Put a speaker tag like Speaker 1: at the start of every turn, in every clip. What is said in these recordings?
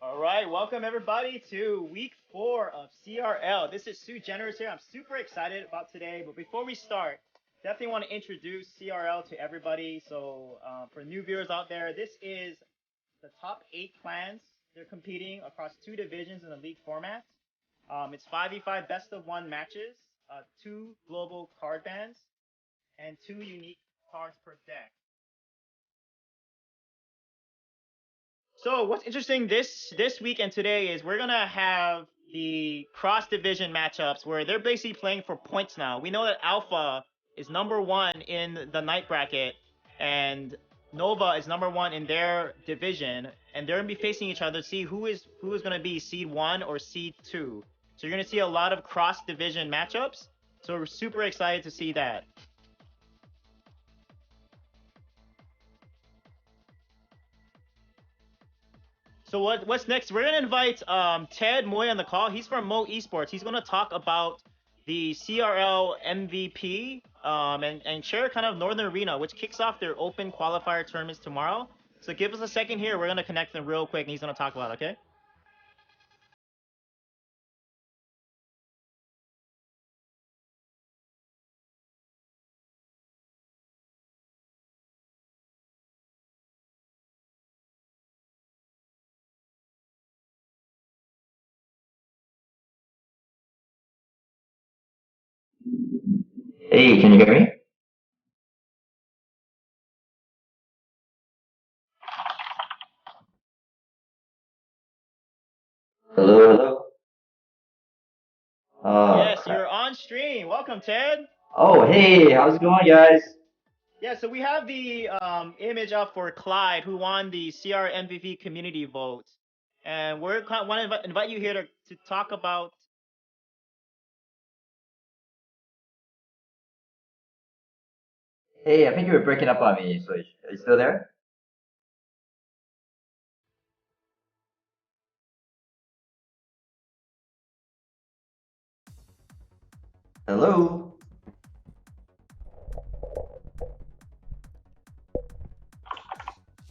Speaker 1: All right, welcome everybody to week 4 of CRL. This is Sue Generous here. I'm super excited about today, but before we start, definitely want to introduce CRL to everybody. So, for new viewers out there, this is the top 8 clans. They're competing across 2 divisions in the league format. It's 5v5 best of 1 matches, 2 global card bans, and 2 unique cards per deck. So what's interesting this week and today is we're gonna have the cross division matchups where they're basically playing for points now. We know that Alpha is number 1 in the night bracket, and Nova is number 1 in their division, and they're gonna be facing each other to see who is gonna be seed 1 or seed 2. So you're gonna see a lot of cross division matchups. So we're super excited to see that. So what's next? We're gonna invite Ted Moy on the call. He's from Mo Esports. He's gonna talk about the CRL MVP and share kind of Northern Arena, which kicks off their open qualifier tournaments tomorrow. So give us a second here. We're gonna connect them real quick, and he's gonna talk about it, okay?
Speaker 2: Hey, can you hear me? Hello, hello. Oh,
Speaker 1: Yes,
Speaker 2: crap.
Speaker 1: you're on stream. Welcome, Ted.
Speaker 2: Oh, hey, how's it going, guys?
Speaker 1: Yeah, so we have the image up for Clyde, who won the CR MVP community vote, and we're want to invite you here to talk about.
Speaker 2: Hey, I think you were breaking up on me, so are you still there? Hello?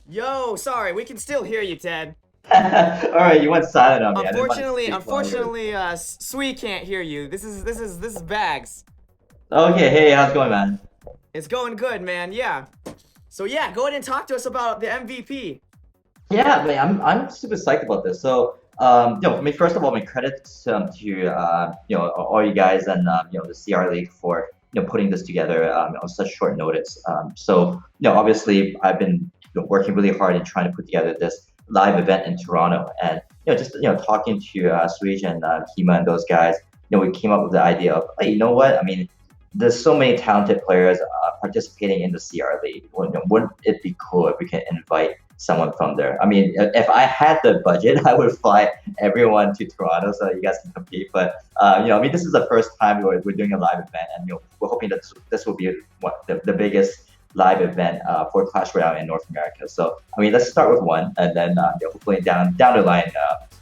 Speaker 3: Yo, sorry, we can still hear you, Ted.
Speaker 2: All right, you went silent on me. I didn't want to
Speaker 3: Unfortunately,
Speaker 2: speak while you were...
Speaker 3: unfortunately, Sui can't hear you. This is Bags.
Speaker 2: Okay, hey, how's it going, man?
Speaker 3: It's going good, man. Yeah. So yeah, go ahead and talk to us about the MVP.
Speaker 2: Yeah, man, I'm super psyched about this. So, I mean, first of all, my credits to all you guys and the CR League for putting this together on such short notice. Obviously, I've been working really hard in trying to put together this live event in Toronto, and just talking to Swij and Kima and those guys, we came up with the idea of, hey, you know what? I mean, there's so many talented players participating in the CR League. Wouldn't it be cool if we can invite someone from there? I mean, if I had the budget, I would fly everyone to Toronto so you guys can compete. But I mean, this is the first time we're doing a live event, and we're hoping that this will be the biggest live event for Clash Royale in North America. So I mean, let's start with one, and then hopefully down the line,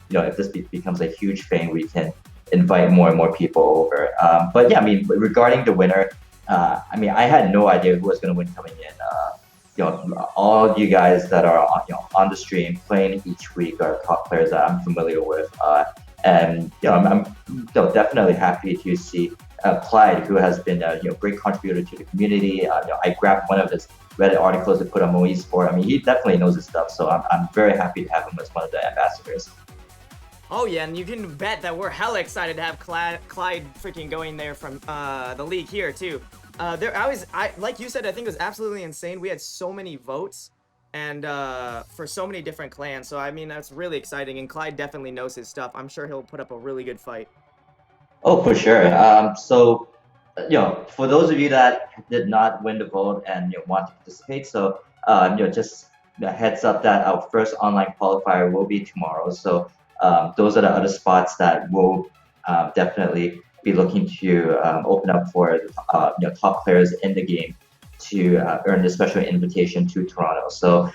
Speaker 2: if this becomes a huge thing, we can invite more and more people over. But yeah, I mean, regarding the winner, I mean, I had no idea who was going to win coming in. All you guys that are on the stream playing each week are top players that I'm familiar with, and I'm definitely happy to see Clyde, who has been a great contributor to the community. I grabbed one of his Reddit articles to put on Moe Sport. I mean, he definitely knows his stuff, so I'm very happy to have him as one of the ambassadors.
Speaker 3: Oh yeah, and you can bet that we're hella excited to have Clyde freaking going there from the league here too. I like you said, I think it was absolutely insane. We had so many votes, and for so many different clans. So I mean, that's really exciting. And Clyde definitely knows his stuff. I'm sure he'll put up a really good fight.
Speaker 2: Oh, for sure. For those of you that did not win the vote and want to participate, so just a heads up that our first online qualifier will be tomorrow. So those are the other spots that will definitely be looking to open up for top players in the game to earn this special invitation to Toronto. So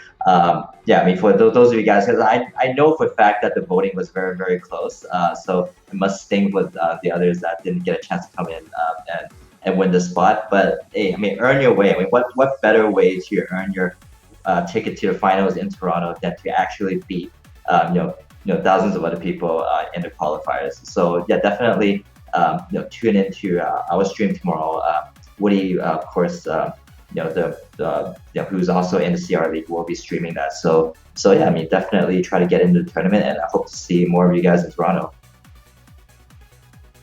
Speaker 2: yeah, I mean, for those of you guys, because I know for a fact that the voting was very, very close. So it must sting with the others that didn't get a chance to come in and win the spot. But hey, I mean, earn your way. I mean, what better way to earn your ticket to the finals in Toronto than to actually beat thousands of other people in the qualifiers. So yeah, definitely tune into our stream tomorrow. Woody, of course, who's also in the CR League will be streaming that. So yeah, I mean, definitely try to get into the tournament, and I hope to see more of you guys in Toronto.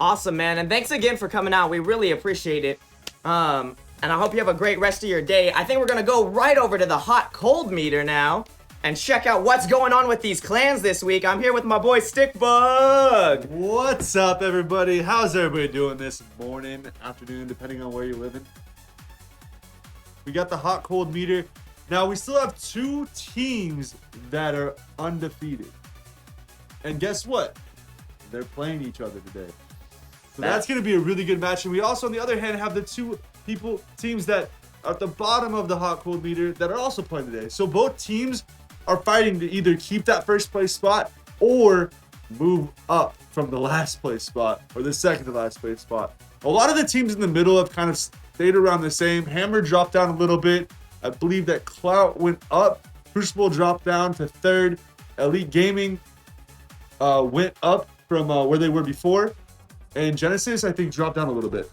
Speaker 3: Awesome, man, and thanks again for coming out. We really appreciate it. And I hope you have a great rest of your day. I think we're gonna go right over to the hot cold meter now and check out what's going on with these clans this week. I'm here with my boy Stickbug.
Speaker 4: What's up, everybody? How's everybody doing this morning, afternoon, depending on where you're living? We got the hot cold meter. Now we still have 2 teams that are undefeated. And guess what? They're playing each other today. So that's going to be a really good match. And we also, on the other hand, have the 2 teams that are at the bottom of the hot cold meter that are also playing today. So both teams are fighting to either keep that first place spot or move up from the last place spot or the second to last place spot. A lot of the teams in the middle have kind of stayed around the same. Hammer dropped down a little bit. I believe that Clout went up. Crucible dropped down to 3rd. Elite Gaming went up from where they were before. And Genesis, I think, dropped down a little bit.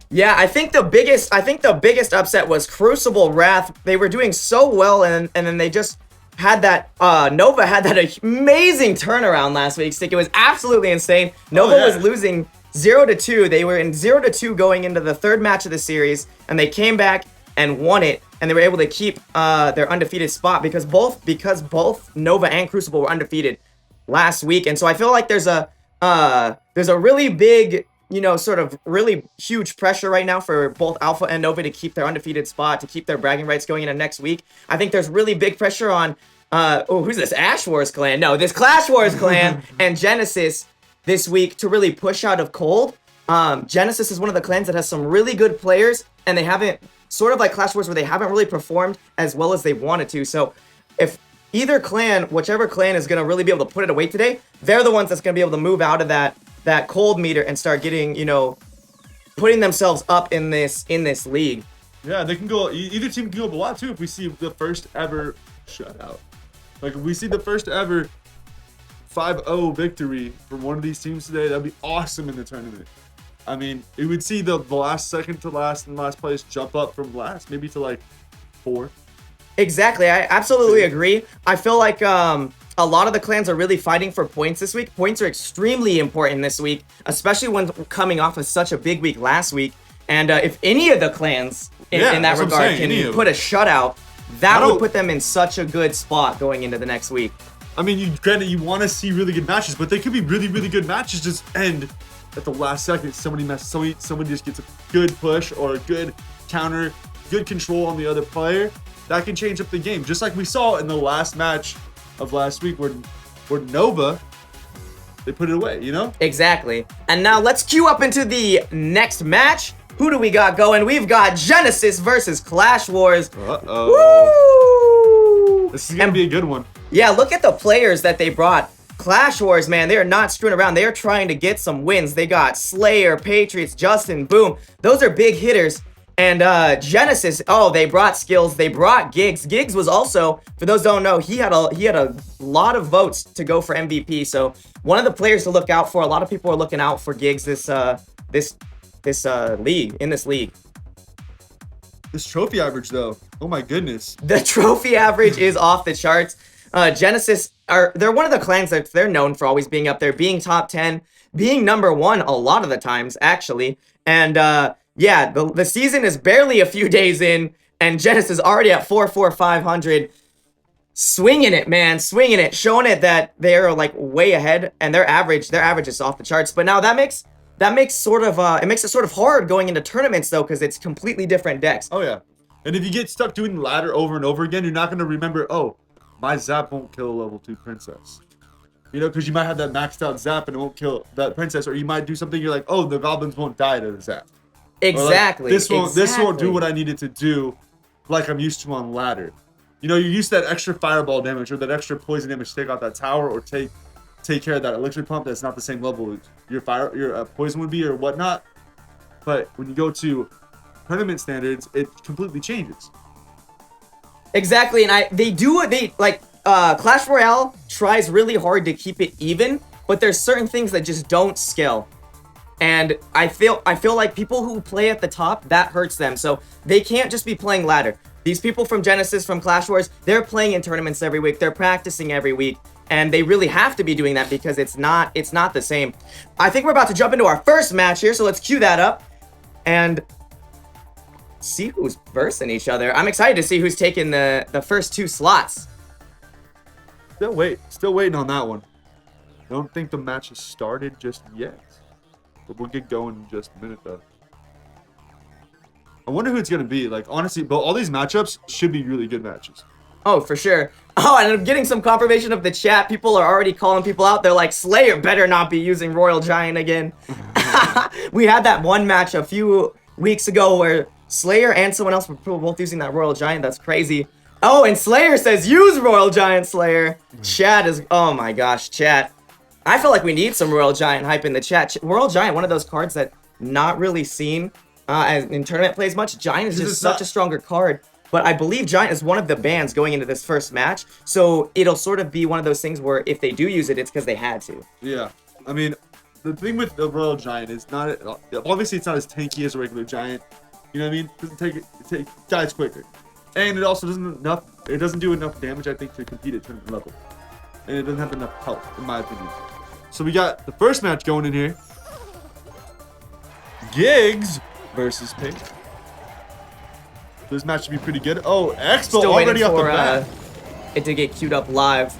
Speaker 3: Yeah, I think the biggest upset was Crucible Wrath. They were doing so well, and then they just had that Nova had that amazing turnaround last week. Stick, it was absolutely insane. Nova was losing 0-2. They were in 0-2 going into the 3rd match of the series, and they came back and won it, and they were able to keep their undefeated spot because both Nova and Crucible were undefeated last week. And so I feel like there's a really big, sort of really huge pressure right now for both Alpha and Nova to keep their undefeated spot, to keep their bragging rights going into next week. I think there's really big pressure on who's this? Ash Wars clan? No, this Clash Wars clan and Genesis this week to really push out of cold. Genesis is one of the clans that has some really good players, and they haven't, sort of like Clash Wars, where they haven't really performed as well as they wanted to. So if either clan, whichever clan is going to really be able to put it away today, they're the ones that's going to be able to move out of that cold meter and start getting, putting themselves up in this league.
Speaker 4: Yeah, they can go, either team can go up a lot too if we see the first ever shutout. Like if we see the first ever 5-0 victory from one of these teams today, that'd be awesome in the tournament. I mean, it would see the last second to last and last place jump up from last, maybe to like 4.
Speaker 3: Exactly, I absolutely agree. I feel like a lot of the clans are really fighting for points this week. Points are extremely important this week, especially when coming off of such a big week last week. And if any of the clans in that regard can put a shutout, that would put them in such a good spot going into the next week.
Speaker 4: I mean, you want to see really good matches, but they could be really, really good matches just end at the last second. Somebody just gets a good push or a good counter, good control on the other player. That can change up the game, just like we saw in the last match of last week where Nova, they put it away,
Speaker 3: Exactly. And now let's queue up into the next match. Who do we got going? We've got Genesis versus Clash Wars.
Speaker 4: Uh-oh. Woo! This is going to be a good one.
Speaker 3: Yeah, look at the players that they brought. Clash Wars, man, they are not screwing around. They are trying to get some wins. They got Slayer, Patriots, Justin, Boom. Those are big hitters. And Genesis, they brought skills. They brought Giggs. Giggs was also, for those who don't know, he had a lot of votes to go for MVP. So one of the players to look out for. A lot of people are looking out for Giggs this league.
Speaker 4: This trophy average, though, oh my goodness.
Speaker 3: The trophy average is off the charts. Genesis they're one of the clans that they're known for always being up there, being top 10, being number 1 a lot of the times, actually. And yeah, the season is barely a few days in, and Genesis is already at 500. Swinging it, man, swinging it, showing it that they're like way ahead, and their average is off the charts. But now that makes it sort of hard going into tournaments though, because it's completely different decks.
Speaker 4: Oh yeah, and if you get stuck doing the ladder over and over again, you're not gonna remember. Oh, my zap won't kill a level 2 princess. Because you might have that maxed out zap and it won't kill that princess, or you might do something. You're like, oh, the goblins won't die to the zap.
Speaker 3: Exactly.
Speaker 4: Like, this won't do what I needed to do, like I'm used to on ladder. You're used to that extra fireball damage or that extra poison damage to take out that tower or take care of that elixir pump that's not the same level your poison would be or whatnot. But when you go to tournament standards, it completely changes.
Speaker 3: Exactly, and Clash Royale tries really hard to keep it even, but there's certain things that just don't scale. And I feel like people who play at the top, that hurts them. So they can't just be playing ladder. These people from Genesis, from Clash Wars, they're playing in tournaments every week. They're practicing every week. And they really have to be doing that because it's not the same. I think we're about to jump into our first match here, so let's cue that up. And see who's versing each other. I'm excited to see who's taking the first 2 slots.
Speaker 4: Still waiting on that one. Don't think the match has started just yet. But we'll get going in just a minute, though. I wonder who it's going to be. Like, honestly, but all these matchups should be really good matches.
Speaker 3: Oh, for sure. Oh, and I'm getting some confirmation of the chat. People are already calling people out. They're like, Slayer better not be using Royal Giant again. We had that one match a few weeks ago where Slayer and someone else were both using that Royal Giant. That's crazy. Oh, and Slayer says, use Royal Giant, Slayer. Chat is, oh my gosh, chat. I feel like we need some Royal Giant hype in the chat. Royal Giant, one of those cards that not really seen as in tournament plays much. Giant is just such a stronger card. But I believe Giant is one of the bans going into this first match. So it'll sort of be one of those things where if they do use it, it's because they had to.
Speaker 4: Yeah. I mean, the thing with the Royal Giant is not... Obviously, it's not as tanky as a regular Giant. You know what I mean? It dies quicker. And it also doesn't do enough damage, I think, to compete at tournament level. And it doesn't have enough health, in my opinion. So we got the first match going in here. Gigs versus Pink. This match should be pretty good. Oh, Expo
Speaker 3: Still
Speaker 4: already
Speaker 3: waiting
Speaker 4: off the
Speaker 3: for
Speaker 4: bat.
Speaker 3: it to get queued up live.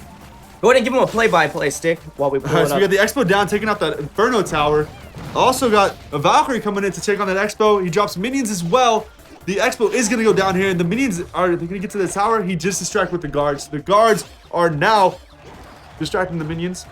Speaker 3: Go ahead and give him a play-by-play stick while we pull
Speaker 4: Alright,
Speaker 3: it
Speaker 4: so
Speaker 3: up.
Speaker 4: we got the Expo down, taking out that Inferno Tower. Also got a Valkyrie coming in to take on that Expo. He drops minions as well. The Expo is going to go down here, and the minions are going to get to the tower. He just distracted with the guards. The guards are now distracting the minions.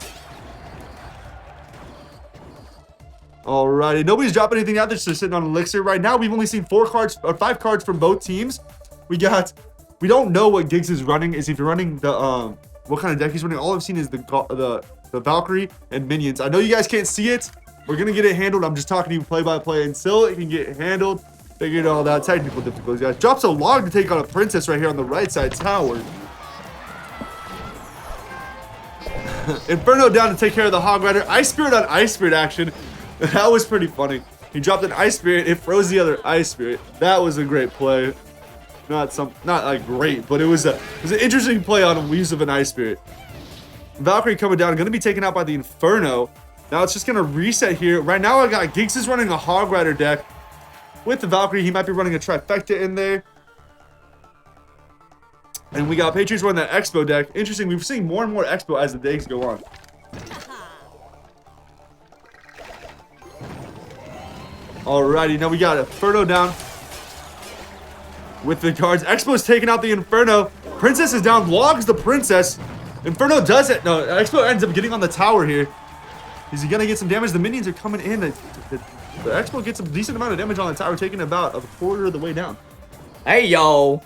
Speaker 4: Alrighty, nobody's dropping anything out there, so they're sitting on Elixir. Right now, we've only seen 5 cards from both teams. We don't know what Giggs is running. Is he running the, what kind of deck he's running? All I've seen is the Valkyrie and minions. I know you guys can't see it. We're going to get it handled. I'm just talking to you play-by-play until it can get handled. Figured all that technical difficulties, guys. Drops a log to take on a princess right here on the right side tower. Inferno down to take care of the Hog Rider. Ice Spirit on Ice Spirit action. That was pretty funny. He dropped an Ice Spirit. It froze the other Ice Spirit. That was a great play. Not like great, but it was an interesting play on the use of an Ice Spirit. Valkyrie coming down, going to be taken out by the Inferno. Now it's just going to reset here. Right now I got Giggs is running a Hog Rider deck. With the Valkyrie, he might be running a Trifecta in there. And we got Patriots running that Expo deck. Interesting, we've seen more and more Expo as the days go on. Alrighty, now we got Inferno down with the cards. Expo's taking out the Inferno. Princess is down, logs the Princess. Inferno does it. No, Expo ends up getting on the tower here. Is he gonna get some damage? The minions are coming in. The Expo gets a decent amount of damage on the tower, taking about a quarter of the way down.
Speaker 3: Hey, yo.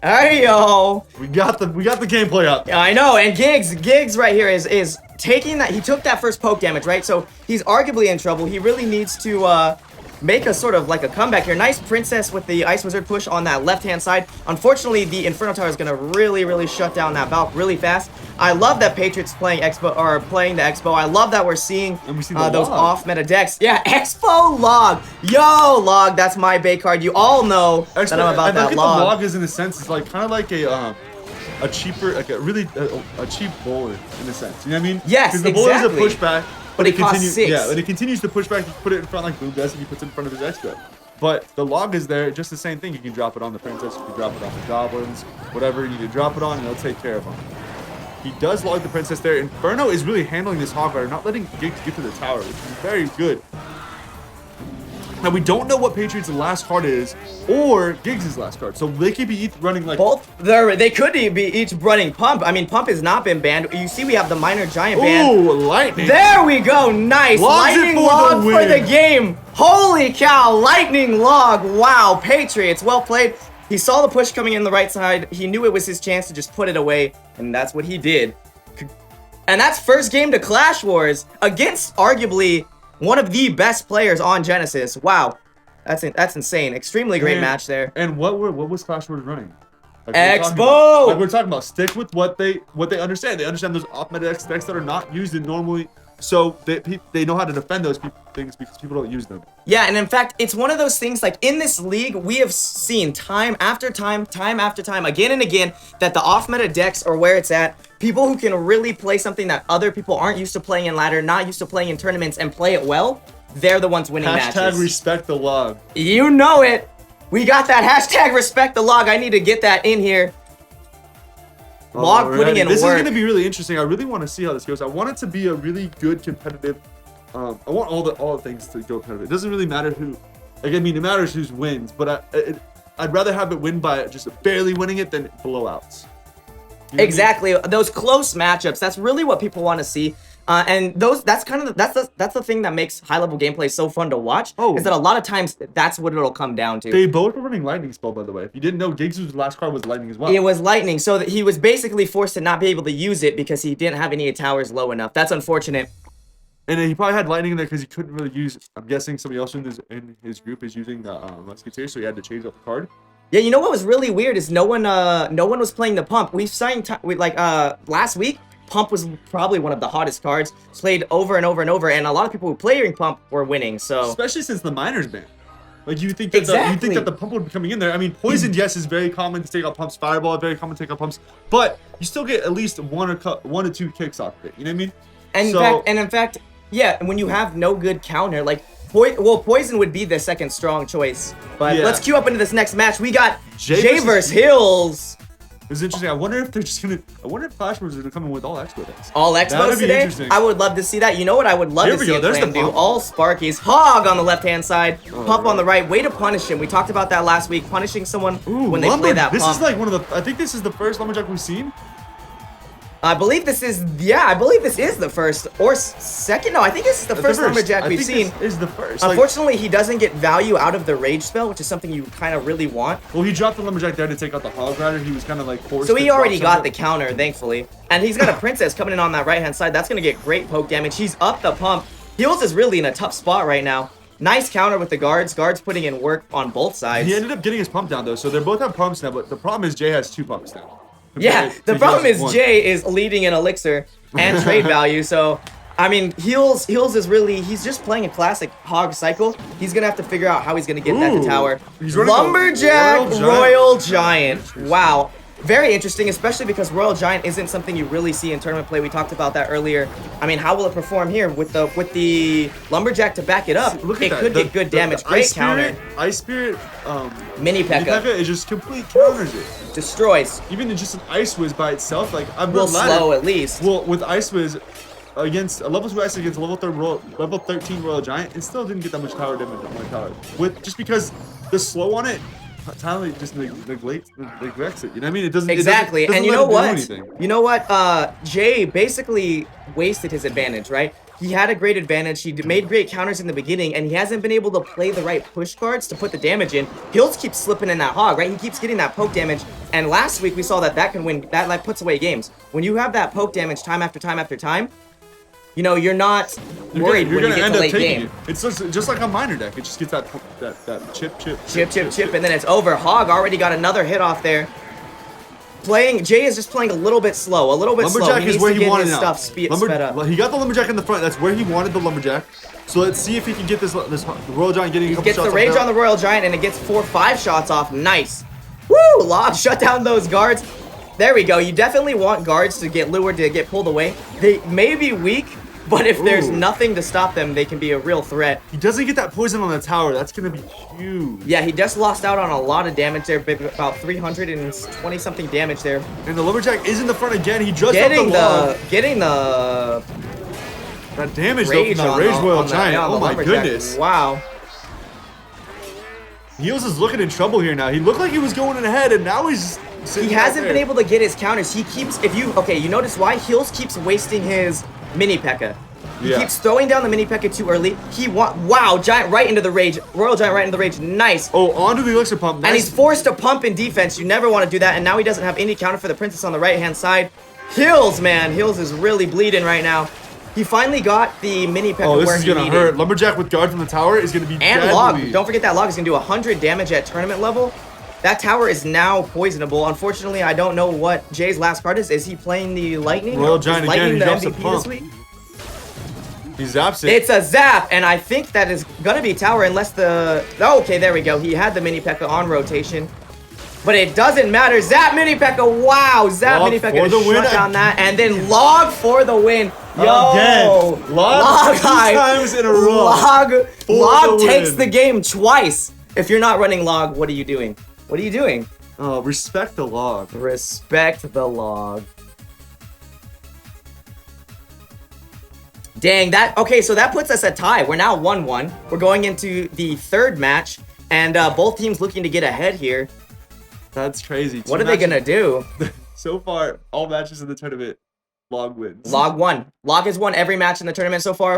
Speaker 3: Hey, yo.
Speaker 4: We got the gameplay up.
Speaker 3: Yeah, I know, and Giggs right here is taking that. He took that first poke damage, right? So he's arguably in trouble. He really needs to make a sort of like a comeback here. Nice Princess with the Ice Wizard push on that left-hand side. Unfortunately, the Inferno Tower is going to really shut down that Valk really fast. I love that Patriots playing the Expo. I love that we're seeing those off-meta decks. Yeah, Expo Log. Yo, Log, that's my bait card. You all know that I'm about that Log.
Speaker 4: The Log is, in a sense, it's like kind of like a cheaper, like a cheap bowler in a sense. You know what I mean?
Speaker 3: Yes,
Speaker 4: because the bowler is a pushback.
Speaker 3: But it costs 6.
Speaker 4: Yeah, but it continues to push back. You put it in front like Boom does, and he puts it in front of his Expo. But the Log is there, just the same thing. You can drop it on the Princess, you can drop it on the Goblins, whatever you need to drop it on, and it'll take care of them. He does log the Princess there. Inferno is really handling this Hog Rider, not letting Giggs get to the tower, which is very good. Now, we don't know what Patriots' last card is, or Giggs' last card. So they could be running like...
Speaker 3: Both. They could be each running Pump. I mean, Pump has not been banned. You see we have the Minor Giant ban.
Speaker 4: Ooh, Lightning.
Speaker 3: There we go. Nice.
Speaker 4: Logs
Speaker 3: Lightning
Speaker 4: for
Speaker 3: Log
Speaker 4: the
Speaker 3: for the
Speaker 4: win.
Speaker 3: game. Holy cow. Lightning Log. Wow. Patriots. Well played. He saw the push coming in the right side. He knew it was his chance to just put it away, and that's what he did. And that's first game to Clash Wars against arguably one of the best players on Genesis. Wow. That's insane. Extremely great match there.
Speaker 4: And what was Clash Wars running?
Speaker 3: Expo!
Speaker 4: Like we're talking about, stick with what they understand. They understand those off-meta decks that are not used in normally, so they know how to defend those things because people don't use them.
Speaker 3: Yeah, and in fact, it's one of those things like in this league, we have seen time after time, again and again, that the off-meta decks are where it's at. People who can really play something that other people aren't used to playing in ladder, not used to playing in tournaments, and play it well, they're the ones winning matches.
Speaker 4: Hashtag respect the log.
Speaker 3: You know it. We got that hashtag respect the log. I need to get that in here. Log putting in work.
Speaker 4: This is going to be really interesting. I really want to see how this goes. I want it to be a really good competitive. I want all the things to go competitive. It doesn't really matter who. Like, I mean, it matters who wins, but I'd rather have it win by just barely winning it than blowouts. You know
Speaker 3: Exactly. I mean? Those close matchups. That's really what people want to see. And that's kind of that's the thing that makes high level gameplay so fun to watch.
Speaker 4: Oh.
Speaker 3: Is that a lot of times that's what it'll come down to.
Speaker 4: They both were running lightning spell, by the way. If you didn't know, Giggs' last card was lightning as well.
Speaker 3: It was lightning, so that he was basically forced to not be able to use it because he didn't have any towers low enough. That's unfortunate.
Speaker 4: And he probably had lightning in there because he couldn't really use. I'm guessing somebody else in his group is using the musketeer, so he had to change up the card.
Speaker 3: Yeah, you know what was really weird is no one was playing the pump. We've signed last week. Pump was probably one of the hottest cards, played over and over and over, and a lot of people who playing Pump were winning. So
Speaker 4: especially since the miners ban, like you think that the Pump would be coming in there. I mean, Poisoned, yes, is very common to take out Pumps. Fireball, very common to take out Pumps, but you still get at least one or two kicks off of it. You know what I mean?
Speaker 3: And in fact, yeah, when you have no good counter, like Poison would be the second strong choice. But
Speaker 4: yeah.
Speaker 3: Let's queue up into this next match. We got
Speaker 4: Jay
Speaker 3: versus Hills.
Speaker 4: It's interesting. I wonder if they're just gonna. I wonder if Clash Wars are gonna come in with all Expo decks.
Speaker 3: All Expos today? I would love to see that. You know what I would love to see
Speaker 4: There's
Speaker 3: Clan do? All Sparkies. Hog on the left-hand side. Pump on the right. Way to punish him. We talked about that last week. Punishing someone when they play that
Speaker 4: This
Speaker 3: pump.
Speaker 4: is like one of the. I think this is the first Lumberjack we've seen.
Speaker 3: I believe this is the first or second. No, I think this is the first Lumberjack we've seen.
Speaker 4: This is the first.
Speaker 3: Unfortunately, he doesn't get value out of the rage spell, which is something you kind of really want.
Speaker 4: Well, he dropped the Lumberjack there to take out the Hog Rider. He was kind of like forced.
Speaker 3: So he already got the counter, thankfully. And he's got a Princess coming in on that right-hand side. That's going to get great poke damage. He's up the pump. Heals is really in a tough spot right now. Nice counter with the guards. Guards putting in work on both sides.
Speaker 4: He ended up getting his pump down, though. So they both have pumps now, but the problem is Jay has 2 pumps now.
Speaker 3: Yeah, the problem is Jay is leading in Elixir and trade value, so I mean, Heals is really, he's just playing a classic Hog cycle. He's gonna have to figure out how he's gonna get that to tower. Lumberjack Royal Giant. Wow. Very interesting, especially because Royal Giant isn't something you really see in tournament play. We talked about that earlier. I mean, how will it perform here with the Lumberjack to back it up?
Speaker 4: Look at
Speaker 3: it could get good damage. Great counter.
Speaker 4: Ice Spirit,
Speaker 3: Mini P.E.K.K.A.
Speaker 4: It just complete counters it.
Speaker 3: Destroys.
Speaker 4: Even in just an Ice Wiz by itself, like I'm
Speaker 3: will slow at least.
Speaker 4: Well, with Ice Wiz against a level 2 Ice against level 13 Royal Giant, it still didn't get that much tower damage on my tower. Just because the slow on it. Tyler just neglects it. You know what I mean? It doesn't
Speaker 3: exactly.
Speaker 4: It doesn't
Speaker 3: and you know what?
Speaker 4: Anything.
Speaker 3: You know what? Jay basically wasted his advantage, right? He had a great advantage. He made great counters in the beginning, and he hasn't been able to play the right push cards to put the damage in. Hills keeps slipping in that Hog, right? He keeps getting that poke damage. And last week we saw that can win. That like puts away games. When you have that poke damage time after time after time, you know, you're not worried when you get to late game.
Speaker 4: It's just like a miner deck. It just gets that chip,
Speaker 3: and then it's over. Hog already got another hit off there. Jay is just playing a little bit slow,
Speaker 4: Lumberjack is where he wanted
Speaker 3: his stuff sped up.
Speaker 4: He got the Lumberjack in the front. That's where he wanted the Lumberjack. So let's see if he can get this Royal Giant getting a couple shots off.
Speaker 3: Gets the rage on the Royal Giant, and it gets 4-5 shots off. Nice. Woo! Log shut down those guards. There we go. You definitely want guards to get lured, to get pulled away. They may be weak, but if there's nothing to stop them, they can be a real threat.
Speaker 4: He doesn't get that poison on the tower. That's going to be huge.
Speaker 3: Yeah, he just lost out on a lot of damage there, about 320-something damage there.
Speaker 4: And the Lumberjack is in the front again. He just
Speaker 3: getting the
Speaker 4: that damage rage though from that Rage Royal Giant. Oh my goodness.
Speaker 3: Wow.
Speaker 4: Heels is looking in trouble here now. He looked like he was going in ahead, and now he's
Speaker 3: He hasn't been able to get his counters. He keeps, you notice why? Heels keeps wasting his Mini P.E.K.K.A. He keeps throwing down the Mini P.E.K.K.A. too early. Wow, Giant right into the rage. Royal Giant right into the rage. Nice.
Speaker 4: Oh, onto the Elixir Pump. Nice.
Speaker 3: And he's forced to pump in defense. You never want to do that. And now he doesn't have any counter for the Princess on the right-hand side. Hills, man. Hills is really bleeding right now. He finally got the Mini P.E.K.K.A.
Speaker 4: where he needed. Oh, this is going to hurt.
Speaker 3: It.
Speaker 4: Lumberjack with guard from the tower is going to be
Speaker 3: And
Speaker 4: deadly.
Speaker 3: Log. Don't forget that Log is going to do 100 damage at tournament level. That tower is now poisonable. Unfortunately, I don't know what Jay's last card is. Is he playing the Lightning?
Speaker 4: Royal
Speaker 3: Is
Speaker 4: Giant
Speaker 3: Lightning
Speaker 4: again. He
Speaker 3: the
Speaker 4: drops a
Speaker 3: MVP
Speaker 4: pump.
Speaker 3: this week?
Speaker 4: He zaps it.
Speaker 3: It's a zap, and I think that is gonna be tower unless the... Oh, okay, there we go. He had the Mini P.E.K.K.A on rotation. But it doesn't matter. Zap Mini P.E.K.K.A. Wow, Zap
Speaker 4: Log
Speaker 3: Mini P.E.K.K.A.
Speaker 4: for the
Speaker 3: to
Speaker 4: win.
Speaker 3: shut down that, and then Log for the win. Yo,
Speaker 4: Again. Log 2
Speaker 3: high.
Speaker 4: times in a row.
Speaker 3: Log
Speaker 4: the
Speaker 3: takes
Speaker 4: win.
Speaker 3: the game twice. If you're not running Log, what are you doing? What are you doing?
Speaker 4: Oh, respect the log.
Speaker 3: Respect the Log. Dang, that... Okay, so that puts us at tie. We're now 1-1. We're going into the third match, and both teams looking to get ahead here.
Speaker 4: That's crazy.
Speaker 3: What are they gonna do?
Speaker 4: So far, all matches in the tournament, log wins.
Speaker 3: Log won. Log has won every match in the tournament so far.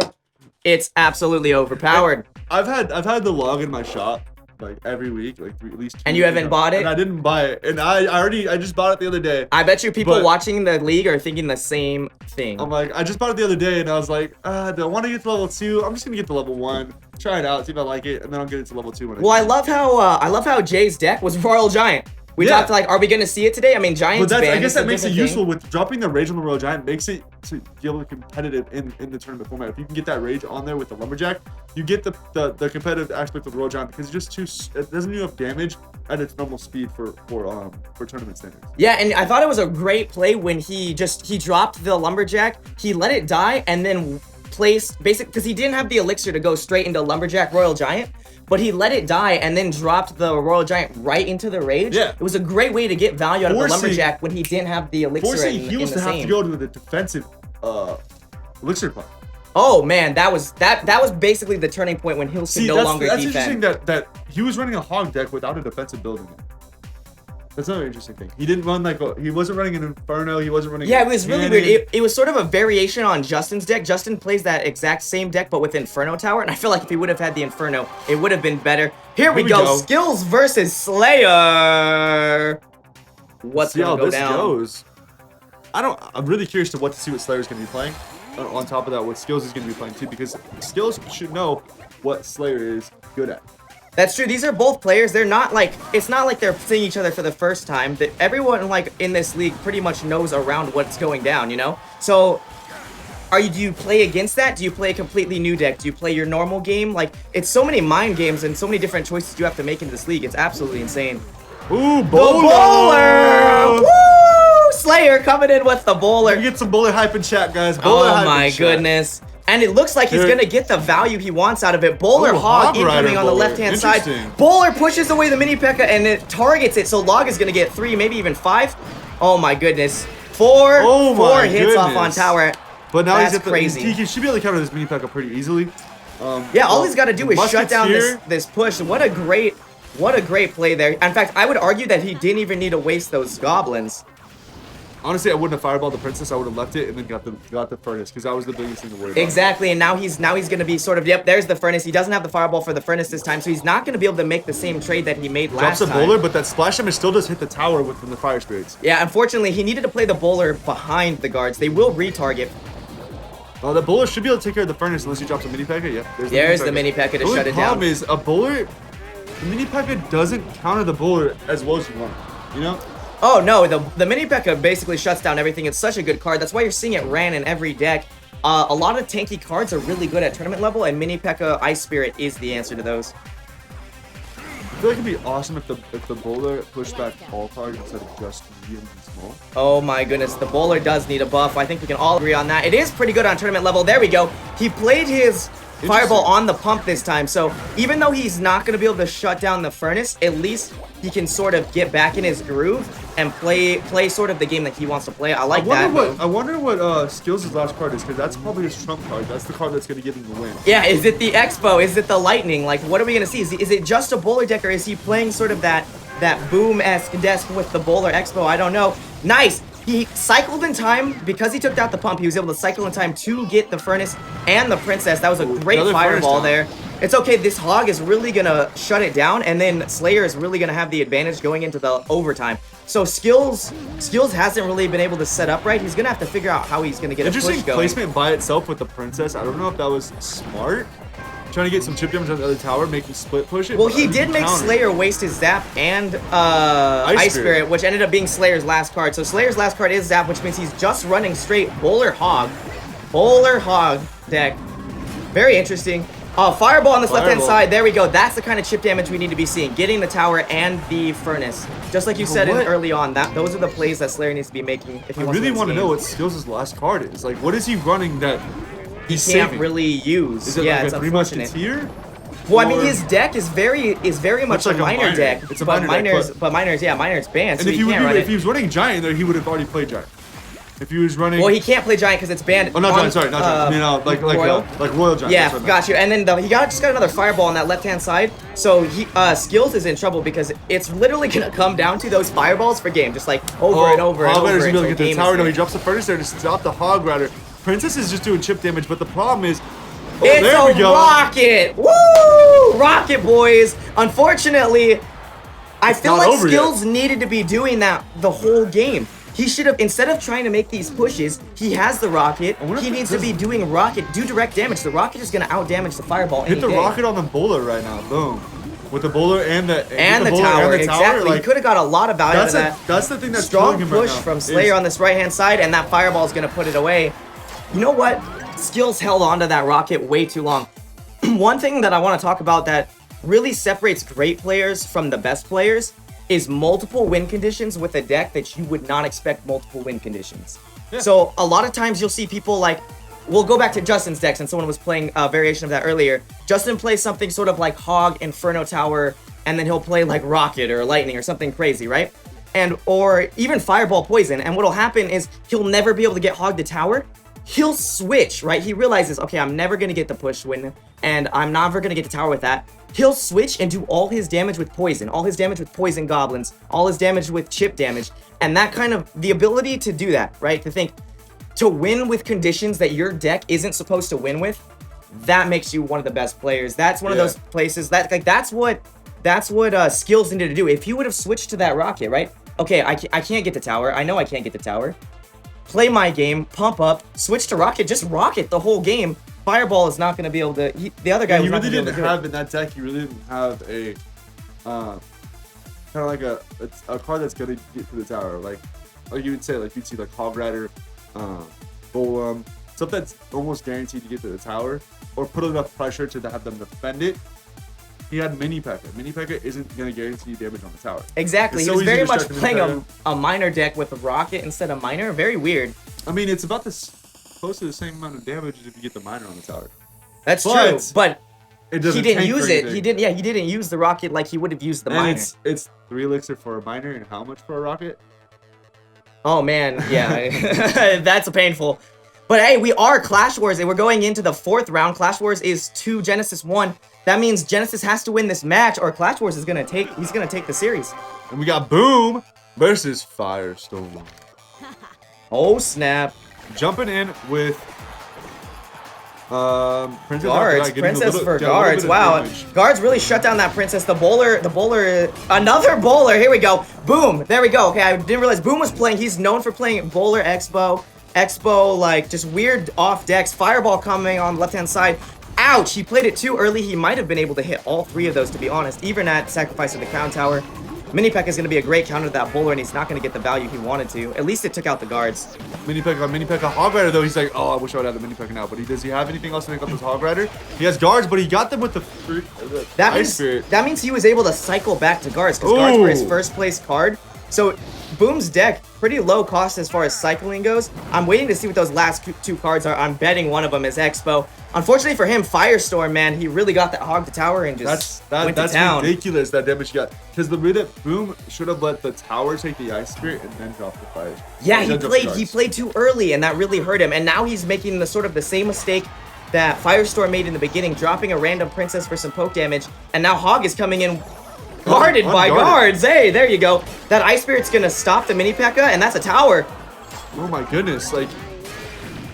Speaker 3: It's absolutely overpowered.
Speaker 4: I've had the log in my shop like every week, like at least 2
Speaker 3: And you
Speaker 4: weeks
Speaker 3: haven't
Speaker 4: now.
Speaker 3: bought it?
Speaker 4: And I didn't buy it, and I just bought it the other day.
Speaker 3: I bet you people
Speaker 4: But-
Speaker 3: watching the league are thinking the same thing.
Speaker 4: I'm like, I just bought it the other day, and I was like, do I want to get to level 2? I'm just gonna get to level 1, try it out, see if I like it, and then I'll get it to level 2 when
Speaker 3: Well, I
Speaker 4: can.
Speaker 3: love how Jay's deck was Royal Giant. We
Speaker 4: Yeah.
Speaker 3: talked like, are we gonna see it today? I mean, Giant's
Speaker 4: But that's, I
Speaker 3: banned,
Speaker 4: guess
Speaker 3: it's a
Speaker 4: that makes it
Speaker 3: different
Speaker 4: useful
Speaker 3: thing.
Speaker 4: with dropping the rage on the Royal Giant, makes it to be able to competitive in the tournament format. If you can get that rage on there with the Lumberjack, you get the competitive aspect of the Royal Giant because it's just it doesn't do enough damage at its normal speed for tournament standards.
Speaker 3: Yeah, and I thought it was a great play when he dropped the Lumberjack, he let it die, and then placed because he didn't have the elixir to go straight into Lumberjack Royal Giant, but he let it die and then dropped the Royal Giant right into the rage.
Speaker 4: Yeah.
Speaker 3: It was a great way to get value out of the
Speaker 4: Forcing-
Speaker 3: Lumberjack when he didn't have the elixir
Speaker 4: Forcing
Speaker 3: in
Speaker 4: heals
Speaker 3: the
Speaker 4: to have
Speaker 3: same.
Speaker 4: to go to the defensive elixir pump.
Speaker 3: Oh man, that was basically the turning point when heals could no longer
Speaker 4: that's
Speaker 3: defend.
Speaker 4: interesting that he was running a hog deck without a defensive build in it. That's another interesting thing. He didn't run he wasn't running an Inferno. He wasn't running.
Speaker 3: Yeah, it was really
Speaker 4: Cannon.
Speaker 3: weird. It was sort of a variation on Justin's deck. Justin plays that exact same deck, but with Inferno Tower, and I feel like if he would have had the Inferno, it would have been better. Here we go. Skills versus Slayer. What's
Speaker 4: See how
Speaker 3: gonna go
Speaker 4: this
Speaker 3: down?
Speaker 4: goes. I'm really curious to see what Slayer's gonna be playing. On top of that, what Skills is gonna be playing too, because Skills should know what Slayer is good at.
Speaker 3: That's true. These are both players. They're not like, it's not like they're seeing each other for the first time. That everyone like in this league pretty much knows around what's going down, you know? So do you play against that? Do you play a completely new deck? Do you play your normal game? Like, it's so many mind games and so many different choices you have to make in this league. It's absolutely insane.
Speaker 4: Ooh,
Speaker 3: The bowler! Woo! Slayer coming in with the bowler.
Speaker 4: Get some bowler hype in chat, guys. Bowler hype
Speaker 3: Oh my
Speaker 4: in chat.
Speaker 3: goodness. And it looks like he's
Speaker 4: Dude.
Speaker 3: gonna get the value he wants out of it. Bowler
Speaker 4: Ooh,
Speaker 3: Hog
Speaker 4: Hog Rider
Speaker 3: incoming on the
Speaker 4: bowler.
Speaker 3: left-hand side.
Speaker 4: Interesting.
Speaker 3: Bowler pushes away the Mini P.E.K.K.A. and it targets it, so Log is gonna get 3, maybe even 5. Oh my goodness. 4
Speaker 4: Oh my
Speaker 3: hits off on
Speaker 4: goodness.
Speaker 3: tower.
Speaker 4: But now
Speaker 3: That's
Speaker 4: he's
Speaker 3: crazy.
Speaker 4: He should be able to counter this Mini P.E.K.K.A pretty easily.
Speaker 3: Yeah, all he's got to do is shut down
Speaker 4: Musketeer.
Speaker 3: this push. What a great play there. In fact, I would argue that he didn't even need to waste those goblins.
Speaker 4: Honestly, I wouldn't have fireballed the princess. I would have left it and then got the furnace because that was the biggest thing to worry about.
Speaker 3: Exactly, and now he's gonna be sort of, yep, there's the furnace. He doesn't have the fireball for the furnace this time, so he's not gonna be able to make the same trade that he made
Speaker 4: Drops
Speaker 3: last
Speaker 4: a
Speaker 3: time.
Speaker 4: bowler, but that splash damage still does hit the tower from the fire spirits.
Speaker 3: Yeah, unfortunately, he needed to play the bowler behind the guards. They will retarget.
Speaker 4: The bowler should be able to take care of the furnace unless he drops a mini P.E.K.K.A. Yeah,
Speaker 3: There's the Mini P.E.K.K.A. to
Speaker 4: The
Speaker 3: shut
Speaker 4: only
Speaker 3: it down.
Speaker 4: problem is a bowler, the mini P.E.K.K.A. doesn't counter the bowler as well as you want. You know?
Speaker 3: Oh no, the Mini P.E.K.K.A. basically shuts down everything. It's such a good card. That's why you're seeing it ran in every deck. A lot of tanky cards are really good at tournament level, and Mini P.E.K.K.A. Ice Spirit is the answer to those.
Speaker 4: I feel like it'd be awesome if the bowler pushed back all cards instead of just medium and small.
Speaker 3: Oh my goodness, the bowler does need a buff. I think we can all agree on that. It is pretty good on tournament level. There we go. He played his fireball on the pump this time, so even though he's not going to be able to shut down the furnace, at least he can sort of get back in his groove and play sort of the game that he wants to play. I like that move.
Speaker 4: I wonder what Skills' last card is, because that's probably his trump card. That's the card that's going to give him the win.
Speaker 3: Yeah, is it the Expo? Is it the Lightning? Like, what are we going to see? Is it just a bowler deck, or is he playing sort of that boom-esque desk with the bowler Expo? I don't know. Nice! He cycled in time. Because he took out the pump, he was able to cycle in time to get the furnace and the princess. That was a great
Speaker 4: another
Speaker 3: fireball
Speaker 4: furnace
Speaker 3: there. It's okay. This hog is really going to shut it down, and then Slayer is really going to have the advantage going into the overtime. So Skills hasn't really been able to set up right. He's going to have to figure out how he's going to get a push
Speaker 4: Interesting
Speaker 3: going.
Speaker 4: placement by itself with the princess. I don't know if that was smart. trying to get some chip damage on the other tower, making split push it.
Speaker 3: Well,
Speaker 4: but
Speaker 3: he
Speaker 4: I
Speaker 3: did make
Speaker 4: countered.
Speaker 3: Slayer waste his Zap and Ice
Speaker 4: Spirit.
Speaker 3: Spirit, which ended up being Slayer's last card. So Slayer's last card is Zap, which means he's just running straight Bowler Hog. Bowler Hog deck. Very interesting. Fireball on this left-hand
Speaker 4: Fireball.
Speaker 3: side. There we go. That's the kind of chip damage we need to be seeing. Getting the tower and the furnace. Just like you said
Speaker 4: what?
Speaker 3: early on, those are the plays that Slayer needs to be making if he
Speaker 4: I
Speaker 3: wants
Speaker 4: really
Speaker 3: to
Speaker 4: want to
Speaker 3: win
Speaker 4: know
Speaker 3: this
Speaker 4: what Skills' last card is. Like, what is he running that
Speaker 3: game.
Speaker 4: he's
Speaker 3: He can't
Speaker 4: saving?
Speaker 3: really use.
Speaker 4: Is it
Speaker 3: Yeah,
Speaker 4: like
Speaker 3: it's
Speaker 4: a 3
Speaker 3: unfortunate.
Speaker 4: Musketeer?
Speaker 3: Well, I mean,
Speaker 4: Or-
Speaker 3: his deck is very much
Speaker 4: like
Speaker 3: a minor deck.
Speaker 4: It's a
Speaker 3: but
Speaker 4: minor deck,
Speaker 3: Miner's banned, so
Speaker 4: And if
Speaker 3: he
Speaker 4: he, would
Speaker 3: can't
Speaker 4: be,
Speaker 3: run
Speaker 4: if
Speaker 3: it.
Speaker 4: he was running Giant there, he would have already played Giant. If he was running...
Speaker 3: Well, he can't play Giant because it's banned.
Speaker 4: Oh, not
Speaker 3: on,
Speaker 4: Giant, sorry, not Giant. I mean,
Speaker 3: Royal.
Speaker 4: like Royal Giant.
Speaker 3: Yeah,
Speaker 4: that's what I meant.
Speaker 3: got you. And then he just got another Fireball on that left-hand side. So he Skills is in trouble because it's literally gonna come down to those Fireballs for game, just like over and over and
Speaker 4: Hog
Speaker 3: over
Speaker 4: Rider's
Speaker 3: until
Speaker 4: gonna get the
Speaker 3: game
Speaker 4: tower.
Speaker 3: is
Speaker 4: No, he
Speaker 3: finished.
Speaker 4: drops the Furnace there to stop the Hog Rider. Princess is just doing chip damage, but the problem is... Oh,
Speaker 3: It's
Speaker 4: there we
Speaker 3: a
Speaker 4: go.
Speaker 3: rocket! Woo! Rocket, boys! Unfortunately, I feel
Speaker 4: not
Speaker 3: like
Speaker 4: over
Speaker 3: Skills needed to be doing that the whole game. He should have, instead of trying to make these pushes, he has the rocket.
Speaker 4: wonder
Speaker 3: He
Speaker 4: if
Speaker 3: needs to
Speaker 4: this-
Speaker 3: be doing rocket, do direct damage. The rocket is going to out-damage the Fireball
Speaker 4: Hit
Speaker 3: any
Speaker 4: the
Speaker 3: day.
Speaker 4: rocket on the bowler right now. Boom. With the bowler and the...
Speaker 3: And the
Speaker 4: bowler
Speaker 3: tower,
Speaker 4: and the
Speaker 3: exactly.
Speaker 4: like,
Speaker 3: he could have got a lot of value out of that.
Speaker 4: That's the thing that's
Speaker 3: Strong
Speaker 4: killing him
Speaker 3: push
Speaker 4: right now,
Speaker 3: from
Speaker 4: is-
Speaker 3: Slayer on this right-hand side, and that Fireball is going to put it away. You know what? Skills held onto that rocket way too long. One thing that I want to talk about that really separates great players from the best players is multiple win conditions with a deck that you would not expect multiple win conditions.
Speaker 4: Yeah.
Speaker 3: So a lot of times you'll see people like, we'll go back to Justin's decks, and someone was playing a variation of that earlier. Justin plays something sort of like Hog, Inferno Tower, and then he'll play like Rocket or Lightning or something crazy, right? Or even Fireball Poison. And what'll happen is he'll never be able to get Hog the tower. He'll switch, right? He realizes, okay, I'm never gonna get the push win, and I'm never gonna get the tower with that. He'll switch and do all his damage with poison, all his damage with poison goblins, all his damage with chip damage, and that kind of, the ability to do that, right? To think, to win with conditions that your deck isn't supposed to win with, that makes you one of the best players. That's one of those places that, like, that's what Skills needed to do. If he would have switched to that rocket, right? Okay, I can't get the tower. I know I can't get the tower. Play my game, pump up, switch to rocket, just rocket the whole game. Fireball is not going to be able to. The other guy
Speaker 4: Yeah,
Speaker 3: was
Speaker 4: he
Speaker 3: not
Speaker 4: really
Speaker 3: going to
Speaker 4: didn't
Speaker 3: be able to do
Speaker 4: have in that deck. He really didn't have a kind of like a card that's gonna get to the tower. Like you would say, like you'd see like Hog Rider, Golem, stuff that's almost guaranteed to get to the tower, or put enough pressure to have them defend it. He had Mini P.E.K.K.A. Mini P.E.K.K.A. isn't gonna guarantee damage on the tower.
Speaker 3: Exactly.
Speaker 4: It's
Speaker 3: He
Speaker 4: so
Speaker 3: was
Speaker 4: easy
Speaker 3: very
Speaker 4: to
Speaker 3: much
Speaker 4: distract them
Speaker 3: playing
Speaker 4: in
Speaker 3: a minor deck with a rocket instead of minor. Very weird.
Speaker 4: I mean, it's about this close to the same amount of damage as if you get the miner on the tower.
Speaker 3: That's
Speaker 4: But
Speaker 3: true. But
Speaker 4: It
Speaker 3: he
Speaker 4: doesn't
Speaker 3: didn't
Speaker 4: tank
Speaker 3: use
Speaker 4: for
Speaker 3: it.
Speaker 4: anything.
Speaker 3: He didn't. Yeah, he didn't use the rocket like he would have used the
Speaker 4: And
Speaker 3: minor.
Speaker 4: it's 3 elixir for a miner, and how much for a rocket?
Speaker 3: Oh man, yeah, that's painful. But hey, we are Clash Wars, and we're going into the 4th round. Clash Wars is 2, Genesis 1. That means Genesis has to win this match, or Clash Wars is gonna take. He's gonna take the series.
Speaker 4: And we got Boom versus Firestorm.
Speaker 3: Oh snap!
Speaker 4: Jumping in with Princess
Speaker 3: Guards,
Speaker 4: getting a
Speaker 3: Princess
Speaker 4: little-
Speaker 3: for
Speaker 4: getting a little
Speaker 3: guards.
Speaker 4: bit of
Speaker 3: Wow,
Speaker 4: damage.
Speaker 3: guards really shut down that Princess. The bowler, another bowler. Here we go. Boom. There we go. Okay, I didn't realize Boom was playing. He's known for playing bowler Expo, like just weird off decks. Fireball coming on the left-hand side. Ouch, he played it too early. He might have been able to hit all 3 of those, to be honest, even at sacrifice of the crown tower. Mini P.E.K.K.A. is going to be a great counter to that bowler, and he's not going to get the value he wanted to. At least it took out the guards.
Speaker 4: Mini P.E.K.K.A. Hog Rider though, he's like, oh, I wish I would have the Mini P.E.K.K.A. now. But does he have anything else to make up his Hog Rider? He has guards, but he got them with the Ice Spirit.
Speaker 3: That means he was able to cycle back to guards, because guards were his
Speaker 4: Ooh.
Speaker 3: first place card. So Boom's deck, pretty low cost as far as cycling goes. I'm waiting to see what those last 2 cards are. I'm betting one of them is Expo. Unfortunately for him, Firestorm, man, he really got that Hog to tower and just went to town.
Speaker 4: Ridiculous that damage he got. Because the way that Boom should have let the tower take the Ice Spirit and then drop the fire.
Speaker 3: Yeah,
Speaker 4: And
Speaker 3: he
Speaker 4: then drop the
Speaker 3: played
Speaker 4: guards.
Speaker 3: too early, and that really hurt him. And now he's making the sort of the same mistake that Firestorm made in the beginning, dropping a random princess for some poke damage. And now Hog is coming in guarded by
Speaker 4: unguarded.
Speaker 3: guards. Hey, there you go. That Ice Spirit's gonna stop the Mini P.E.K.K.A., and that's a tower.
Speaker 4: Oh my goodness, like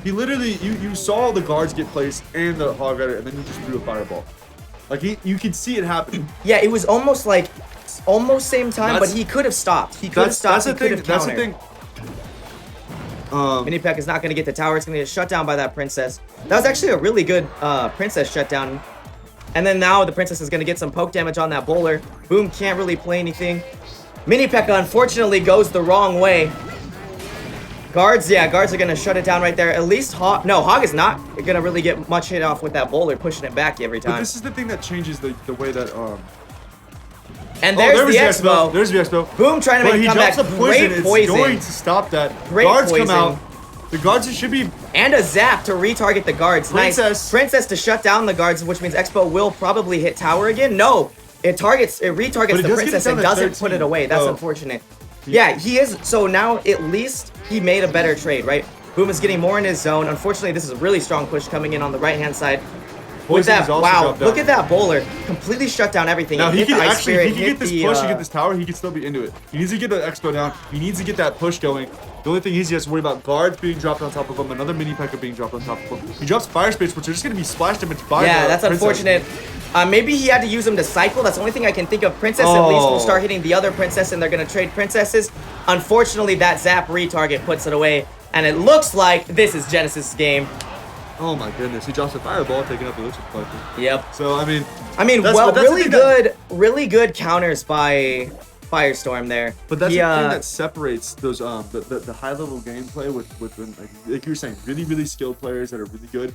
Speaker 4: he literally you saw the guards get placed and the Hog Rider, and then you just threw a fireball. Like you could see it happening.
Speaker 3: Yeah, it was almost like almost same time, but
Speaker 4: That's-
Speaker 3: he could have stopped. He could have stopped. He could have
Speaker 4: That's the
Speaker 3: countered.
Speaker 4: thing.
Speaker 3: Mini P.E.K.K.A. is not going to get the tower. It's going to get shut down by that princess. That was actually a really good princess shutdown. And then now the Princess is going to get some poke damage on that bowler. Boom can't really play anything. Mini P.E.K.K.A unfortunately goes the wrong way. Guards, yeah, guards are going to shut it down right there. At least Hog, no, Hog is not going to really get much hit off with that bowler, pushing it back every time.
Speaker 4: But this is the thing that changes the way that,
Speaker 3: And there's the Expo.
Speaker 4: There's the Expo.
Speaker 3: Boom, trying to make a comeback.
Speaker 4: He drops the poison.
Speaker 3: Great poison.
Speaker 4: It's going to stop that.
Speaker 3: Great
Speaker 4: Guards
Speaker 3: poison.
Speaker 4: come out. The guards should be...
Speaker 3: And a zap to retarget the guards.
Speaker 4: Princess.
Speaker 3: Nice. Princess to shut down the guards, which means Expo will probably hit tower again. No, it retargets the Princess and doesn't put it away. That's unfortunate. Yeah, he is. So now at least he made a better trade, right? Boom is getting more in his zone. Unfortunately, this is a really strong push coming in on the right-hand side. With that, wow, look at that bowler. Completely shut down everything.
Speaker 4: Now, he can actually, if he can get this push
Speaker 3: and
Speaker 4: get this tower, he can still be into it. He needs to get the Expo down. He needs to get that push going. The only thing he has to worry about guards being dropped on top of him, another mini P.E.K.K.A being dropped on top of him. He drops fire spirits, which are just going to be splash damage by
Speaker 3: yeah, that's
Speaker 4: Princess.
Speaker 3: Unfortunate. Maybe he had to use them to cycle. That's the only thing I can think of. Princess at least will start hitting the other Princess, and they're going to trade Princesses. Unfortunately, that zap retarget puts it away, and it looks like this is Genesis' game.
Speaker 4: Oh my goodness, he drops a fireball, taking up the Elixir collection.
Speaker 3: Yep.
Speaker 4: So, I mean,
Speaker 3: well, really good counters by Firestorm there.
Speaker 4: But that's the thing that separates those the high level gameplay with like you were saying, really skilled players that are really good,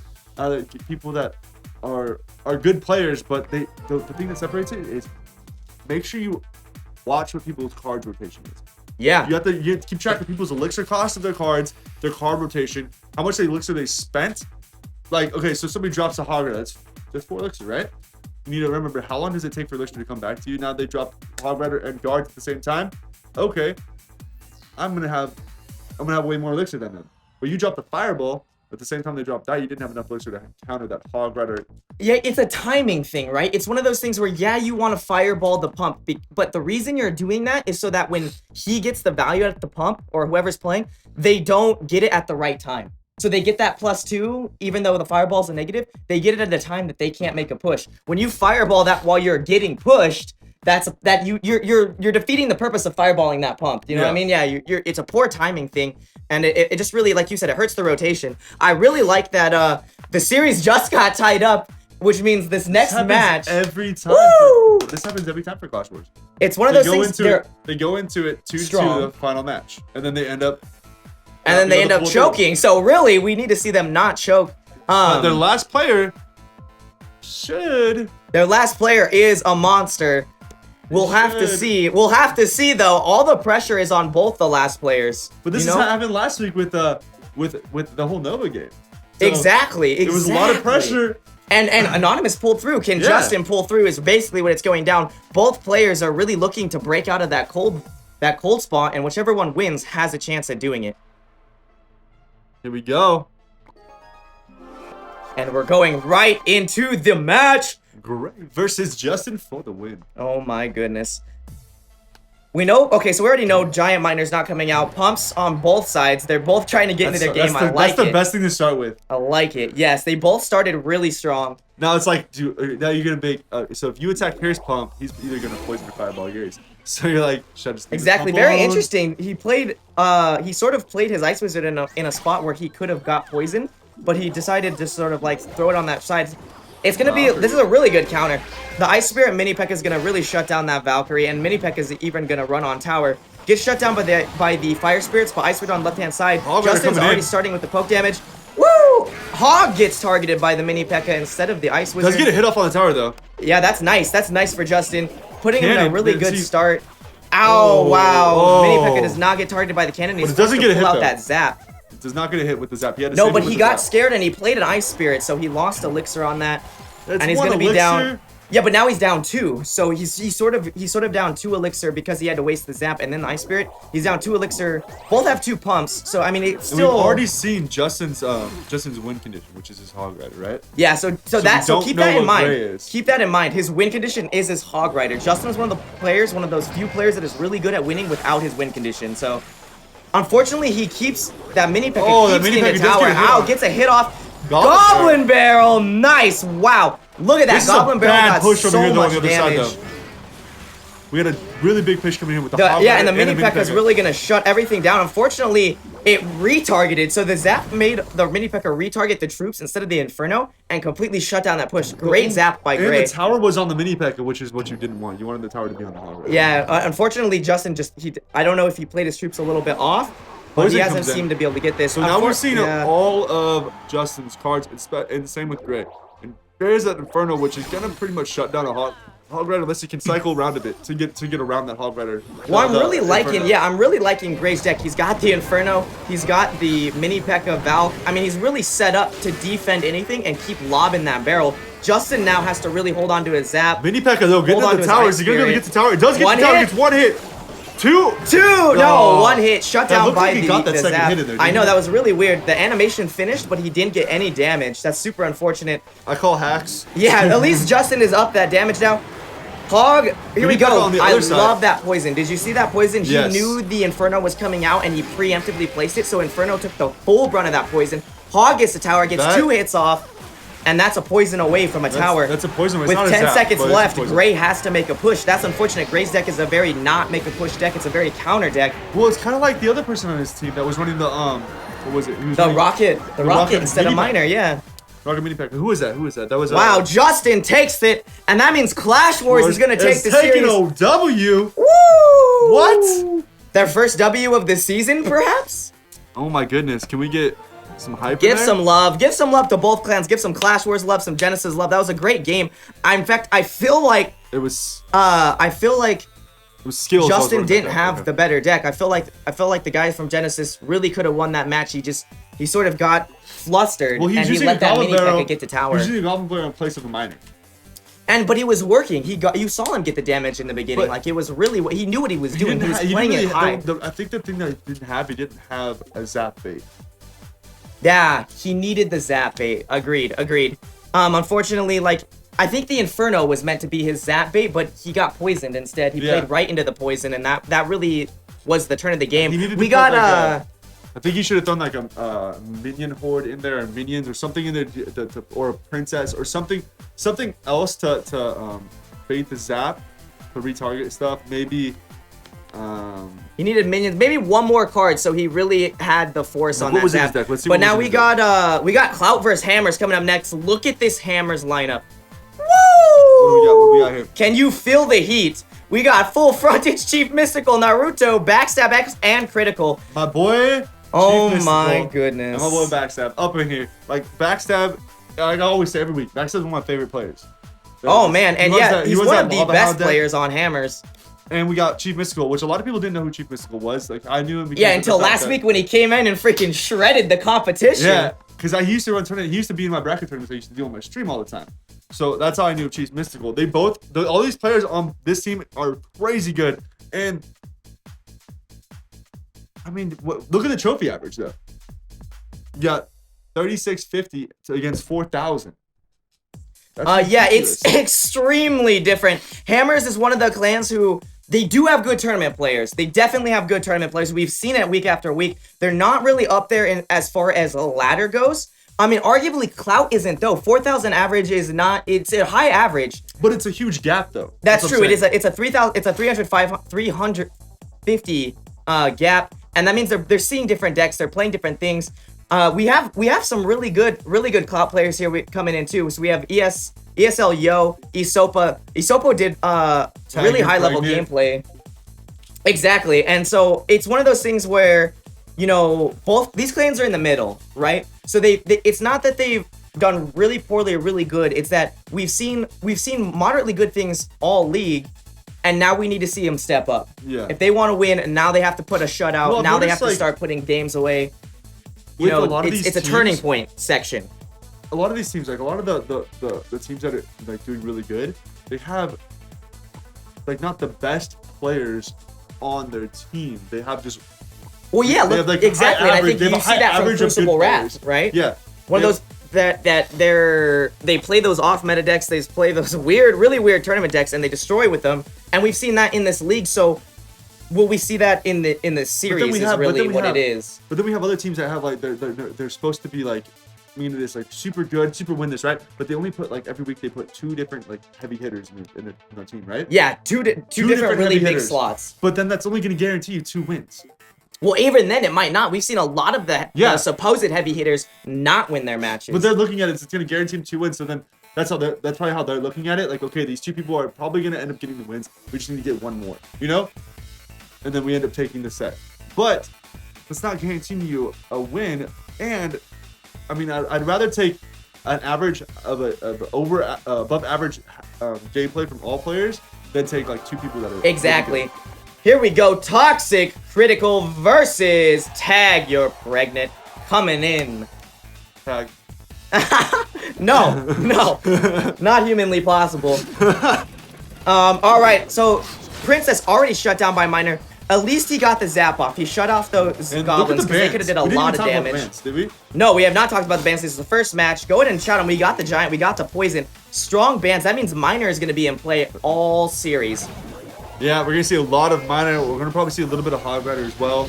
Speaker 4: people that are good players, but the thing that separates it is make sure you watch what people's cards rotation is.
Speaker 3: Yeah.
Speaker 4: You have to keep track of people's elixir cost of their cards, their card rotation, how much elixir they spent. Like, okay, so somebody drops a Hog Rider, that's 4 elixir, right? You need to remember, how long does it take for elixir to come back to you? Now they drop Hog Rider and guards at the same time. Okay, I'm gonna have way more elixir than them. But you drop the fireball at the same time they drop that, you didn't have enough elixir to counter that Hog Rider.
Speaker 3: Yeah, it's a timing thing, right? It's one of those things where, yeah, you want to fireball the pump, but the reason you're doing that is so that when he gets the value at the pump, or whoever's playing, they don't get it at the right time. So they get that +2, even though the fireball's a negative, they get it at a time that they can't make a push. When you fireball that while you're getting pushed, you're defeating the purpose of fireballing that pump. You know what I mean? Yeah, it's a poor timing thing, and it just really, like you said, it hurts the rotation. I really like that the series just got tied up, which means this next match
Speaker 4: every time. This happens every time for Clash Wars.
Speaker 3: It's one of those things.
Speaker 4: They go into it 2-2 the final match, and then they end up.
Speaker 3: And then they end up choking. So really, we need to see them not choke.
Speaker 4: Their last player should.
Speaker 3: Their last player is a monster. We'll have to see. We'll have to see though. All the pressure is on both the last players.
Speaker 4: But this is what happened last week with the whole Nova game. So
Speaker 3: exactly.
Speaker 4: There was a lot of pressure.
Speaker 3: And Anonymous pulled through. Can Justin pull through is basically what it's going down. Both players are really looking to break out of that cold spot, and whichever one wins has a chance at doing it.
Speaker 4: Here we go.
Speaker 3: And we're going right into the match.
Speaker 4: Great. Versus Justin for the win.
Speaker 3: Oh my goodness. We know, okay, so we already know Giant Miner's not coming out. Pumps on both sides. They're both trying to get into their game.
Speaker 4: That's the best thing to start with.
Speaker 3: I like it. Yes, they both started really strong.
Speaker 4: Now it's like, now you're going to make, so if you attack Harry's pump, he's either going to poison or fireball yours. So you're like, should I just
Speaker 3: exactly. Very interesting. He played, he sort of played his Ice Wizard in a spot where he could have got poison, but he decided to sort of like throw it on that side. It's going to be, this is a really good counter. The Ice Spirit Mini P.E.K.K.A is going to really shut down that Valkyrie, and Mini P.E.K.K.A is even going to run on tower. Gets shut down by the Fire Spirits, but Ice Wizard on left-hand side. Justin's already starting with the poke damage. Woo! Hog gets targeted by the Mini P.E.K.K.A instead of the Ice Wizard.
Speaker 4: Does get a hit off on the tower, though.
Speaker 3: Yeah, that's nice. That's nice for Justin. Putting him in a really good start. Ow, wow. Mini P.E.K.K.A does not get targeted by the cannon. He's
Speaker 4: doesn't get a hit,
Speaker 3: pull out that zap.
Speaker 4: It does not get a hit with the zap.
Speaker 3: No, but he got scared and he played an Ice Spirit, so he lost Elixir on that. And he's going to be down. Yeah, but now he's down 2. So he's sort of down 2 elixir because he had to waste the zap and then the Ice Spirit. He's down 2 elixir. Both have 2 pumps. So I mean, it's still.
Speaker 4: We've already seen Justin's win condition, which is his Hog Rider, right?
Speaker 3: Yeah. So keep that in mind. Keep that in mind. His win condition is his Hog Rider. Justin is one of the players, one of those few players that is really good at winning without his win condition. So unfortunately, he keeps that Mini P.E.K.K.A keeps getting the tower. Ow, gets a hit off. Goblin Barrel, nice! Wow, look at that. Goblin Barrel got so much damage.
Speaker 4: We had a really big push coming in with the
Speaker 3: Yeah, and the
Speaker 4: Mini
Speaker 3: mini P.E.K.K.A is really gonna shut everything down. Unfortunately, it retargeted, so the zap made the mini P.E.K.K.A retarget the troops instead of the Inferno and completely shut down that push. Great zap by Gray.
Speaker 4: And the tower was on the mini P.E.K.K.A, which is what you didn't want. You wanted the tower to be on the hog rider.
Speaker 3: Yeah, unfortunately, Justin I don't know if he played his troops a little bit off, but
Speaker 4: Poison
Speaker 3: he hasn't
Speaker 4: comes in.
Speaker 3: seemed to be able to get this.
Speaker 4: So now we're seeing all of Justin's cards, and the same with Gray. And Gray is that Inferno, which is gonna pretty much shut down a hog rider unless he can cycle around a bit to get around that hog rider.
Speaker 3: Well, I'm really liking Gray's deck. He's got the Inferno, he's got the mini P.E.K.K.A Valk. I mean, he's really set up to defend anything and keep lobbing that barrel. Justin now has to really hold on to his zap.
Speaker 4: Mini P.E.K.K.A though, get to the tower. Is he gonna be able to get to the tower? It does get to the tower. Gets one hit. Two.
Speaker 3: No, one hit. Shut down by the zap.
Speaker 4: Hit in there,
Speaker 3: I know, that was really weird. The animation finished, but he didn't get any damage. That's super unfortunate.
Speaker 4: I call hacks.
Speaker 3: Yeah, at least Justin is up that damage now. Hog, here we go. I love that poison. Did you see that poison?
Speaker 4: Yes.
Speaker 3: He knew the Inferno was coming out and he preemptively placed it, so Inferno took the full brunt of that poison. Hog gets the tower, gets 2 hits off, and that's a poison away from a tower.
Speaker 4: That's a poison away.
Speaker 3: With 10 seconds left, Gray has to make a push. That's unfortunate. Gray's deck is a very not make a push deck. It's a very counter deck.
Speaker 4: Well, it's kind of like the other person on his team that was running the what was it?
Speaker 3: The Rocket instead of Miner, yeah.
Speaker 4: Rocket mini P.E.K.K.A. Who is that? That was
Speaker 3: wow. Justin takes it, and that means Clash Wars is gonna take the series.
Speaker 4: Taking OW.
Speaker 3: Woo!
Speaker 4: What?
Speaker 3: Their first W of the season, perhaps?
Speaker 4: Oh my goodness! Can we get some hype?
Speaker 3: Give some love to both clans. Give some Clash Wars love, some Genesis love. That was a great game. In fact, I feel like
Speaker 4: it was.
Speaker 3: It
Speaker 4: was skills.
Speaker 3: Justin didn't have the better deck. I feel like the guys from Genesis really could have won that match. He sort of got flustered and he let that mini P.E.K.K.A get to tower.
Speaker 4: He's using a Goblin Barrel in place of a Miner.
Speaker 3: But he was working. You saw him get the damage in the beginning. Like, it was really he knew what he was doing. He was playing it high.
Speaker 4: I think the thing that he didn't have a zap bait.
Speaker 3: Yeah, he needed the zap bait. Agreed. Unfortunately, like, I think the Inferno was meant to be his zap bait, but he got poisoned instead. He played right into the poison, and that really was the turn of the game. We got
Speaker 4: I think he should have thrown like a minion horde in there, or minions, or something in there, or a princess, or something else to bait the zap, to retarget stuff. Maybe.
Speaker 3: He needed minions, maybe one more card, so he really had the force on that zap.
Speaker 4: Let's see.
Speaker 3: But now we got Clout versus Hammers coming up next. Look at this Hammers lineup. Woo!
Speaker 4: What do we got here?
Speaker 3: Can you feel the heat? We got full frontage, Chief Mystical, Naruto, Backstab X, and Critical.
Speaker 4: My boy.
Speaker 3: Oh my goodness.
Speaker 4: And my boy Backstab up in here. Like Backstab, like I always say every week, Backstab's one of my favorite players.
Speaker 3: Oh man, and yeah, he's one of the best players on Hammers.
Speaker 4: And we got Chief Mystical, which a lot of people didn't know who Chief Mystical was. Like, I knew him because
Speaker 3: until last week when he came in and freaking shredded the competition.
Speaker 4: Yeah, because I used to run tournament. He used to be in my bracket tournaments. I used to do on my stream all the time. So that's how I knew Chief Mystical. All these players on this team are crazy good. And I mean, look at the trophy average though. You got 3650 against 4000.
Speaker 3: Yeah, it's extremely different. Hammers is one of the clans who they do have good tournament players. They definitely have good tournament players. We've seen it week after week. They're not really up there as far as a ladder goes. I mean, arguably, Clout isn't though. 4,000 average is not. It's a high average,
Speaker 4: but it's a huge gap though.
Speaker 3: That's true. It's a 350 gap, and that means they're seeing different decks. They're playing different things. We have some really good Clout players here coming in too. So we have ESL Yo, Isopa. Isopo did really high level gameplay. Exactly, and so it's one of those things where, you know, both these clans are in the middle, right? So it's not that they've done really poorly or really good. It's that we've seen moderately good things all league, and now we need to see them step up.
Speaker 4: Yeah.
Speaker 3: If they want to win, now they have to put a shutout. Well, now they have to start putting games away. You know, it's a turning point section.
Speaker 4: A lot of these teams, like a lot of the teams that are like doing really good, they have like not the best players on their team. They have just
Speaker 3: exactly. And I think you see that from Crucible Wrath, right?
Speaker 4: Yeah.
Speaker 3: One of those that they play those off meta decks, they play those really weird tournament decks, and they destroy with them. And we've seen that in this league, so will we see that in the series is really what it is.
Speaker 4: But then we have other teams that have like they're supposed to be like me into this like super good, super win this, right? But they only put like every week they put 2 different like heavy hitters in the team, right?
Speaker 3: Yeah, two different really
Speaker 4: heavy
Speaker 3: big
Speaker 4: hitters.
Speaker 3: slots.
Speaker 4: But then that's only going to guarantee you 2 wins.
Speaker 3: Well, even then, it might not. We've seen a lot of the supposed heavy hitters not win their matches.
Speaker 4: But they're looking at it, it's going to guarantee them 2 wins. So then that's probably how they're looking at it. Like, okay, these 2 people are probably going to end up getting the wins. We just need to get 1 more, you know? And then we end up taking the set. But that's not guaranteeing you a win. And I mean, I'd rather take an average of above average gameplay from all players than take like 2 people that are
Speaker 3: exactly. Here we go. Toxic Critical versus Tag You're Pregnant coming in.
Speaker 4: Tag.
Speaker 3: No, not humanly possible. All right, so Princess already shut down by Miner. At least he got the zap off. He shut off those goblins because they could have did a lot of damage.
Speaker 4: Bans, did we?
Speaker 3: No, we have not talked about the bans. This is the first match. Go ahead and shout them. We got the giant. We got the poison. Strong bans. That means Miner is going to be in play all series.
Speaker 4: Yeah, we're going to see a lot of Miner. We're going to probably see a little bit of Hog Rider as well.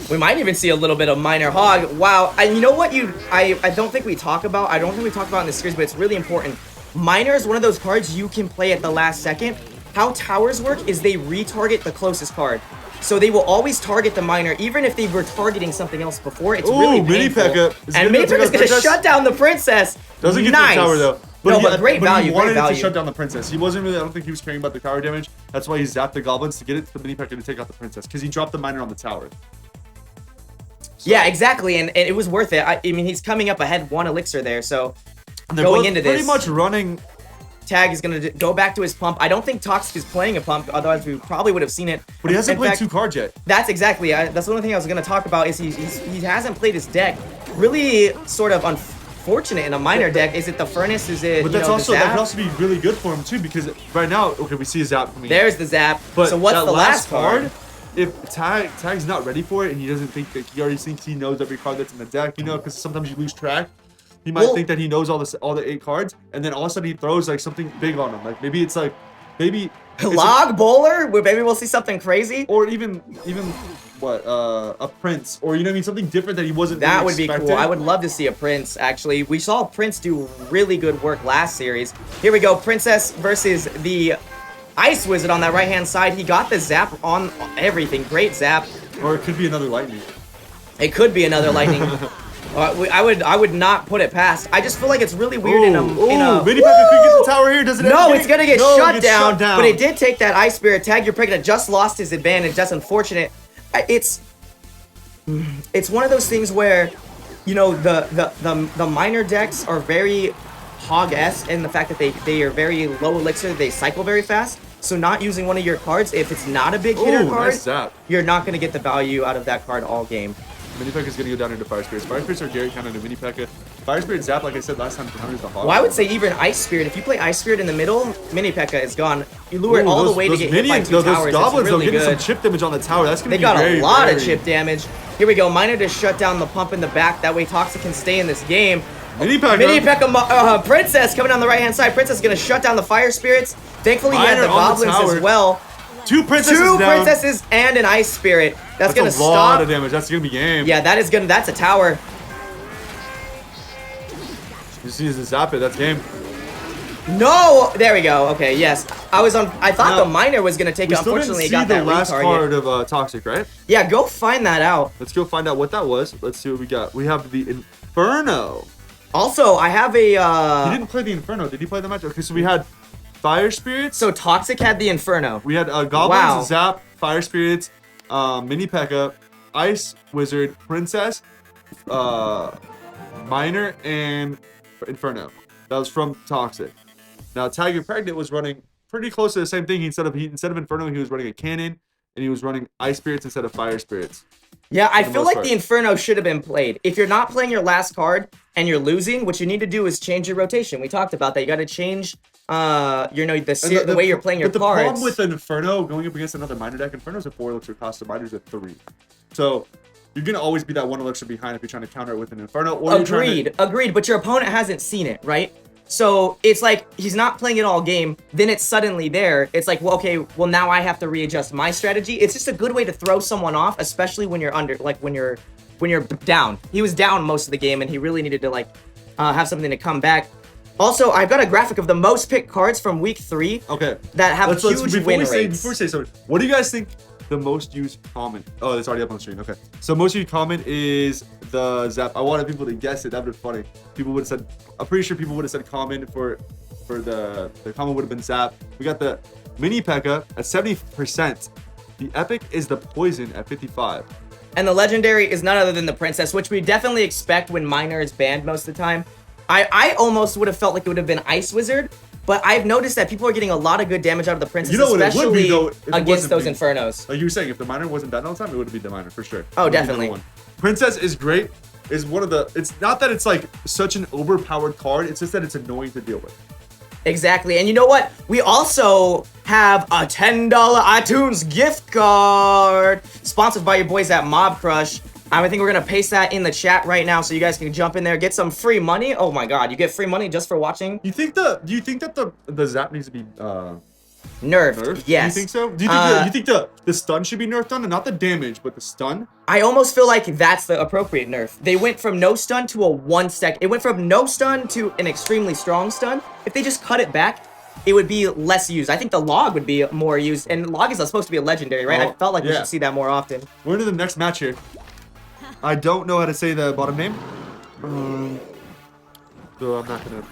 Speaker 3: We might even see a little bit of Miner Hog. Wow. And you know what I don't think we talk about? I don't think we talk about in this series, but it's really important. Miner is one of those cards you can play at the last second. How towers work is they retarget the closest card. So they will always target the Miner, even if they were targeting something else before. It's really painful.
Speaker 4: Mini P.E.K.K.A.
Speaker 3: And Mini P.E.K.K.A. is going to shut down the Princess.
Speaker 4: Doesn't get
Speaker 3: nice.
Speaker 4: the tower though.
Speaker 3: But great value.
Speaker 4: He wanted
Speaker 3: great value.
Speaker 4: to shut down the Princess. He wasn't really. I don't think he was caring about the tower damage. That's why he zapped the goblins to get it to the Mini P.E.K.K.A. to take out the Princess because he dropped the Miner on the tower. So.
Speaker 3: Yeah, exactly, and it was worth it. I mean, he's coming up ahead 1 elixir there, so
Speaker 4: they're
Speaker 3: going into this,
Speaker 4: pretty much running.
Speaker 3: Tag is going to go back to his pump. I don't think Toxic is playing a pump, otherwise we probably would have seen it.
Speaker 4: But he hasn't played 2 cards yet.
Speaker 3: That's exactly. That's the only thing I was going to talk about is he hasn't played his deck. Really sort of unfortunate in a Miner deck. Is it the Furnace? Is it?
Speaker 4: But that's that could also be really good for him too because right now, okay, we see a zap coming.
Speaker 3: There's the zap.
Speaker 4: But
Speaker 3: so what's the last card?
Speaker 4: If Tag's not ready for it and he doesn't think that he already thinks he knows every card that's in the deck, you know, because sometimes you lose track. He might think that he knows all the 8 cards, and then all of a sudden he throws like something big on him. Like maybe it's
Speaker 3: Log Bowler? Maybe we'll see something crazy.
Speaker 4: Or even what a Prince, or you know what I mean, something different that he wasn't.
Speaker 3: That would be cool. I would love to see a Prince. Actually, we saw Prince do really good work last series. Here we go, Princess versus the Ice Wizard on that right hand side. He got the zap on everything. Great zap.
Speaker 4: Or it could be another lightning.
Speaker 3: It could be another lightning. I would not put it past. I just feel like it's really weird in a
Speaker 4: Mini P.E.K.K.A. could get the tower here. Does it?
Speaker 3: No, it's gonna get shut down.
Speaker 4: Down.
Speaker 3: But it did take that Ice Spirit. Tag You're Pregnant just lost his advantage. That's unfortunate. It's one of those things where, you know, the Miner decks are very Hog-esque in the fact that they are very low elixir. They cycle very fast. So not using one of your cards, if it's not a big hitter card,
Speaker 4: nice zap.
Speaker 3: You're not gonna get the value out of that card all game.
Speaker 4: Mini P.E.K.K.A. is going to go down into Fire Spirits. Fire Spirits are Gary kind of into Mini P.E.K.K.A. Fire Spirit Zap, like I said last time, counters the Hog.
Speaker 3: Well, I would say even Ice Spirit. If you play Ice Spirit in the middle, Mini P.E.K.K.A. is gone. You lure it all the way to get hit by 2 towers.
Speaker 4: Those goblins,
Speaker 3: really
Speaker 4: getting
Speaker 3: good.
Speaker 4: some chip damage on the tower. That's going to
Speaker 3: They
Speaker 4: be
Speaker 3: got
Speaker 4: very,
Speaker 3: a lot
Speaker 4: very...
Speaker 3: of chip damage. Here we go. Miner to shut down the pump in the back. That way Toxic can stay in this game.
Speaker 4: Mini P.E.K.K.A.
Speaker 3: Mini P.E.K.K.A. Princess coming down the right hand side. Princess is going to shut down the Fire Spirits. Thankfully, he had the goblins as well.
Speaker 4: 2 princesses
Speaker 3: Two
Speaker 4: down.
Speaker 3: princesses and an Ice Spirit. That's gonna
Speaker 4: a lot of damage. That's gonna be game.
Speaker 3: Yeah, that's a tower.
Speaker 4: You see the zap it, that's game.
Speaker 3: No! There we go. Okay, yes. I thought the Miner was gonna take it. Unfortunately, it got that
Speaker 4: the last
Speaker 3: retarget.
Speaker 4: card of Toxic, right?
Speaker 3: Yeah, go find that out.
Speaker 4: Let's go find out what that was. Let's see what we got. We have the Inferno.
Speaker 3: Also, I have a
Speaker 4: He didn't play the Inferno. Did he play the match? Okay, so we had Fire Spirits.
Speaker 3: So Toxic had the Inferno.
Speaker 4: We had Goblins, Zap, Fire Spirits, Mini P.E.K.K.A., Ice Wizard, Princess, Miner, and Inferno. That was from Toxic. Now Tag You're Pregnant was running pretty close to the same thing. Instead of Inferno, he was running a cannon, and he was running Ice Spirits instead of Fire Spirits.
Speaker 3: Yeah, I feel like the Inferno should have been played. If you're not playing your last card and you're losing, what you need to do is change your rotation. We talked about that. You got to change, the way you're playing your cards.
Speaker 4: But the problem with an Inferno going up against another Miner deck, Inferno's a 4 elixir cost, the Miner's a 3. So you're gonna always be that 1 elixir behind if you're trying to counter it with an Inferno. Or
Speaker 3: Agreed. But your opponent hasn't seen it, right? So it's like he's not playing it all game. Then it's suddenly there. It's like, well, okay, well now I have to readjust my strategy. It's just a good way to throw someone off, especially when you're when you're down. He was down most of the game, and he really needed to have something to come back. Also, I've got a graphic of the most picked cards from week 3
Speaker 4: Okay.
Speaker 3: that have huge win rates.
Speaker 4: Before we say something, what do you guys think the most used comment? Oh, it's already up on the screen. Okay. So most used comment is the Zap. I wanted people to guess it. That would have been funny. People would have said, I'm pretty sure people would have said comment for the comment would have been Zap. We got the Mini P.E.K.K.A at 70%. The Epic is the Poison at 55.
Speaker 3: And the Legendary is none other than the Princess, which we definitely expect when Minor is banned most of the time. I almost would have felt like it would have been Ice Wizard, but I've noticed that people are getting a lot of good damage out of the Princess,
Speaker 4: You know what it would be,
Speaker 3: especially
Speaker 4: though, if it
Speaker 3: against
Speaker 4: wasn't
Speaker 3: those
Speaker 4: being-
Speaker 3: Infernos.
Speaker 4: Like you were saying, if the Minor wasn't banned all the time, it would be the Minor for sure.
Speaker 3: Oh,
Speaker 4: It would be
Speaker 3: definitely.
Speaker 4: number 1. Princess is great. Is one of the. It's not that it's like such an overpowered card. It's just that it's annoying to deal with.
Speaker 3: Exactly. And you know what? We also have a $10 iTunes gift card sponsored by your boys at Mob Crush. I think we're going to paste that in the chat right now so you guys can jump in there, get some free money. Oh my god, you get free money just for watching?
Speaker 4: Do you think that the Zap needs to be
Speaker 3: Nerfed.
Speaker 4: nerfed?
Speaker 3: Yes.
Speaker 4: Do you think so? Do you think the stun should be nerfed on, and not the damage, but the stun?
Speaker 3: I almost feel like that's the appropriate nerf. They went from no stun to a 1-stack. It went from no stun to an extremely strong stun. If they just cut it back, it would be less used. I think the log would be more used, and log is supposed to be a legendary, right?
Speaker 4: Oh,
Speaker 3: I felt like we
Speaker 4: yeah.
Speaker 3: should see that more often.
Speaker 4: We're into the next match here. I don't know how to say the bottom name. So I'm not gonna.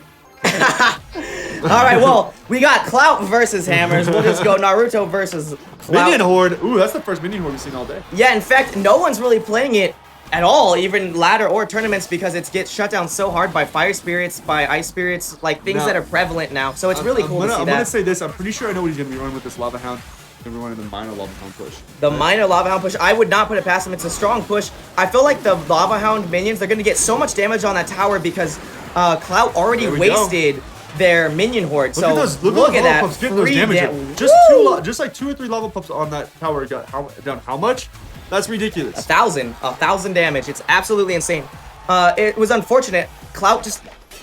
Speaker 3: All right, well, we got Clout versus Hammers. We'll just go Naruto versus Clout.
Speaker 4: Minion Horde. Ooh, that's the first Minion Horde we've seen all day.
Speaker 3: Yeah, in fact, no one's really playing it at all, even ladder or tournaments, because it gets shut down so hard by Fire Spirits, by Ice Spirits, like things
Speaker 4: Now,
Speaker 3: that are prevalent now. So it's really cool to see
Speaker 4: I'm gonna
Speaker 3: that.
Speaker 4: say this. I'm pretty sure I know what he's gonna be running with this Lava Hound. He's gonna be running the minor Lava Hound push.
Speaker 3: The minor Lava Hound push, I would not put it past him. It's a strong push. I feel like the Lava Hound minions, they're going to get so much damage on that tower because Clout already
Speaker 4: There we
Speaker 3: wasted their minion horde.
Speaker 4: Look
Speaker 3: So
Speaker 4: at those,
Speaker 3: look at that.
Speaker 4: Pups getting those
Speaker 3: Free
Speaker 4: damage.
Speaker 3: da-
Speaker 4: Just
Speaker 3: Woo!
Speaker 4: just like 2 or 3 lava pups on that tower got down how much? That's ridiculous.
Speaker 3: 1,000 damage. It's absolutely insane. It was unfortunate. Clout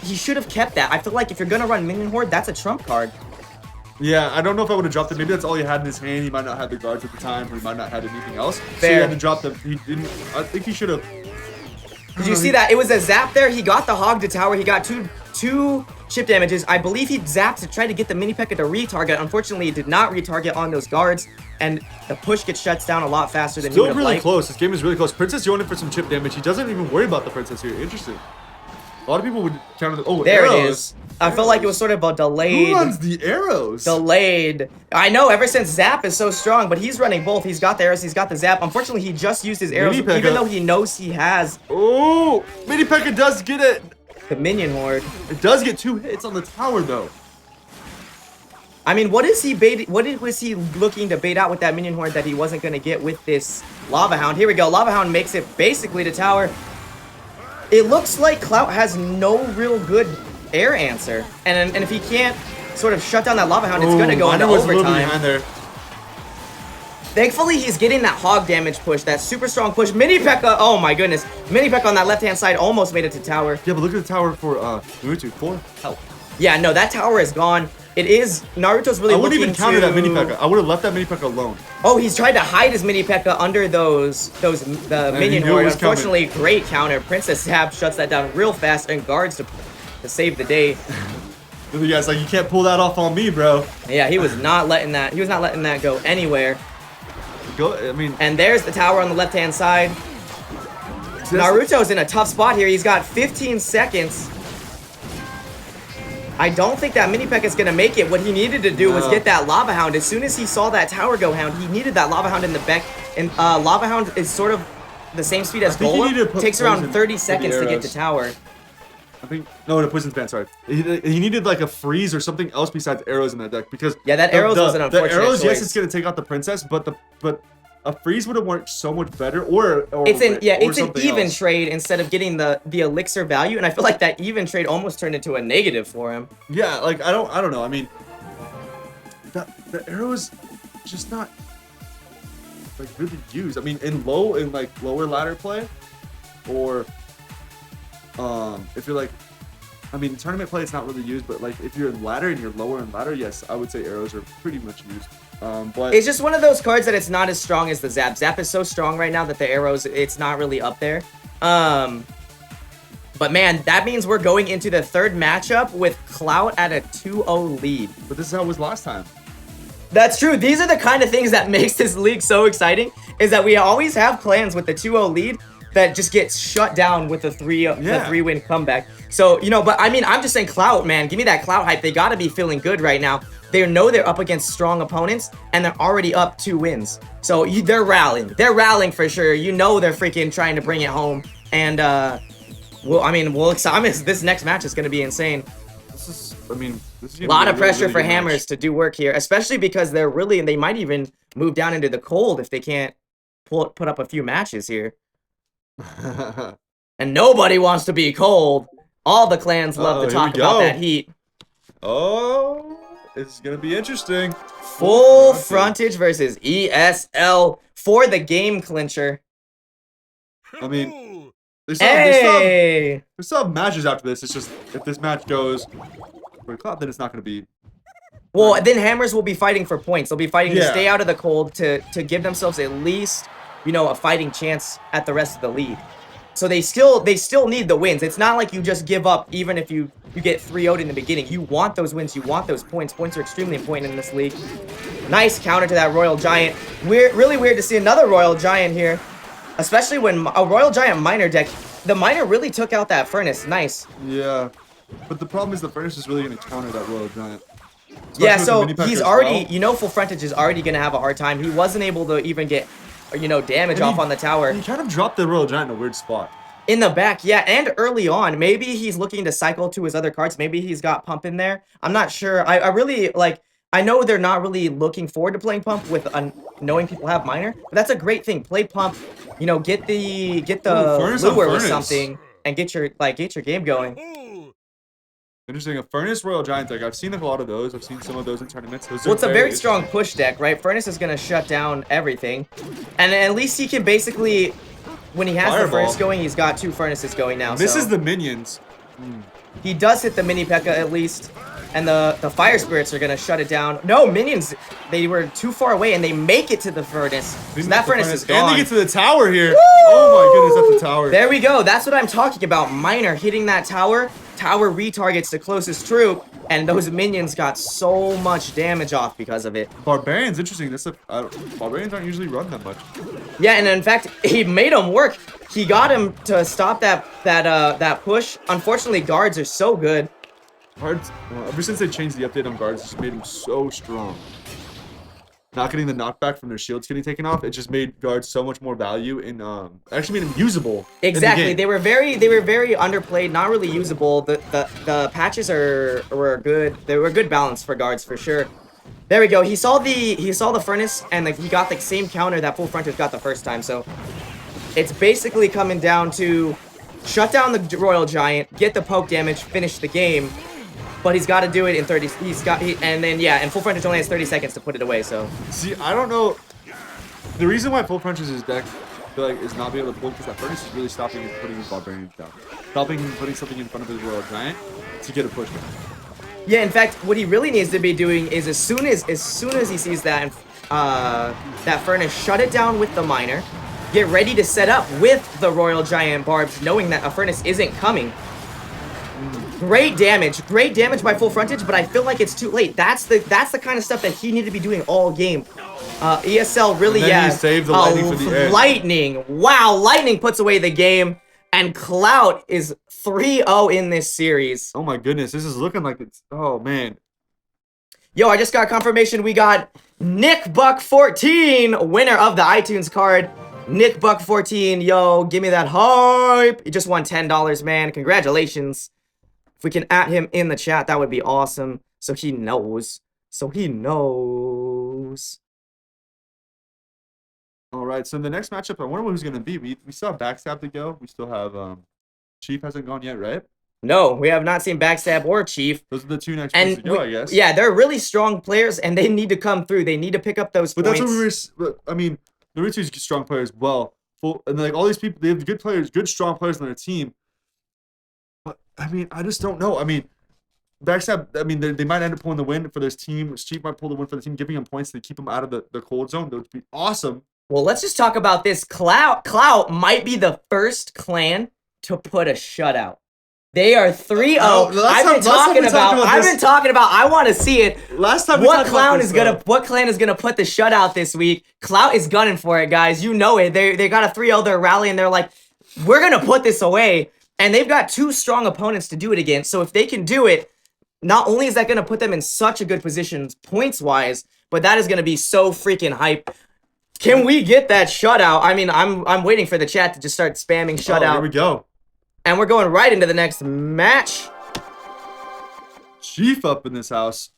Speaker 3: he should have kept that. I feel like if you're gonna run minion horde, that's a trump card.
Speaker 4: Yeah, I don't know if I would have dropped it. Maybe that's all he had in his hand. He might not have the guards at the time, or he might not have anything else. So he
Speaker 3: Fair.
Speaker 4: had to drop the. He didn't. I think he should have.
Speaker 3: Did you see that? It was a zap there. He got the hog to tower. He got two chip damages. I believe he zapped to try to get the mini P.E.K.K.A to retarget. Unfortunately, it did not retarget on those guards, and the push gets shuts down a lot faster than you
Speaker 4: Still
Speaker 3: would have
Speaker 4: really
Speaker 3: liked.
Speaker 4: close. This game is really close. Princess going in for some chip damage. He doesn't even worry about the princess here. Interesting. A lot of people would counter the. Oh,
Speaker 3: There
Speaker 4: arrows.
Speaker 3: it is. I felt like it was sort of a
Speaker 4: Who
Speaker 3: delayed.
Speaker 4: runs the arrows?
Speaker 3: Delayed. I know, ever since Zap is so strong, but he's running both. He's got the arrows, he's got the Zap. Unfortunately, he just used his arrows,
Speaker 4: Mini P.E.K.K.A.
Speaker 3: even though he knows he has
Speaker 4: Oh, Mini P.E.K.K.A does get it.
Speaker 3: the minion horde.
Speaker 4: It does get 2 hits on the tower though.
Speaker 3: I mean, what was he looking to bait out with that minion horde that he wasn't going to get with this Lava Hound? Here we go. Lava Hound makes it basically to tower. It looks like Clout has no real good air answer. And if he can't sort of shut down that Lava Hound, it's going to go into
Speaker 4: Miner was a little bit
Speaker 3: overtime.
Speaker 4: behind there.
Speaker 3: Thankfully, he's getting that hog damage push, that super strong push. Mini P.E.K.K.A, oh my goodness. Mini P.E.K.K.A on that left-hand side almost made it to tower.
Speaker 4: Yeah, but look at the tower for Naruto. 4 health.
Speaker 3: Yeah, no, that tower is gone. It is, Naruto's really
Speaker 4: I wouldn't
Speaker 3: looking
Speaker 4: even counter
Speaker 3: to...
Speaker 4: that Mini P.E.K.K.A. I would have left that Mini P.E.K.K.A alone.
Speaker 3: Oh, he's tried to hide his mini P.E.K.K.A under the
Speaker 4: he
Speaker 3: minion
Speaker 4: knew it
Speaker 3: horde.
Speaker 4: was coming.
Speaker 3: Unfortunately, great counter. Princess Zap shuts that down real fast and guards to save the day.
Speaker 4: The guy's like, you can't pull that off on me, bro.
Speaker 3: Yeah, he was not letting that. He was not letting that go anywhere.
Speaker 4: Go. I mean,
Speaker 3: And there's the tower on the left-hand side. Naruto's in a tough spot here. He's got 15 seconds. I don't think that mini P.E.K.K.A is going to make it. What he needed to do was
Speaker 4: No.
Speaker 3: get that Lava Hound. As soon as he saw that tower go hound, he needed that Lava Hound in the back. And Lava Hound is sort of the same speed as
Speaker 4: think he needed to
Speaker 3: Golem.
Speaker 4: put
Speaker 3: Takes around
Speaker 4: poison
Speaker 3: 30
Speaker 4: for the
Speaker 3: seconds to get
Speaker 4: arrows.
Speaker 3: to tower.
Speaker 4: I think no, the poison's banned. Sorry, he needed like a freeze or something else besides arrows in that deck because
Speaker 3: Yeah, that arrows was an unfortunate
Speaker 4: The arrows, yes,
Speaker 3: choice.
Speaker 4: it's gonna take out the princess, but a freeze would have worked so much better. Or
Speaker 3: It's an
Speaker 4: something
Speaker 3: even
Speaker 4: else.
Speaker 3: trade instead of getting the elixir value, and I feel like that even trade almost turned into a negative for him.
Speaker 4: Yeah, like I don't know. I mean, the arrows just not like really used. I mean, in lower ladder play, or if you're like, I mean, tournament play it's not really used, but like if you're in ladder and you're lower in ladder, yes, I would say arrows are pretty much used. But
Speaker 3: It's just one of those cards that it's not as strong as the Zap. Zap is so strong right now that the arrows, it's not really up there. But But man, that means we're going into the third matchup with Clout at a 2-0 lead.
Speaker 4: But this is how it was last time.
Speaker 3: That's true. These are the kind of things that makes this league so exciting, is that we always have clans with the 2-0 lead that just gets shut down with the three-win comeback. So, you know, but I mean, I'm just saying Clout, man. Give me that Clout hype. They got to be feeling good right now. They know they're up against strong opponents, and they're already up 2 wins. So they're rallying. They're rallying for sure. You know they're freaking trying to bring it home. And, this next match is going to be insane.
Speaker 4: This is, I mean, this is
Speaker 3: A lot of
Speaker 4: really,
Speaker 3: pressure
Speaker 4: really
Speaker 3: for
Speaker 4: good
Speaker 3: Hammers
Speaker 4: match.
Speaker 3: to do work here, especially because they might even move down into the cold if they can't put up a few matches here. And nobody wants to be cold. All the clans love to
Speaker 4: here
Speaker 3: talk
Speaker 4: we
Speaker 3: about
Speaker 4: go.
Speaker 3: that heat.
Speaker 4: Oh, it's gonna be interesting.
Speaker 3: Full frontage versus ESL for the game clincher.
Speaker 4: I mean, they
Speaker 3: Hey!
Speaker 4: still have matches after this. It's just if this match goes for Cloud, then it's not gonna be.
Speaker 3: Well, then Hammers will be fighting for points. They'll be fighting to
Speaker 4: Yeah.
Speaker 3: stay out of the cold to give themselves at least, you know, a fighting chance at the rest of the league. So they still need the wins. It's not like you just give up even if you get 3-0'd in the beginning. You want those wins. You want those points. Points are extremely important in this league. Nice counter to that Royal Giant. Really weird to see another Royal Giant here, especially when a Royal Giant Miner deck. The Miner really took out that Furnace. Nice.
Speaker 4: Yeah, but the problem is the Furnace is really gonna counter that Royal Giant.
Speaker 3: Yeah,
Speaker 4: Especially with the
Speaker 3: so
Speaker 4: mini peck
Speaker 3: he's
Speaker 4: as
Speaker 3: already,
Speaker 4: well.
Speaker 3: you know, Full Frontage is already going to have a hard time. He wasn't able to even get, you know, damage
Speaker 4: And
Speaker 3: off on the tower.
Speaker 4: He kind of dropped the Royal Giant in a weird spot.
Speaker 3: In the back, yeah, and early on. Maybe he's looking to cycle to his other cards. Maybe he's got Pump in there. I'm not sure. I really, like, I know they're not really looking forward to playing Pump with knowing people have Miner, but that's a great thing. Play Pump, you know, get the
Speaker 4: Furnace on
Speaker 3: lure with
Speaker 4: Furnace.
Speaker 3: something and get your game going.
Speaker 4: Interesting. A Furnace Royal Giant deck. I've seen a lot of those. I've seen some of those in tournaments. Those
Speaker 3: Well,
Speaker 4: are
Speaker 3: it's a very
Speaker 4: interesting.
Speaker 3: strong push deck, right? Furnace is going to shut down everything. And at least he can basically, when he has the
Speaker 4: Fireball.
Speaker 3: Furnace going, he's got 2 Furnaces going now.
Speaker 4: Misses
Speaker 3: So
Speaker 4: the minions.
Speaker 3: he does hit the Mini P.E.K.K.A. at least. And the Fire Spirits are going to shut it down. No, Minions, they were too far away, and they make it to the Furnace. So that Furnace is gone.
Speaker 4: And they get to the tower here. Oh my goodness, that's the tower.
Speaker 3: There we go. That's what I'm talking about. Miner hitting that tower. Tower retargets the closest troop, and those minions got so much damage off because of it.
Speaker 4: Barbarians, interesting. Barbarians aren't usually run that much.
Speaker 3: Yeah, and in fact, he made him work. He got him to stop that push. Unfortunately, guards are so good.
Speaker 4: Guards, ever since they changed the update on guards, it's just made them so strong. Not getting the knockback from their shields getting taken off, it just made guards so much more value in actually made them usable.
Speaker 3: Exactly.
Speaker 4: In the
Speaker 3: They were very underplayed, not really usable. The patches were good. They were a good balance for guards for sure. There we go. He saw the Furnace, and he got the same counter that Full Frontage got the first time. So it's basically coming down to shut down the Royal Giant, get the poke damage, finish the game. But he's got to do it in 30. And Full Frontage only has 30 seconds to put it away. So
Speaker 4: See, I don't know. The reason why Full Frontage's deck is not being able to pull because that Furnace is really stopping him from putting his Barbarians down. Stopping him from putting something in front of his Royal Giant to get a push down.
Speaker 3: yeah, in fact, what he really needs to be doing is as soon as he sees that Furnace, shut it down with the Miner, get ready to set up with the Royal Giant Barbs, knowing that a Furnace isn't coming. Great damage by Full Frontage, but I feel like it's too late. That's the kind of stuff that he needed to be doing all game. ESL really,
Speaker 4: And then he saved the lightning for the end.
Speaker 3: Lightning. Wow, Lightning puts away the game, and Clout is 3-0 in this series.
Speaker 4: Oh my goodness, this is looking like it's. Oh man.
Speaker 3: Yo, I just got confirmation we got Nick Buck 14, winner of the iTunes card. Nick Buck 14, yo, give me that hype. He just won $10, man. Congratulations. If we can at him in the chat, that would be awesome. So he knows.
Speaker 4: All right, so in the next matchup, I wonder who's gonna be. We still have Backstab to go. We still have Chief hasn't gone yet, right?
Speaker 3: No, we have not seen Backstab or Chief.
Speaker 4: Those are the two next ones to go, I guess.
Speaker 3: Yeah, they're really strong players, and they need to come through. They need to pick up those
Speaker 4: But
Speaker 3: points.
Speaker 4: that's what we were. I mean, Naruto's a strong player as well. And like all these people, they have good players, good strong players on their team. But I mean, I just don't know. I mean, Backstab. I mean, they might end up pulling the win for this team. Chief might pull the win for the team, giving them points to keep them out of the cold zone. That would be awesome.
Speaker 3: Well, let's just talk about this. Clout might be the first clan to put a shutout. They are 3-0.
Speaker 4: Oh, last time we talked about
Speaker 3: I want to see it.
Speaker 4: Last time we
Speaker 3: What
Speaker 4: talked
Speaker 3: clown
Speaker 4: about
Speaker 3: is
Speaker 4: this,
Speaker 3: gonna what clan is gonna put the shutout this week? Clout is gunning for it, guys. You know it. They got a 3-0, they're rallying, they're like, we're gonna put this away. And they've got 2 strong opponents to do it against. So if they can do it, not only is that gonna put them in such a good position points-wise, but that is gonna be so freaking hype. Can we get that shutout? I mean, I'm waiting for the chat to just start spamming shutout.
Speaker 4: Oh, here we go.
Speaker 3: And we're going right into the next match.
Speaker 4: Chief up in this house.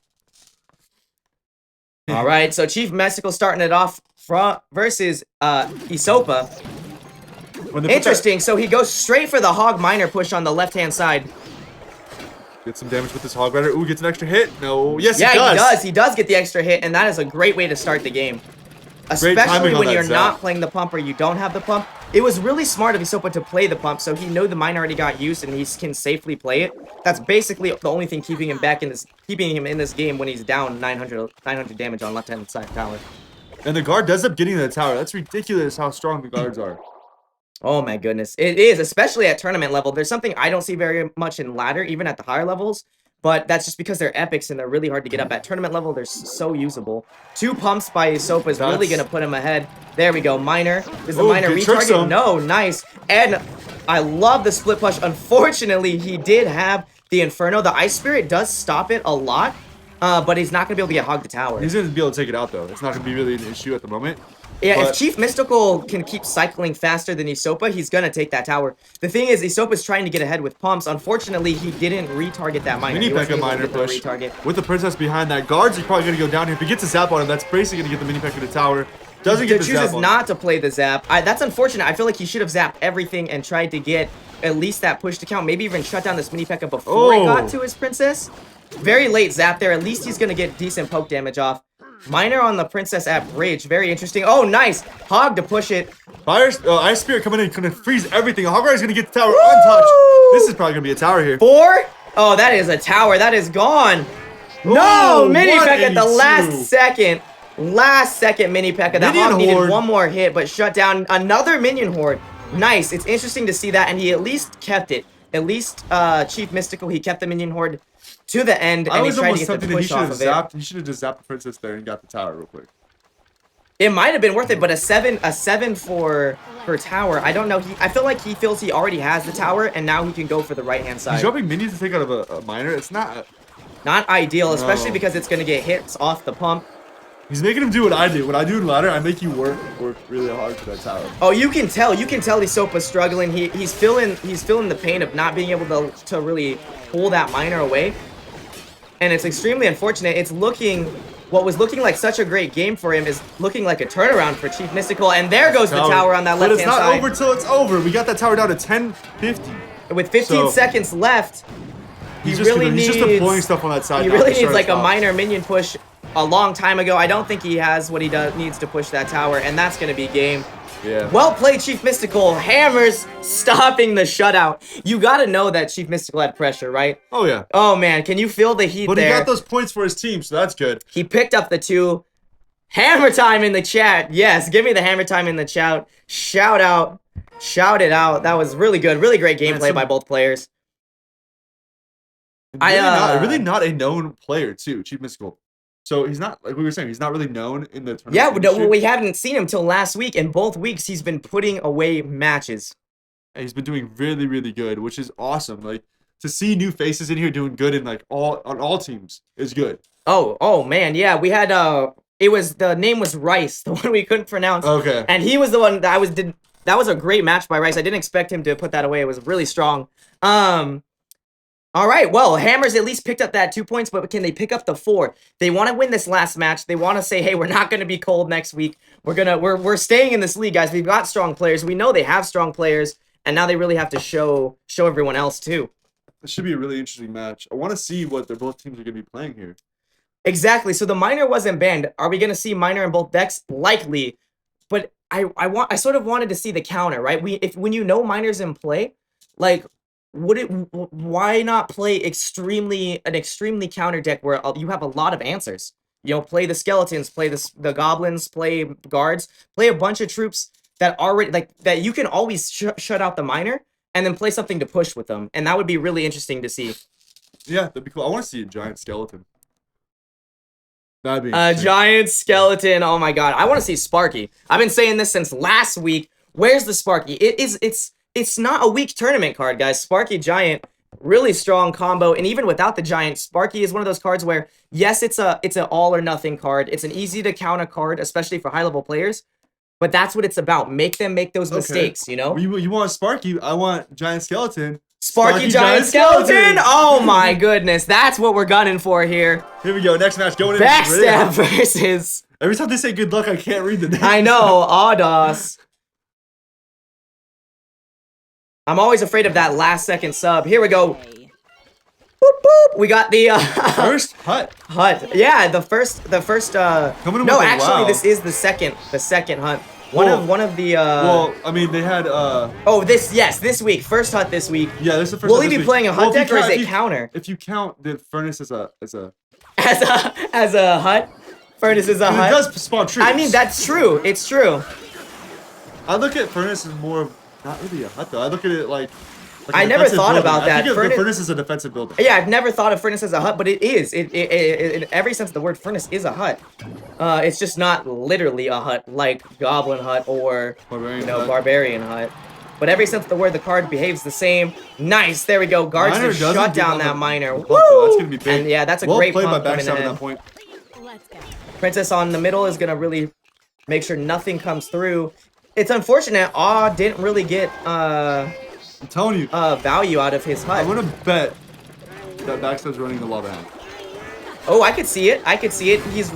Speaker 3: All right, so Chief Mystical starting it off versus Isopa. Interesting, so he goes straight for the Hog Miner push on the left-hand side.
Speaker 4: Get some damage with this Hog Rider. Ooh, gets an extra hit. No. Yes,
Speaker 3: yeah,
Speaker 4: he does.
Speaker 3: he does. He does get the extra hit, and that is a great way to start the game. Especially when you're not playing the pump or you don't have the pump. It was really smart of Isopa to play the pump, so he knew the mine already got used and he can safely play it. That's basically the only thing keeping him in this game when he's down 900 damage on left-hand side tower.
Speaker 4: And the guard does up getting to the tower. That's ridiculous how strong the guards are.
Speaker 3: Oh my goodness. It is, especially at tournament level. There's something I don't see very much in ladder, even at the higher levels. But that's just because they're epics and they're really hard to get up. At tournament level, they're so usable. 2 pumps by Isopa is really going to put him ahead. There we go. Miner. Is the Miner retarget? No, nice. And I love the split push. Unfortunately, he did have the Inferno. The Ice Spirit does stop it a lot, but he's not going to be able to get Hog the Tower.
Speaker 4: He's going to be able to take it out, though. It's not going to be really an issue at the moment.
Speaker 3: Yeah, if Chief Mystical can keep cycling faster than Isopa, he's gonna take that tower. The thing is, Isopa's trying to get ahead with pumps. Unfortunately, he didn't retarget that miner.
Speaker 4: Mini P.E.K.K.A. miner push. With the Princess behind that. Guards are probably gonna go down here. If he gets a zap on him, that's basically gonna get the Mini P.E.K.K.A. to the tower. Doesn't get the zap on him.
Speaker 3: Chooses not to play the zap. That's unfortunate. I feel like he should have zapped everything and tried to get at least that push to count. Maybe even shut down this Mini P.E.K.K.A. before he got to his Princess. Very late zap there. At least he's gonna get decent poke damage off. Miner on the Princess at bridge. Very interesting. Oh, nice. Hog to push it.
Speaker 4: Ice Spirit coming in, gonna freeze everything. Hog Rider's gonna get the tower untouched. This is probably gonna be a tower here.
Speaker 3: 4? Oh, that is a tower. That is gone. No, Mini P.E.K.K.A. at the last second. Last second Mini P.E.K.K.A. That Hog needed one more hit, but shut down another minion horde. Nice. It's interesting to see that, and he at least kept it. At least Chief Mystical, he kept the minion horde to the end, and he tried to get the push off of it.
Speaker 4: He should have just zapped the Princess there and got the tower real quick.
Speaker 3: It might have been worth it, but a 7 for tower. I don't know. I feel like he feels he already has the tower, and now he can go for the right-hand side.
Speaker 4: He's dropping minions to take out of a miner. It's not
Speaker 3: ideal, especially because it's going to get hits off the pump.
Speaker 4: He's making him do what I do. When I do in ladder, I make you work really hard for that tower.
Speaker 3: Oh, you can tell. You can tell Isopa's struggling. He's feeling the pain of not being able to really pull that miner away. And it's extremely unfortunate. It's what was looking like such a great game for him is looking like a turnaround for Chief Mystical. And there goes the tower on that left-hand side.
Speaker 4: But it's not over till it's over. We got that tower down to 1050.
Speaker 3: With 15 seconds left,
Speaker 4: he's just deploying stuff on that side.
Speaker 3: He really needs like a minor minion push a long time ago. I don't think he has what he needs to push that tower, and that's going to be game.
Speaker 4: Yeah.
Speaker 3: Well played, Chief Mystical. Hammers stopping the shutout. You got to know that Chief Mystical had pressure, right?
Speaker 4: Oh, yeah.
Speaker 3: Oh, man. Can you feel the heat there?
Speaker 4: But he got those points for his team, so that's good.
Speaker 3: He picked up the 2. Hammer time in the chat. Yes, give me the hammer time in the chat. Shout out. Shout it out. That was really good. Really great gameplay by both players.
Speaker 4: Really not a known player, too, Chief Mystical. So he's not, like we were saying, he's not really known in the tournament.
Speaker 3: Yeah, no, we haven't seen him till last week, and both weeks he's been putting away matches.
Speaker 4: And he's been doing really, really good, which is awesome. Like, to see new faces in here doing good in like on all teams is good.
Speaker 3: Oh man, yeah. We had the name was Rice, the one we couldn't pronounce.
Speaker 4: Okay.
Speaker 3: And he was the one that that was a great match by Rice. I didn't expect him to put that away. It was really strong. All right, well, Hammers at least picked up that 2 points, but can they pick up the 4? They want to win this last match. They want to say, hey, we're not going to be cold next week. We're staying in this league, guys. We've got strong players. We know they have strong players, and now they really have to show everyone else too.
Speaker 4: This should be a really interesting match. I want to see what both teams are going to be playing here.
Speaker 3: Exactly. So the Miner wasn't banned. Are we going to see Miner in both decks? Likely. But I sort of wanted to see the counter, right? When you know Miner's in play, like, why not play an extremely counter deck where you have a lot of answers? You know, play the skeletons, play the goblins, play guards, play a bunch of troops that already that you can always shut out the miner, and then play something to push with them, and that would be really interesting to see.
Speaker 4: Yeah, that'd be cool. I want to see a giant skeleton. That'd be
Speaker 3: A giant skeleton. Oh my god, I want to see Sparky. I've been saying this since last week. Where's the Sparky? It's not a weak tournament card, guys. Sparky Giant, really strong combo, and even without the Giant, Sparky is one of those cards where, yes, it's an all or nothing card. It's an easy to counter card, especially for high level players. But that's what it's about. Make them make those mistakes, you know?
Speaker 4: You want Sparky, I want giant skeleton.
Speaker 3: Sparky Giant Skeleton! Oh my goodness, that's what we're gunning for here.
Speaker 4: Here we go, next match going in.
Speaker 3: Backstab versus...
Speaker 4: Every time they say good luck, I can't read the name.
Speaker 3: I know, Audos. I'm always afraid of that last second sub. Here we go. Boop, boop. We got the
Speaker 4: first hut.
Speaker 3: Hut. Yeah, the first
Speaker 4: Coming in
Speaker 3: no,
Speaker 4: with
Speaker 3: actually
Speaker 4: wow.
Speaker 3: this is the second hut. One of the
Speaker 4: well, I mean they had
Speaker 3: oh, this week. First hut this week.
Speaker 4: Yeah, this is the first
Speaker 3: Will
Speaker 4: hut
Speaker 3: he
Speaker 4: this
Speaker 3: be
Speaker 4: week.
Speaker 3: playing a hut deck or is it counter?
Speaker 4: If you count the furnace as a
Speaker 3: as a hut? Furnace is a hut.
Speaker 4: It does spawn troops.
Speaker 3: I mean, that's true. It's true.
Speaker 4: I look at furnace as more of not really a hut though. I look at it like a
Speaker 3: I never thought
Speaker 4: building.
Speaker 3: about that.
Speaker 4: I think the furnace is a defensive building.
Speaker 3: Yeah, I've never thought of furnace as a hut, but it is. In every sense of the word, furnace is a hut. It's just not literally a hut like Goblin Hut or Barbarian Hut. But every sense of the word, the card behaves the same. Nice, there we go. Guards to shut down that miner. Woo!
Speaker 4: That's gonna be big.
Speaker 3: And yeah, that's a
Speaker 4: well
Speaker 3: great
Speaker 4: played by
Speaker 3: pump coming
Speaker 4: Backstab
Speaker 3: in.
Speaker 4: at that point.
Speaker 5: Let's go.
Speaker 3: Princess on the middle is gonna really make sure nothing comes through. It's unfortunate Aw didn't really get
Speaker 4: I'm telling you,
Speaker 3: value out of his hut.
Speaker 4: I'm gonna bet that Backstab's running the lava hound.
Speaker 3: Oh, I could see it. I could see it. He's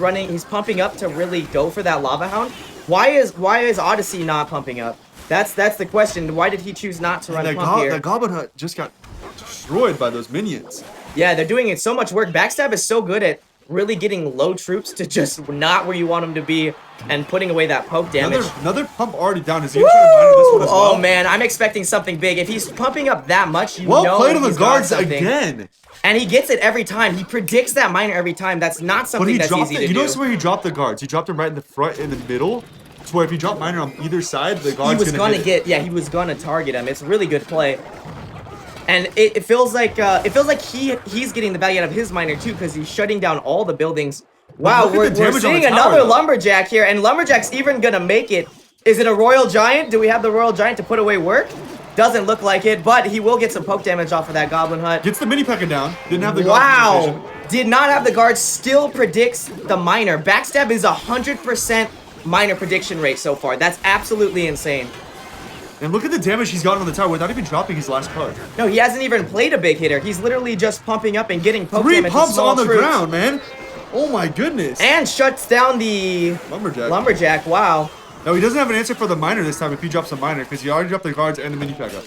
Speaker 3: pumping up to really go for that lava hound. Why is Odyssey not pumping up? That's the question. Why did he choose not to run pump here?
Speaker 4: That Goblin Hut just got destroyed by those minions.
Speaker 3: Yeah, they're doing it so much work. Backstab is so good at really getting low troops to just not where you want them to be and putting away that poke damage.
Speaker 4: Another pump already down. Is he gonna try to mine this one as well?
Speaker 3: Oh man, I'm expecting something big. If he's pumping up that much, you
Speaker 4: well
Speaker 3: know
Speaker 4: played on the
Speaker 3: he's got
Speaker 4: guards
Speaker 3: something.
Speaker 4: again.
Speaker 3: And he gets it every time. He predicts that miner every time. That's not something that's easy to do.
Speaker 4: You notice where he dropped the guards? He dropped them right in the front, in the middle. To where if you drop miner on either side, the guard's
Speaker 3: he was gonna target him. It's really good play. And it feels like he's getting the value out of his miner too, because he's shutting down all the buildings. Wow, we're seeing another lumberjack here, and lumberjack's even gonna make it. Is it a royal giant? Do we have the royal giant to put away work? Doesn't look like it, but he will get some poke damage off of that goblin hut.
Speaker 4: Gets the mini P.E.K.K.A down. Didn't have the
Speaker 3: guard. Wow, did not have the guard. Still predicts the miner. Backstab is 100% miner prediction rate so far. That's absolutely insane.
Speaker 4: And look at the damage he's gotten on the tower without even dropping his last card.
Speaker 3: No, he hasn't even played a big hitter. He's literally just pumping up and getting poke damage.
Speaker 4: 3 pumps on the
Speaker 3: troops.
Speaker 4: ground, man. Oh my goodness.
Speaker 3: And shuts down the lumberjack. Wow.
Speaker 4: No, he doesn't have an answer for the miner this time if he drops a miner, because he already dropped the guards and the mini P.E.K.K.A.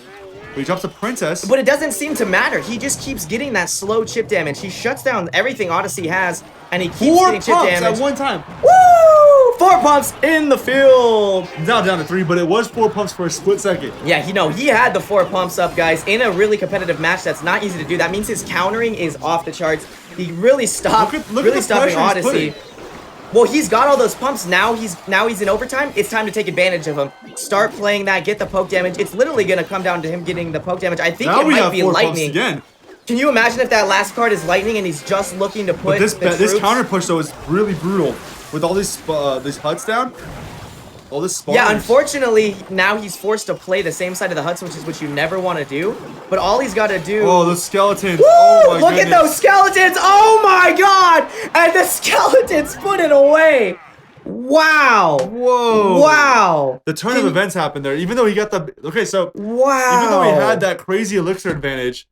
Speaker 4: But he drops a princess.
Speaker 3: But it doesn't seem to matter. He just keeps getting that slow chip damage. He shuts down everything Odyssey has, and he keeps getting chip damage.
Speaker 4: 4 pumps at one time.
Speaker 3: Woo! 4 pumps in the field.
Speaker 4: Now down to 3, but it was 4 pumps for a split second.
Speaker 3: Yeah, he had the 4 pumps up, guys, in a really competitive match. That's not easy to do. That means his countering is off the charts. He really stopped, stopping Odyssey. Well, he's got all those pumps. Now he's in overtime. It's time to take advantage of him. Start playing that. Get the poke damage. It's literally gonna come down to him getting the poke damage. I think
Speaker 4: now
Speaker 3: it might be lightning.
Speaker 4: Again.
Speaker 3: Can you imagine if that last card is lightning and he's just looking to put
Speaker 4: this counter push though is really brutal with all these huts down. All this spawn.
Speaker 3: Yeah, unfortunately, now he's forced to play the same side of the huts, which is what you never want to do. But all he's got to do...
Speaker 4: Oh, the skeletons.
Speaker 3: Woo!
Speaker 4: Oh, my
Speaker 3: Look at those skeletons. Oh, my God. And the skeletons put it away. Wow.
Speaker 4: Whoa.
Speaker 3: Wow.
Speaker 4: The turn of events happened there. Even though he got the... Okay, so...
Speaker 3: Wow.
Speaker 4: Even though he had that crazy elixir advantage...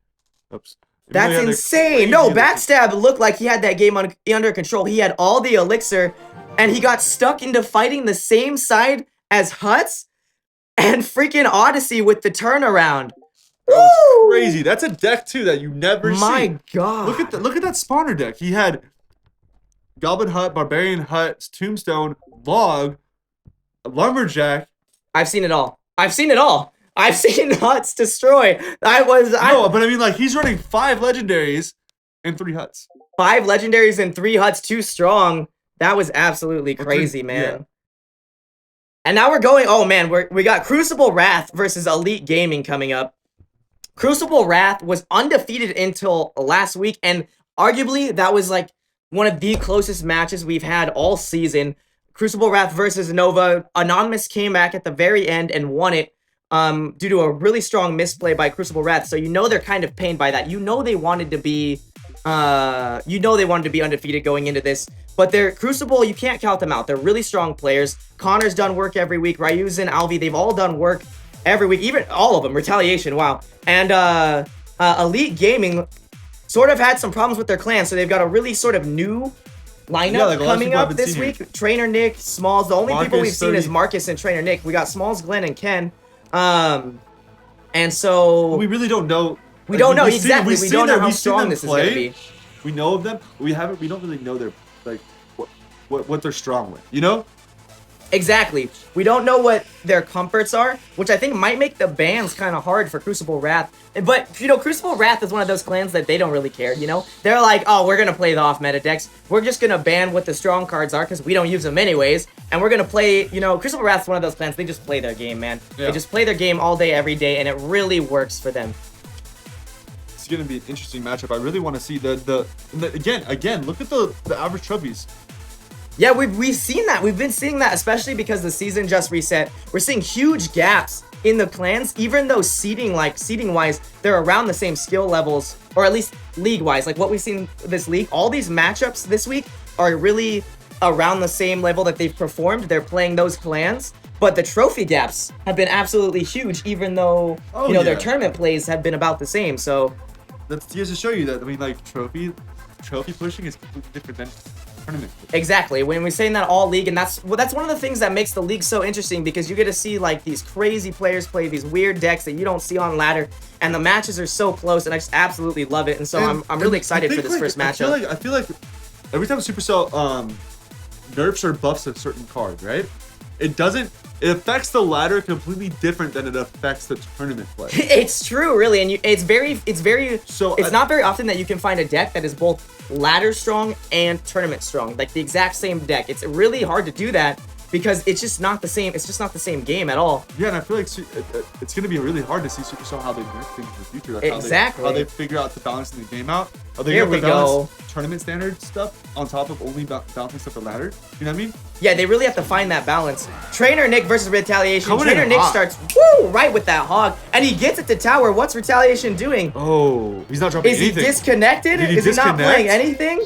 Speaker 4: Oops.
Speaker 3: That's insane. No, Backstab looked like he had that game under control. He had all the elixir, and he got stuck into fighting the same side as Huts and freaking Odyssey with the turnaround.
Speaker 4: That was crazy. That's a deck too that you never see.
Speaker 3: My God.
Speaker 4: Look at that spawner deck. He had Goblin Hut, Barbarian Hut, Tombstone, Log, Lumberjack.
Speaker 3: I've seen it all. I've seen Huts destroy.
Speaker 4: No, but I mean, like, he's running 5 legendaries and 3 huts.
Speaker 3: 5 legendaries and 3 huts too strong. That was absolutely crazy, man.
Speaker 4: Yeah.
Speaker 3: And now we're going. Oh man, we got Crucible Wrath versus Elite Gaming coming up. Crucible Wrath was undefeated until last week, and arguably that was like one of the closest matches we've had all season. Crucible Wrath versus Nova. Anonymous came back at the very end and won it due to a really strong misplay by Crucible Wrath. So you know they're kind of pained by that. You know they wanted to be undefeated going into this. But they're Crucible, you can't count them out. They're really strong players. Connor's done work every week. Ryuzen, Alvi, they've all done work every week. Even all of them. Retaliation, wow. And Elite Gaming sort of had some problems with their clan. So they've got a really sort of new lineup coming up this week. Trainer Nick, Smalls. The only people we've seen is Marcus and Trainer Nick. We got Smalls, Glenn, and Ken. And so
Speaker 4: we really don't know.
Speaker 3: We don't know exactly. We don't know how strong this is going to be.
Speaker 4: We know of them. We don't really know their what they're strong with. You know?
Speaker 3: Exactly. We don't know what their comforts are, which I think might make the bans kind of hard for Crucible Wrath. But, you know, Crucible Wrath is one of those clans that they don't really care, you know? They're like, oh, we're going to play the off-meta decks. We're just going to ban what the strong cards are because we don't use them anyways. And we're going to play, you know, Crucible Wrath's one of those clans. They just play their game, man. Yeah. They just play their game all day, every day, and it really works for them.
Speaker 4: It's going to be an interesting matchup. I really want to see the again, look at the average trophies.
Speaker 3: Yeah, we've seen that. We've been seeing that, especially because the season just reset. We're seeing huge gaps in the clans, even though seeding-wise, they're around the same skill levels, or at least league-wise. Like what we've seen this league, all these matchups this week are really around the same level that they've performed. They're playing those clans, but the trophy gaps have been absolutely huge, even though their tournament plays have been about the same. So
Speaker 4: that's just to show you that, I mean, like trophy pushing is completely different than tournament.
Speaker 3: Exactly. When we're saying that all league, and that's one of the things that makes the league so interesting, because you get to see like these crazy players play these weird decks that you don't see on ladder, and the matches are so close, and I just absolutely love it. And so I'm really excited for this first matchup.
Speaker 4: I feel like every time Supercell nerfs or buffs a certain card, right? It affects the ladder completely different than it affects the tournament play.
Speaker 3: It's true, really, and it's not very often that you can find a deck that is both ladder strong and tournament strong, like the exact same deck. It's really hard to do that because it's just not the same. It's just not the same game at all.
Speaker 4: Yeah, and I feel like it's going to be really hard to see Supercell how they nerf things in the future. Like
Speaker 3: exactly.
Speaker 4: How they figure out to balance the game out. Are they
Speaker 3: Here
Speaker 4: going
Speaker 3: we
Speaker 4: to balance
Speaker 3: go.
Speaker 4: Tournament standard stuff on top of only balancing stuff for ladder? You know what I mean?
Speaker 3: Yeah, they really have to find that balance. Trainer Nick versus Retaliation.
Speaker 4: Coming
Speaker 3: Trainer
Speaker 4: in
Speaker 3: Nick
Speaker 4: hot.
Speaker 3: starts right with that hog, and he gets it to tower. What's Retaliation doing?
Speaker 4: Oh, he's not dropping anything.
Speaker 3: Is he disconnected? Is he not playing anything?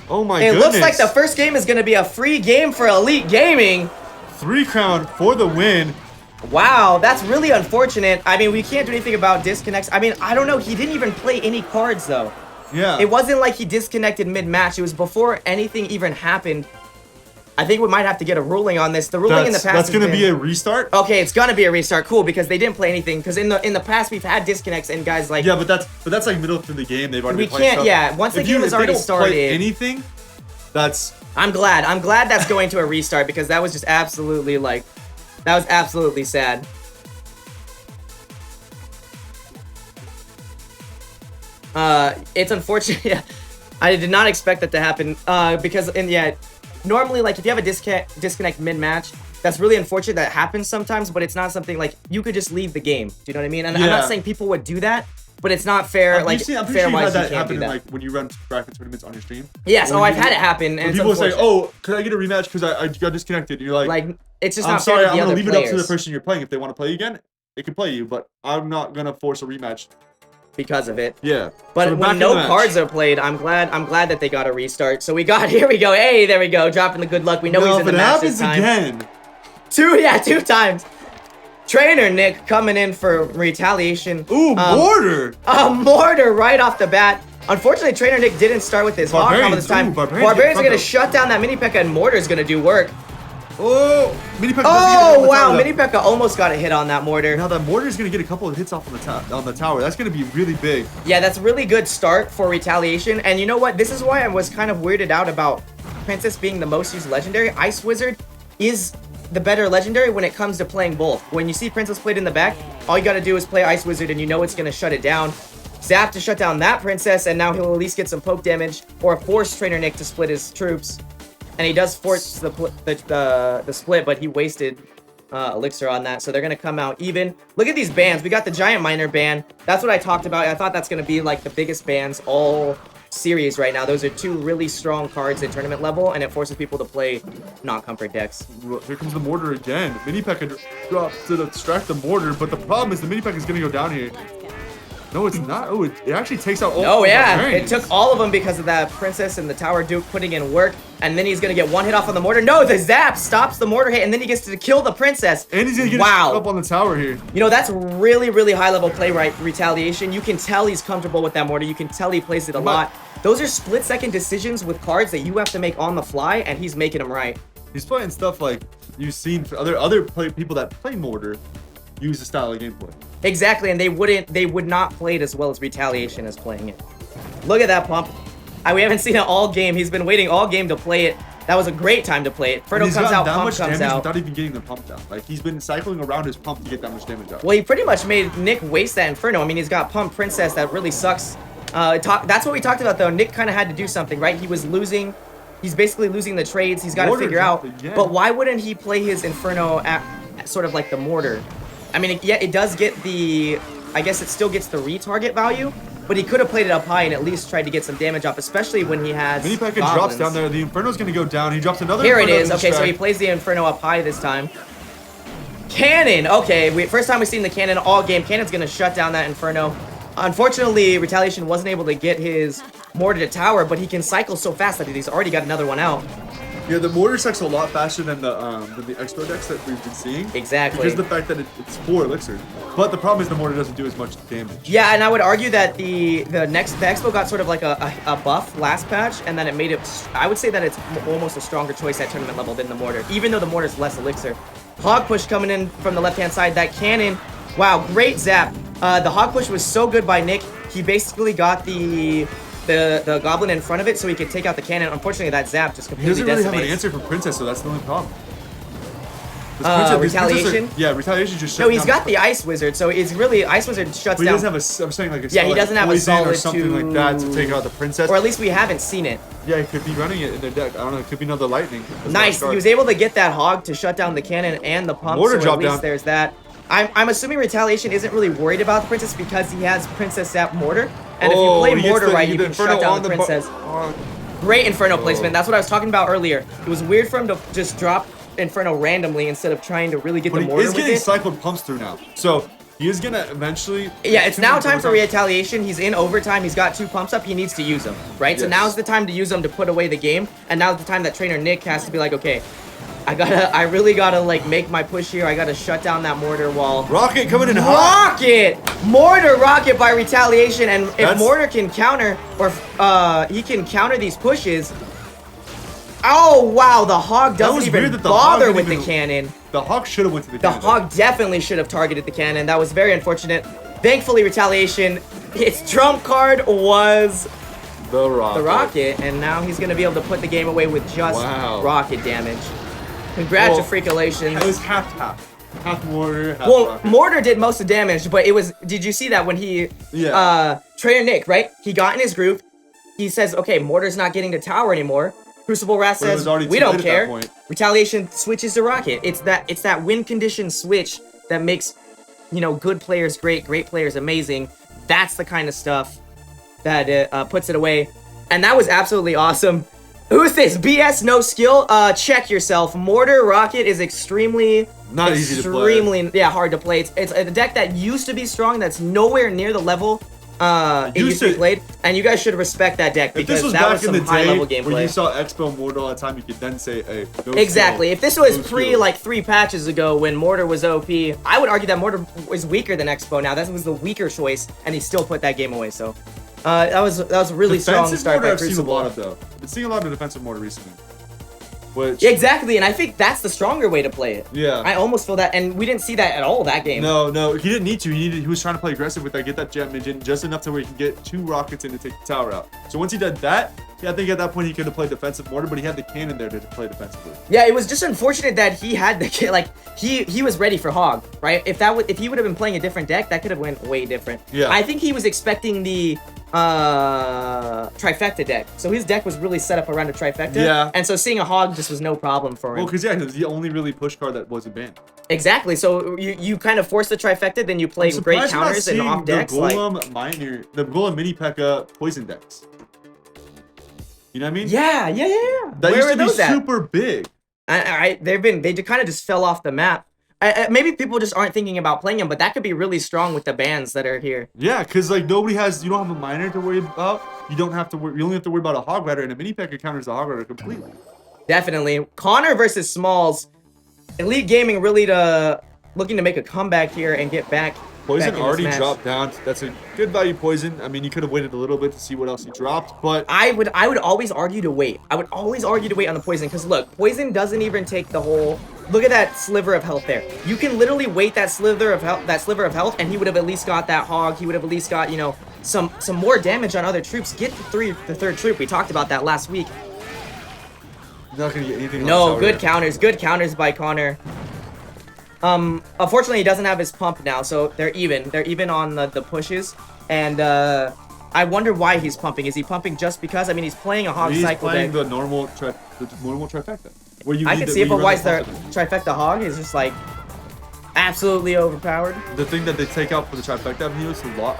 Speaker 4: Oh my
Speaker 3: goodness. It looks like the first game is going to be a free game for Elite Gaming.
Speaker 4: 3 crown for the win.
Speaker 3: Wow, that's really unfortunate. I mean, we can't do anything about disconnects. I mean, I don't know. He didn't even play any cards, though.
Speaker 4: Yeah.
Speaker 3: It wasn't like he disconnected mid-match. It was before anything even happened. I think we might have to get a ruling on this. The ruling in the past
Speaker 4: that's going to be a restart?
Speaker 3: Okay, it's going to be a restart. Cool, because they didn't play anything. Because in the past, we've had disconnects and guys like...
Speaker 4: Yeah, but that's like middle through the game. They've already
Speaker 3: played stuff. Yeah, once the game has already started...
Speaker 4: Play anything, that's...
Speaker 3: I'm glad that's going to a restart, because that was just absolutely like... That was absolutely sad. It's unfortunate. Yeah, I did not expect that to happen. Because normally, like, if you have a disconnect mid-match, that's really unfortunate that happens sometimes, but it's not something like you could just leave the game. Do you know what I mean? And I'm not saying people would do that, but it's not fair.
Speaker 4: I'm pretty sure you had that happen in, like, when you run bracket tournaments on your stream.
Speaker 3: Yes, I've had it happen. And
Speaker 4: people say, "Oh, could I get a rematch because I got disconnected?" And you're like,
Speaker 3: it's just
Speaker 4: I'm
Speaker 3: not
Speaker 4: sorry,
Speaker 3: fair to the
Speaker 4: I'm gonna leave
Speaker 3: players.
Speaker 4: it up to the person you're playing. If they want to play again, they can play you, but I'm not gonna force a rematch
Speaker 3: because of it.
Speaker 4: Yeah.
Speaker 3: But
Speaker 4: so
Speaker 3: when no cards are played, I'm glad that they got a restart. So here we go. Hey, there we go. Dropping the good luck. We know he's in the match this time.
Speaker 4: Again.
Speaker 3: Two times. Trainer Nick coming in for retaliation.
Speaker 4: Ooh, mortar!
Speaker 3: A mortar right off the bat. Unfortunately, Trainer Nick didn't start with his hog combo this time. Barbarian's gonna shut down that mini P.E.K.K.A. and mortar's gonna do work.
Speaker 4: Oh, mini P.E.K.K.A.
Speaker 3: Oh wow, mini P.E.K.K.A. almost got a hit on that mortar.
Speaker 4: Now that mortar's gonna get a couple of hits off on the tower. That's gonna be really big.
Speaker 3: Yeah, that's a really good start for retaliation. And you know what? This is why I was kind of weirded out about Princess being the most used legendary. Ice Wizard is the better legendary when it comes to playing both. When you see Princess played in the back, all you gotta do is play Ice Wizard and you know it's gonna shut it down. Zap to shut down that Princess, and now he'll at least get some poke damage or force Trainer Nick to split his troops. And he does force the split, but he wasted elixir on that, so they're gonna come out even. Look at these bans. We got the giant miner ban. That's what I talked about. I thought that's gonna be like the biggest bans all series right now. Those are two really strong cards at tournament level, and it forces people to play non-comfort decks.
Speaker 4: Here comes the mortar again. Mini P.E.K.K.A drops to distract the mortar, but the problem is the Mini P.E.K.K.A is gonna go down here. No, it's not. Oh, it actually takes out all.
Speaker 3: Oh yeah, it
Speaker 4: barbarians.
Speaker 3: took all of them because of that princess and the tower duke putting in work, and then he's gonna get one hit off on the mortar. No, the zap stops the mortar hit, and then he gets to kill the princess.
Speaker 4: And he's gonna get up on the tower here.
Speaker 3: You know, that's really, really high level play, right? Retaliation. You can tell he's comfortable with that mortar. You can tell he plays it a lot. Those are split-second decisions with cards that you have to make on the fly, and he's making them right.
Speaker 4: He's playing stuff like you've seen for other people that play mortar use the style of gameplay.
Speaker 3: Exactly, and they would not play it as well as Retaliation is playing it. Look at that pump. We haven't seen it all game. He's been waiting all game to play it. That was a great time to play it. Ferno comes out, pump comes out.
Speaker 4: Without even getting the pump down. Like, he's been cycling around his pump to get that much damage out.
Speaker 3: Well, he pretty much made Nick waste that Inferno. I mean, he's got Pump Princess. That really sucks. That's what we talked about, though. Nick kind of had to do something, right? He was losing. He's basically losing the trades. He's got to figure out. But why wouldn't he play his Inferno at sort of like the mortar? I mean, yeah, it does get the... I guess it still gets the retarget value, but he could have played it up high and at least tried to get some damage off, especially when he has
Speaker 4: Mini P.E.K.K.A drops down there. The Inferno's going to go down. He drops another
Speaker 3: Here
Speaker 4: Inferno
Speaker 3: it is. Okay, so he plays the Inferno up high this time. Cannon! Okay, first time we've seen the Cannon all game. Cannon's going to shut down that Inferno. Unfortunately, Retaliation wasn't able to get his mortar to tower, but he can cycle so fast that he's already got another one out.
Speaker 4: Yeah, the mortar cycles a lot faster than the expo decks that we've been seeing.
Speaker 3: Exactly.
Speaker 4: Because of the fact that it's 4 elixir. But the problem is the mortar doesn't do as much damage.
Speaker 3: Yeah, and I would argue that the expo got sort of like a buff last patch, and then it made it. I would say that it's almost a stronger choice at tournament level than the mortar, even though the mortar's less elixir. Hog push coming in from the left-hand side. That cannon, wow, great zap. The hog push was so good by Nick. He basically got the goblin in front of it so he could take out the cannon. Unfortunately, that zap just completely
Speaker 4: decimates. He doesn't really
Speaker 3: decimates.
Speaker 4: have an answer for Princess, so that's the only problem.
Speaker 3: Retaliation?
Speaker 4: Yeah, Retaliation just shut
Speaker 3: No, he's
Speaker 4: down
Speaker 3: got the Ice Wizard, so it's really... Ice Wizard shuts
Speaker 4: But he
Speaker 3: down...
Speaker 4: doesn't have I'm saying like a
Speaker 3: Yeah, he doesn't have a
Speaker 4: poison
Speaker 3: solid
Speaker 4: or something like that to take out the Princess.
Speaker 3: Or at least we haven't seen it.
Speaker 4: Yeah, he could be running it in their deck. I don't know, it could be another lightning.
Speaker 3: Nice, he was able to get that hog to shut down the cannon and the pump,
Speaker 4: Mortar
Speaker 3: so
Speaker 4: drop
Speaker 3: at least
Speaker 4: down.
Speaker 3: there's that. I'm assuming Retaliation isn't really worried about the Princess because he has Princess Zap Mortar. And if you play Mortar right, you can shut down the Princess. Great Inferno placement. That's what I was talking about earlier. It was weird for him to just drop Inferno randomly instead of trying to really get the mortar
Speaker 4: He is
Speaker 3: with
Speaker 4: getting
Speaker 3: it.
Speaker 4: cycled pumps through now. So he is gonna eventually...
Speaker 3: Yeah, it's now time for Retaliation. He's in overtime. He's got 2 pumps up. He needs to use them, right? So now's the time to use them to put away the game. And now's the time that Trainer Nick has to be like, okay, I really gotta like make my push here. I gotta shut down that mortar wall.
Speaker 4: Rocket coming in hot.
Speaker 3: Rocket! Mortar rocket by Retaliation, and if Mortar can counter, or he can counter these pushes. Oh wow, the Hog doesn't even bother with the cannon.
Speaker 4: The Hog should have went to the cannon.
Speaker 3: The Hog definitely should have targeted the cannon. That was very unfortunate. Thankfully, Retaliation, its trump card was
Speaker 4: the rocket.
Speaker 3: And now he's gonna be able to put the game away with just rocket damage. Congratulations.
Speaker 4: It was half. Half mortar, half rocket.
Speaker 3: Mortar did most of the damage, but it was... Did you see that when he... Trainer Nick, right? He got in his groove. He says, okay, Mortar's not getting to tower anymore. Crucible Wrath says, we don't care. Retaliation switches to rocket. It's that win condition switch that makes, you know, good players great, great players amazing. That's the kind of stuff that puts it away. And that was absolutely awesome. Who's this? BS no skill? Check yourself. Mortar Rocket is extremely
Speaker 4: easy to play.
Speaker 3: Yeah, hard to play. It's a deck that used to be strong that's nowhere near the level it used to be played, and you guys should respect that deck because that was some high level gameplay.
Speaker 4: When you saw Expo Mortar all the time, you could then say, hey,
Speaker 3: exactly. If this was like 3 patches ago when Mortar was OP, I would argue that Mortar was weaker than Expo now. That was the weaker choice, and he still put that game away, so that was a really strong start by Crucible.
Speaker 4: I've seen a lot of, though. I've been seeing a lot of defensive Mortar recently.
Speaker 3: Yeah, exactly, and I think that's the stronger way to play it.
Speaker 4: Yeah.
Speaker 3: I almost feel that, and we didn't see that at all that game.
Speaker 4: No, he didn't need to. He was trying to play aggressive with that, get that jet mid in just enough to where he can get 2 rockets in to take the tower out. So once he did that, yeah, I think at that point he could have played defensive Mortar, but he had the cannon there to play defensively.
Speaker 3: Yeah, it was just unfortunate that he had the like he was ready for Hog, right? If he would have been playing a different deck, that could have went way different.
Speaker 4: Yeah.
Speaker 3: I think he was expecting the trifecta deck, so his deck was really set up around a trifecta.
Speaker 4: Yeah.
Speaker 3: And so seeing a Hog just was no problem for him.
Speaker 4: Well, because yeah, it was the only really push card that wasn't banned.
Speaker 3: Exactly. So you kind of force the trifecta, then you play
Speaker 4: I'm
Speaker 3: great
Speaker 4: surprised we're not
Speaker 3: counters and
Speaker 4: seeing
Speaker 3: off decks.
Speaker 4: the Golem Mini P.E.K.K.A poison decks. You know what I mean?
Speaker 3: Yeah.
Speaker 4: That
Speaker 3: Where
Speaker 4: used
Speaker 3: are
Speaker 4: to be
Speaker 3: those at?
Speaker 4: super big.
Speaker 3: They kind of just fell off the map. Maybe people just aren't thinking about playing them, but that could be really strong with the bans that are here.
Speaker 4: Yeah, because like you don't have a miner to worry about. You don't have to worry. You only have to worry about a hog rider, and a mini P.E.K.K.A counters the hog rider completely.
Speaker 3: Definitely. Connor versus Smalls. Elite Gaming really looking to make a comeback here and get back.
Speaker 4: Poison
Speaker 3: back in this
Speaker 4: already
Speaker 3: match.
Speaker 4: dropped down. That's a good value poison. I mean, you could have waited a little bit to see what else he dropped, but
Speaker 3: I would always argue to wait. I would always argue to wait on the poison because look, poison doesn't even take the whole. Look at that sliver of health there. You can literally wait that sliver of health, and he would have at least got that hog. He would have at least got some more damage on other troops. Get the third troop. We talked about that last week.
Speaker 4: you're not gonna get anything.
Speaker 3: No,
Speaker 4: on
Speaker 3: good counters by Connor. Unfortunately, he doesn't have his pump now, so they're even. They're even on the pushes, and I wonder why he's pumping. Is he pumping just because? I mean, he's playing a hog
Speaker 4: He's
Speaker 3: cycle
Speaker 4: playing
Speaker 3: deck.
Speaker 4: the normal trifecta. Where you
Speaker 3: I
Speaker 4: need
Speaker 3: can
Speaker 4: the-
Speaker 3: see it,
Speaker 4: where
Speaker 3: but
Speaker 4: you
Speaker 3: why
Speaker 4: run
Speaker 3: is the
Speaker 4: the pump.
Speaker 3: trifecta hog is just like absolutely overpowered?
Speaker 4: The thing that they take out for the trifecta I've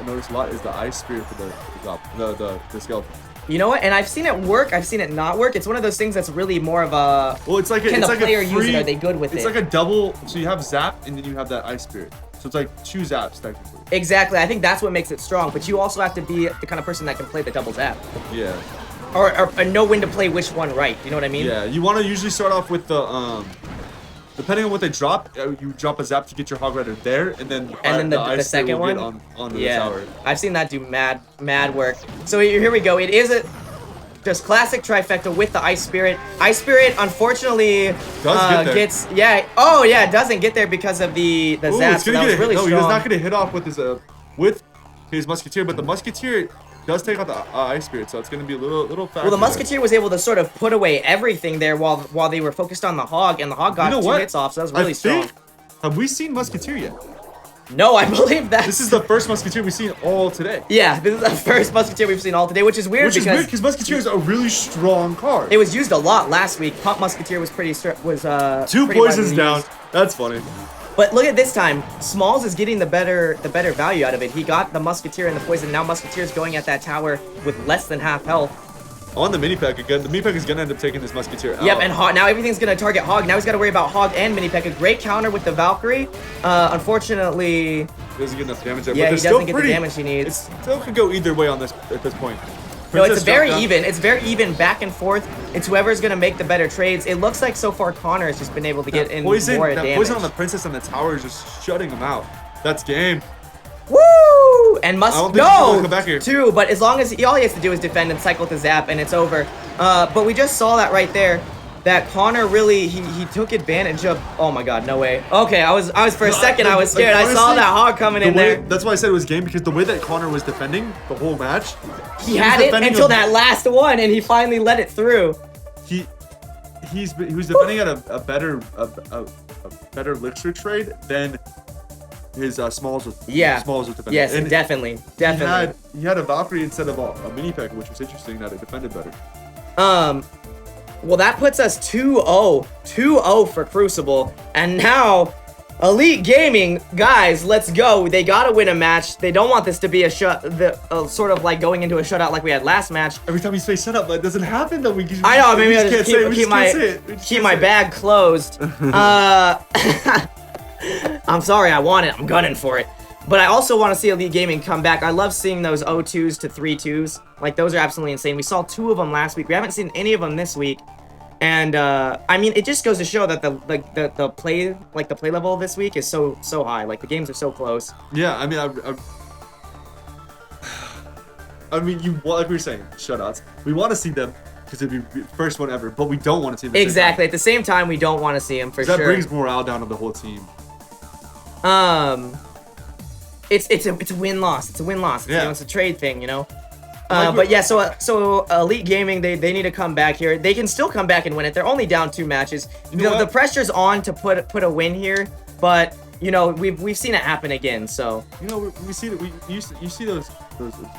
Speaker 4: noticed a lot is the ice spirit for the skeleton.
Speaker 3: You know what? And I've seen it work. I've seen it not work. It's one of those things that's really more of a.
Speaker 4: Well, it's like
Speaker 3: Can
Speaker 4: it's
Speaker 3: the
Speaker 4: like
Speaker 3: player
Speaker 4: a
Speaker 3: use
Speaker 4: free,
Speaker 3: it? Are they good with
Speaker 4: it's
Speaker 3: it?
Speaker 4: like a double. So you have zap and then you have that ice spirit. So it's like 2 zaps technically.
Speaker 3: Exactly. I think that's what makes it strong. But you also have to be the kind of person that can play the double zap,
Speaker 4: Yeah.
Speaker 3: or know when to play which one right. You know what I mean?
Speaker 4: Yeah. You want to usually start off with the depending on what they drop, you drop a zap to get your hog rider there, and then
Speaker 3: The
Speaker 4: ice spirit
Speaker 3: second
Speaker 4: will
Speaker 3: one.
Speaker 4: get on the
Speaker 3: Yeah,
Speaker 4: tower.
Speaker 3: I've seen that do mad work. So here we go. It is a just classic trifecta with the ice spirit. Ice spirit, unfortunately,
Speaker 4: Does get there.
Speaker 3: it doesn't get there because of the
Speaker 4: Ooh,
Speaker 3: zap.
Speaker 4: it's
Speaker 3: So
Speaker 4: gonna
Speaker 3: that was
Speaker 4: get
Speaker 3: really
Speaker 4: no,
Speaker 3: strong.
Speaker 4: he's not gonna hit off with his musketeer, but the musketeer does take out the ice spirit, so it's gonna be a little faster.
Speaker 3: Well, the musketeer was able to sort of put away everything there while they were focused on the hog, and the hog got
Speaker 4: You know
Speaker 3: 2
Speaker 4: what?
Speaker 3: hits off. So that was
Speaker 4: I
Speaker 3: really strong.
Speaker 4: think- Have we seen musketeer yet?
Speaker 3: No, I believe that.
Speaker 4: This is the first musketeer we've seen all today.
Speaker 3: Yeah, this is the first musketeer we've seen all today, which is weird
Speaker 4: Which is
Speaker 3: because
Speaker 4: weird because musketeer is a really strong card.
Speaker 3: it was used a lot last week. Pump musketeer was
Speaker 4: 2
Speaker 3: pretty
Speaker 4: poisons
Speaker 3: widely
Speaker 4: down.
Speaker 3: used.
Speaker 4: That's funny.
Speaker 3: But look at this time. Smalls is getting the better value out of it. He got the musketeer and the poison. Now musketeer's going at that tower with less than half health.
Speaker 4: On the mini pack again, the mini pack is gonna end up taking this musketeer out.
Speaker 3: Yep, and hog, now everything's gonna target hog. Now he's got to worry about hog and mini peck. A great counter with the Valkyrie. Unfortunately,
Speaker 4: He doesn't get enough damage there.
Speaker 3: yeah,
Speaker 4: but
Speaker 3: he
Speaker 4: they're still
Speaker 3: doesn't get
Speaker 4: pretty,
Speaker 3: the damage he needs.
Speaker 4: It still could go either way on this at this point.
Speaker 3: No, it's
Speaker 4: Princess
Speaker 3: very
Speaker 4: dropped down.
Speaker 3: even. It's very even back and forth. It's whoever's gonna make the better trades. It looks like so far Connor has just been able to get in more
Speaker 4: That
Speaker 3: damage.
Speaker 4: poison on the princess and the tower is just shutting him out. That's game.
Speaker 3: Woo! And
Speaker 4: I don't think he's gonna come back here.
Speaker 3: too. But as long as all he has to do is defend and cycle the zap, and it's over. But we just saw that right there. That Connor really he took advantage of. Oh my God, no way. Okay, I was for a second I was scared. I saw
Speaker 4: honestly,
Speaker 3: that hog coming in there.
Speaker 4: That's why I said it was game, because the way that Connor was defending the whole match,
Speaker 3: He had it
Speaker 4: defending
Speaker 3: until
Speaker 4: a-
Speaker 3: that last one, and he finally let it through.
Speaker 4: he was defending at a better elixir trade than his Smalls was.
Speaker 3: Yeah.
Speaker 4: Smalls was defending.
Speaker 3: Yes,
Speaker 4: And
Speaker 3: definitely.
Speaker 4: He had a Valkyrie instead of a mini pack, which was interesting that it defended better.
Speaker 3: Well, that puts us 2-0. 2-0 for Crucible. And now, Elite Gaming, guys, let's go. They gotta win a match. They don't want this to be a sort of like going into a shutout like we had last match.
Speaker 4: Every time you say shut up, that doesn't happen though.
Speaker 3: I know, maybe I'll just
Speaker 4: can't say it. We
Speaker 3: keep
Speaker 4: just can't say it. We
Speaker 3: my
Speaker 4: just
Speaker 3: keep
Speaker 4: can't
Speaker 3: my
Speaker 4: say it.
Speaker 3: bag closed. I'm sorry, I want it. I'm gunning for it. But I also want to see Elite Gaming come back. I love seeing those 0-2s to 3-2s. Like, those are absolutely insane. We saw 2 of them last week. We haven't seen any of them this week. And I mean, it just goes to show that the play level this week is so high. Like, the games are so close.
Speaker 4: Yeah, I mean, I mean, like we were saying, shutouts. We want to see them because it'd be first one ever, but we don't want to see them.
Speaker 3: Exactly. At the same time, we don't want to see them for sure.
Speaker 4: That brings morale down of the whole team.
Speaker 3: It's a win-loss. It's a win-loss.
Speaker 4: Yeah.
Speaker 3: It's a trade thing, you know?
Speaker 4: Like
Speaker 3: But yeah, so Elite Gaming, they need to come back here. They can still come back and win it. They're only down 2 matches.
Speaker 4: You know
Speaker 3: The
Speaker 4: what?
Speaker 3: pressure's on to put a win here, but you know, we've seen it happen again, so.
Speaker 4: You know, we see that you see those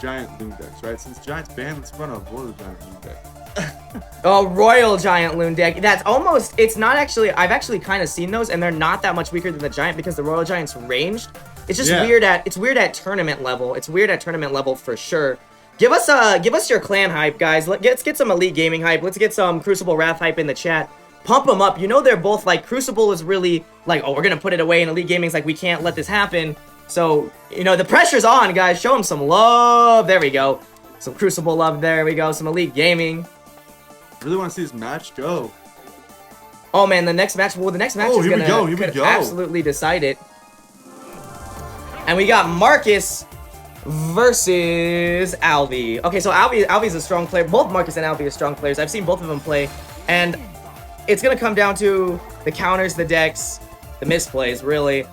Speaker 4: giant loom decks, right? Since Giants banned, let's run a Warlord giant loom deck.
Speaker 3: Oh, Royal Giant Loon deck. That's almost, it's not actually, I've actually kind of seen those, and they're not that much weaker than the Giant because the Royal Giant's ranged. It's just weird at tournament level. It's weird at tournament level for sure. Give us your clan hype, guys. Let's get some Elite Gaming hype. Let's get some Crucible Wrath hype in the chat. Pump them up. You know they're both like, Crucible is really like, oh, we're gonna put it away, and Elite Gaming's like, we can't let this happen. So, you know, the pressure's on, guys. Show them some love. There we go. Some Crucible love. There we go. Some Elite Gaming.
Speaker 4: Really want to see this match go.
Speaker 3: Oh man, the next match. Well, the next match is gonna
Speaker 4: could
Speaker 3: absolutely decide it. And we got Marcus versus Alvi. Okay, so Alvi's a strong player. Both Marcus and Alvi are strong players. I've seen both of them play, and it's gonna come down to the counters, the decks, the misplays. Really,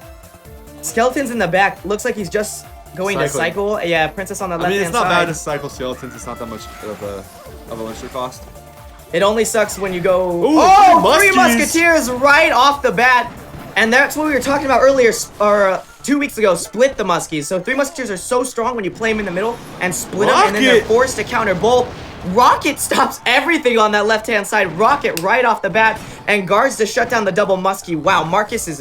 Speaker 3: Skeletons in the back looks like he's just going to cycle. Yeah, Princess on the left hand side.
Speaker 4: I mean, it's not bad to cycle Skeletons. It's not that much of a elixir cost.
Speaker 3: It only sucks when you go,
Speaker 4: ooh,
Speaker 3: oh, Three Musketeers right off the bat. And that's what we were talking about earlier, or 2 weeks ago, split the Muskies. So Three Musketeers are so strong when you play them in the middle and split them, and then they're forced to counter both. Rocket stops everything on that left-hand side. Rocket right off the bat, and guards to shut down the double Muskie. Wow, Marcus is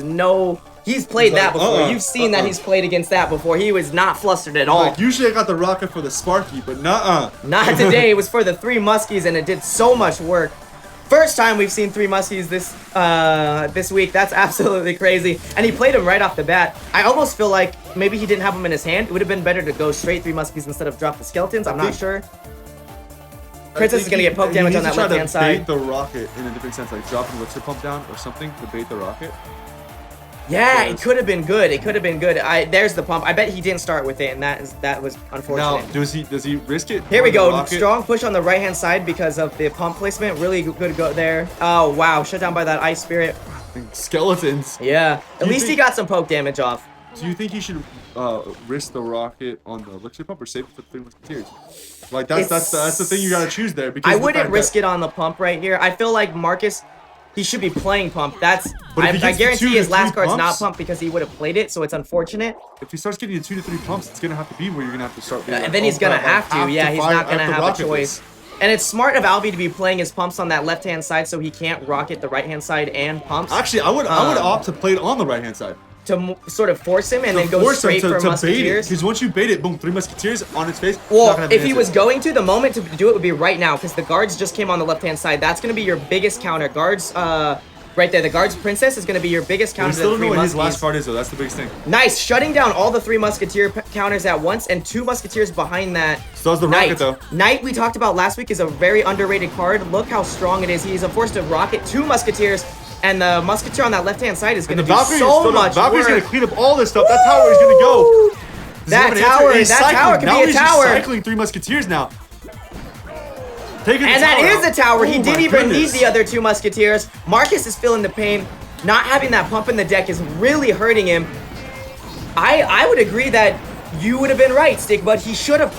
Speaker 3: he's played that before. You've seen that he's played against that before. He was not flustered at all.
Speaker 4: Like, usually I got the rocket for the Sparky, but nuh-uh.
Speaker 3: Not today. It was for the Three Muskies, and it did so much work. First time we've seen Three Muskies this week. That's absolutely crazy. And he played him right off the bat. I almost feel like maybe he didn't have him in his hand. It would have been better to go straight Three Muskies instead of drop the Skeletons. I'm not sure. Princess is going to get poke damage on that left-hand side.
Speaker 4: Bait the rocket in a different sense, like dropping elixir pump down or something to bait the rocket.
Speaker 3: Yeah, it could have been good. It could have been good. There's the pump. I bet he didn't start with it, and that was unfortunate.
Speaker 4: Now, does he risk it?
Speaker 3: Here we go. Strong push on the right-hand side because of the pump placement. Really good go there. Oh, wow. Shut down by that Ice Spirit.
Speaker 4: Skeletons.
Speaker 3: Yeah. At least he got some poke damage off.
Speaker 4: Do you think he should risk the rocket on the elixir pump or save it for the Three Musketeers? Like, that's the thing you got to choose there. Because
Speaker 3: I wouldn't risk it on the pump right here. I feel like Marcus... He should be playing pump. I guarantee his last card's not pump because he would have played it, so it's unfortunate.
Speaker 4: If he starts getting the 2 to 3 pumps, it's gonna have to be where you're gonna have to start.
Speaker 3: And then he's gonna have to. Yeah, he's not gonna have a choice. And it's smart of Alvi to be playing his pumps on that left-hand side so he can't rocket the right-hand side and pumps.
Speaker 4: Actually, I would opt to play it on the right-hand side.
Speaker 3: To sort of force him and then go straight for Musketeers.
Speaker 4: Because once you bait it, boom, Three Musketeers on its face.
Speaker 3: Well, if he was going to, the moment to do it would be right now because the guards just came on the left-hand side. That's gonna be your biggest counter. Guards, right there, the guard's princess is going to be your biggest counter.
Speaker 4: We still don't know what his last card is, though. That's the biggest thing.
Speaker 3: Nice, shutting down all the 3 musketeer counters at once, and 2 musketeers behind that.
Speaker 4: So does the rocket, though.
Speaker 3: Knight, we talked about last week, is a very underrated card. Look how strong it is. He's a force to rocket 2 musketeers, and the musketeer on that left-hand side is going to do so much work.
Speaker 4: Valkyrie's going to clean up all this stuff. That tower is going to go.
Speaker 3: That tower can be a tower.
Speaker 4: He's cycling 3 musketeers now.
Speaker 3: And that is a tower. He didn't even need the other 2 musketeers. Marcus is feeling the pain. Not having that pump in the deck is really hurting him. I would agree that you would have been right, Stick, but he should have.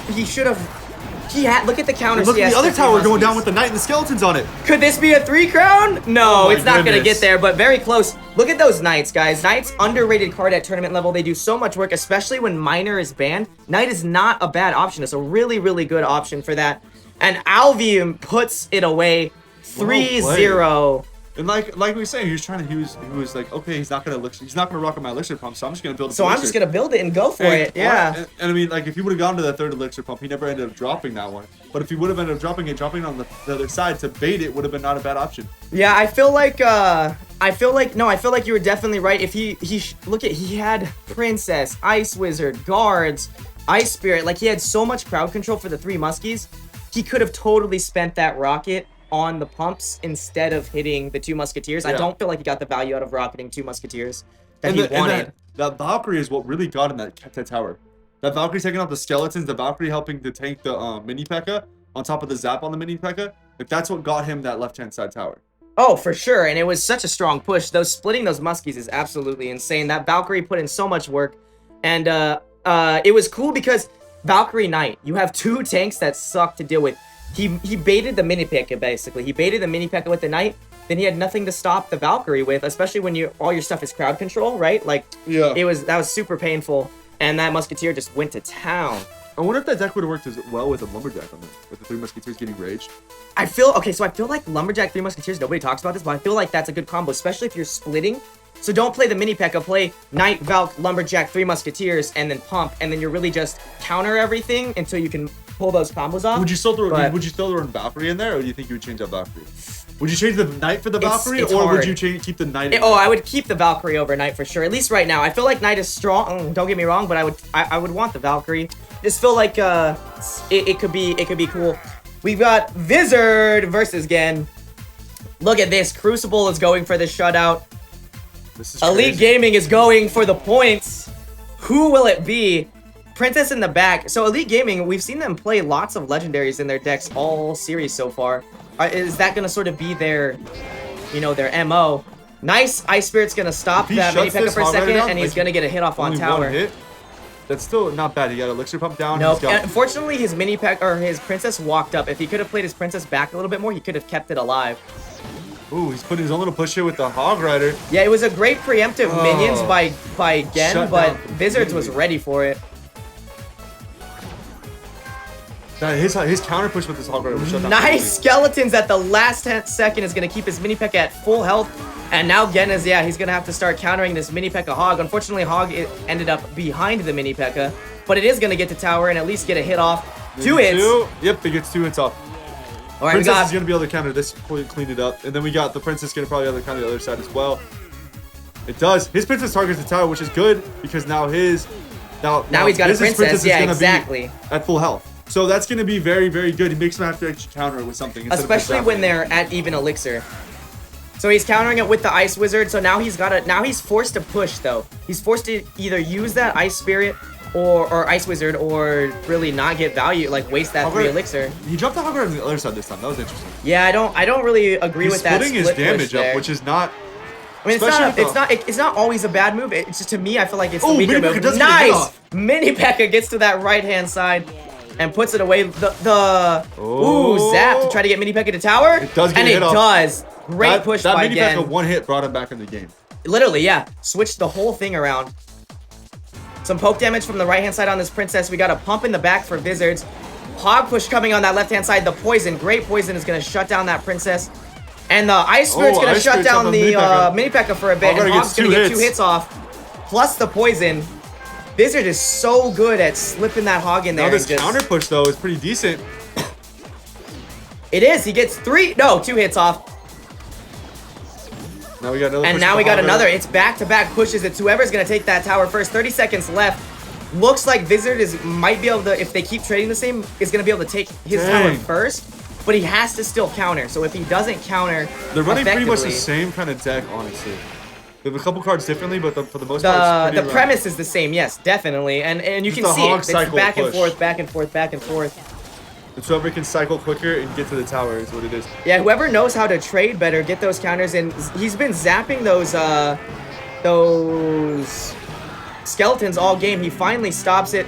Speaker 3: Look at the counters.
Speaker 4: Look at the other tower going down with the knight and the skeletons on it.
Speaker 3: Could this be a 3 crown? No, it's not gonna get there, but very close. Look at those knights, guys. Knights, underrated card at tournament level. They do so much work, especially when Miner is banned. Knight is not a bad option. It's a really, really good option for that. And Alvium puts it away 3-0.
Speaker 4: And like we were saying, he was like, okay, he's not gonna rocket my elixir pump, so I'm just gonna build it.
Speaker 3: So I'm just gonna build it and go for it. Yeah.
Speaker 4: And I mean, like, if he would have gone to the 3rd elixir pump, he never ended up dropping that one. But if he would have ended up dropping it on the other side to bait it, would have been not a bad option.
Speaker 3: Yeah, I feel like you were definitely right. If he had Princess, Ice Wizard, Guards, Ice Spirit, like he had so much crowd control for the 3 muskies. He could have totally spent that rocket on the pumps instead of hitting the 2 musketeers. Yeah. I don't feel like he got the value out of rocketing 2 musketeers that he wanted.
Speaker 4: That Valkyrie is what really got him that tower. That Valkyrie taking out the skeletons, the Valkyrie helping to tank the mini P.E.K.K.A. on top of the zap on the mini P.E.K.K.A. Like, that's what got him that left-hand side tower.
Speaker 3: Oh, for sure. And it was such a strong push. Splitting those muskies is absolutely insane. That Valkyrie put in so much work. And it was cool because Valkyrie Knight, you have 2 tanks that suck to deal with. He baited the mini P.E.K.K.A. basically. He baited the mini P.E.K.K.A. with the Knight. Then he had nothing to stop the Valkyrie with, especially when all your stuff is crowd control, right? Like, yeah, that was super painful. And that musketeer just went to town.
Speaker 4: I wonder if that deck would have worked as well with a Lumberjack on it, with the Three Musketeers getting raged.
Speaker 3: I feel like Lumberjack, Three Musketeers, nobody talks about this, but I feel like that's a good combo, especially if you're splitting. So don't play the mini P.E.K.K.A, play Knight, Valk, Lumberjack, Three Musketeers, and then pump, and then you're really just counter everything until you can pull those combos off.
Speaker 4: Would you still throw in Valkyrie in there, or do you think you would change out Valkyrie? Would you change the Knight for the Valkyrie, or
Speaker 3: hard.
Speaker 4: would you keep the Knight?
Speaker 3: I would keep the Valkyrie over Knight for sure. At least right now, I feel like Knight is strong. Don't get me wrong, but I would want the Valkyrie. Just feel like it could be cool. We've got Vizard versus Gen. Look at this. Crucible is going for the shutout.
Speaker 4: This is
Speaker 3: Elite
Speaker 4: crazy.
Speaker 3: Gaming is going for the points. Who will it be? Princess in the back. So Elite Gaming, we've seen them play lots of legendaries in their decks all series so far. Is that going to sort of be their, their MO? Nice. Ice Spirit's going to stop that mini P.E.K.K.A for a second, and he's going to get a hit off on tower.
Speaker 4: One hit? That's still not bad. He got Elixir Pump down.
Speaker 3: Nope. Unfortunately, his mini P.E.K.K.A or his Princess walked up. If he could have played his Princess back a little bit more, he could have kept it alive.
Speaker 4: Ooh, he's putting his own little push here with the Hog Rider.
Speaker 3: Yeah, it was a great preemptive minions by Gen,
Speaker 4: Shut
Speaker 3: but
Speaker 4: down
Speaker 3: Vizards was
Speaker 4: completely.
Speaker 3: ready for it.
Speaker 4: His counter push with this Hog Rider was shut down.
Speaker 3: Nice skeletons at the last second is going to keep his mini P.E.K.K.A at full health. And now Gen is, he's going to have to start countering this mini P.E.K.K.A Hog. Unfortunately, Hog ended up behind the mini P.E.K.K.A, but it is going to get to tower and at least get a hit off. Two hits.
Speaker 4: Yep, he gets 2 hits off.
Speaker 3: All right,
Speaker 4: Princess is going to be able to counter this, clean it up. And then we got the Princess going to probably be able to counter the other side as well. It does. His Princess targets the tower, which is good because now he's got a
Speaker 3: Princess. Yeah, exactly.
Speaker 4: At full health. So that's going to be very, very good. He makes him have to actually counter it with something.
Speaker 3: Especially when they're at even elixir. So he's countering it with the Ice Wizard. So now he's forced to push though. He's forced to either use that Ice Spirit or Ice Wizard or really not get value, like waste that 3 elixir.
Speaker 4: He dropped the Hog Rider on the other side this time. That was interesting.
Speaker 3: Yeah, I don't really agree with that.
Speaker 4: He's splitting his damage up, which is not.
Speaker 3: I mean, it's not always a bad move. It's just, to me, I feel like it's the weaker
Speaker 4: Mini
Speaker 3: move.
Speaker 4: P.E.K.K.A
Speaker 3: Nice! Mini P.E.K.K.A gets to that right-hand side and puts it away. Ooh, zap to try to get Mini P.E.K.K.A to tower.
Speaker 4: It does get
Speaker 3: and
Speaker 4: a hit
Speaker 3: it
Speaker 4: off.
Speaker 3: does. Great push by
Speaker 4: Mini P.E.K.K.A
Speaker 3: Gen.
Speaker 4: one hit brought him back in the game.
Speaker 3: Literally, yeah. Switched the whole thing around. Some poke damage from the right-hand side on this Princess. We got a pump in the back for Vizards. Hog push coming on that left-hand side. The poison, great poison, is going to shut down that Princess. And the Ice Spirit's going to shut down the Mini P.E.K.K.A for a bit. And Hog's going to get 2 hits off. Plus the poison. Vizard is so good at slipping that Hog in there.
Speaker 4: Now this counter push, though, is pretty decent.
Speaker 3: It is. He gets 2 hits off.
Speaker 4: Now we got another.
Speaker 3: And now we got another. It's back-to-back pushes. It's whoever's going to take that tower first. 30 seconds left. Looks like Vizard might be able to, if they keep trading the same, is going to be able to take his tower first. But he has to still counter. So if he doesn't counter,
Speaker 4: they're running pretty much the same kind of deck, honestly. They have a couple cards differently, but for the most part,
Speaker 3: the premise is the same. Yes, definitely. And you can see it. It's back and forth, back and forth, back and forth.
Speaker 4: It's whoever can cycle quicker and get to the tower is what it is.
Speaker 3: Yeah, whoever knows how to trade better, get those counters, and he's been zapping those skeletons all game. He finally stops it.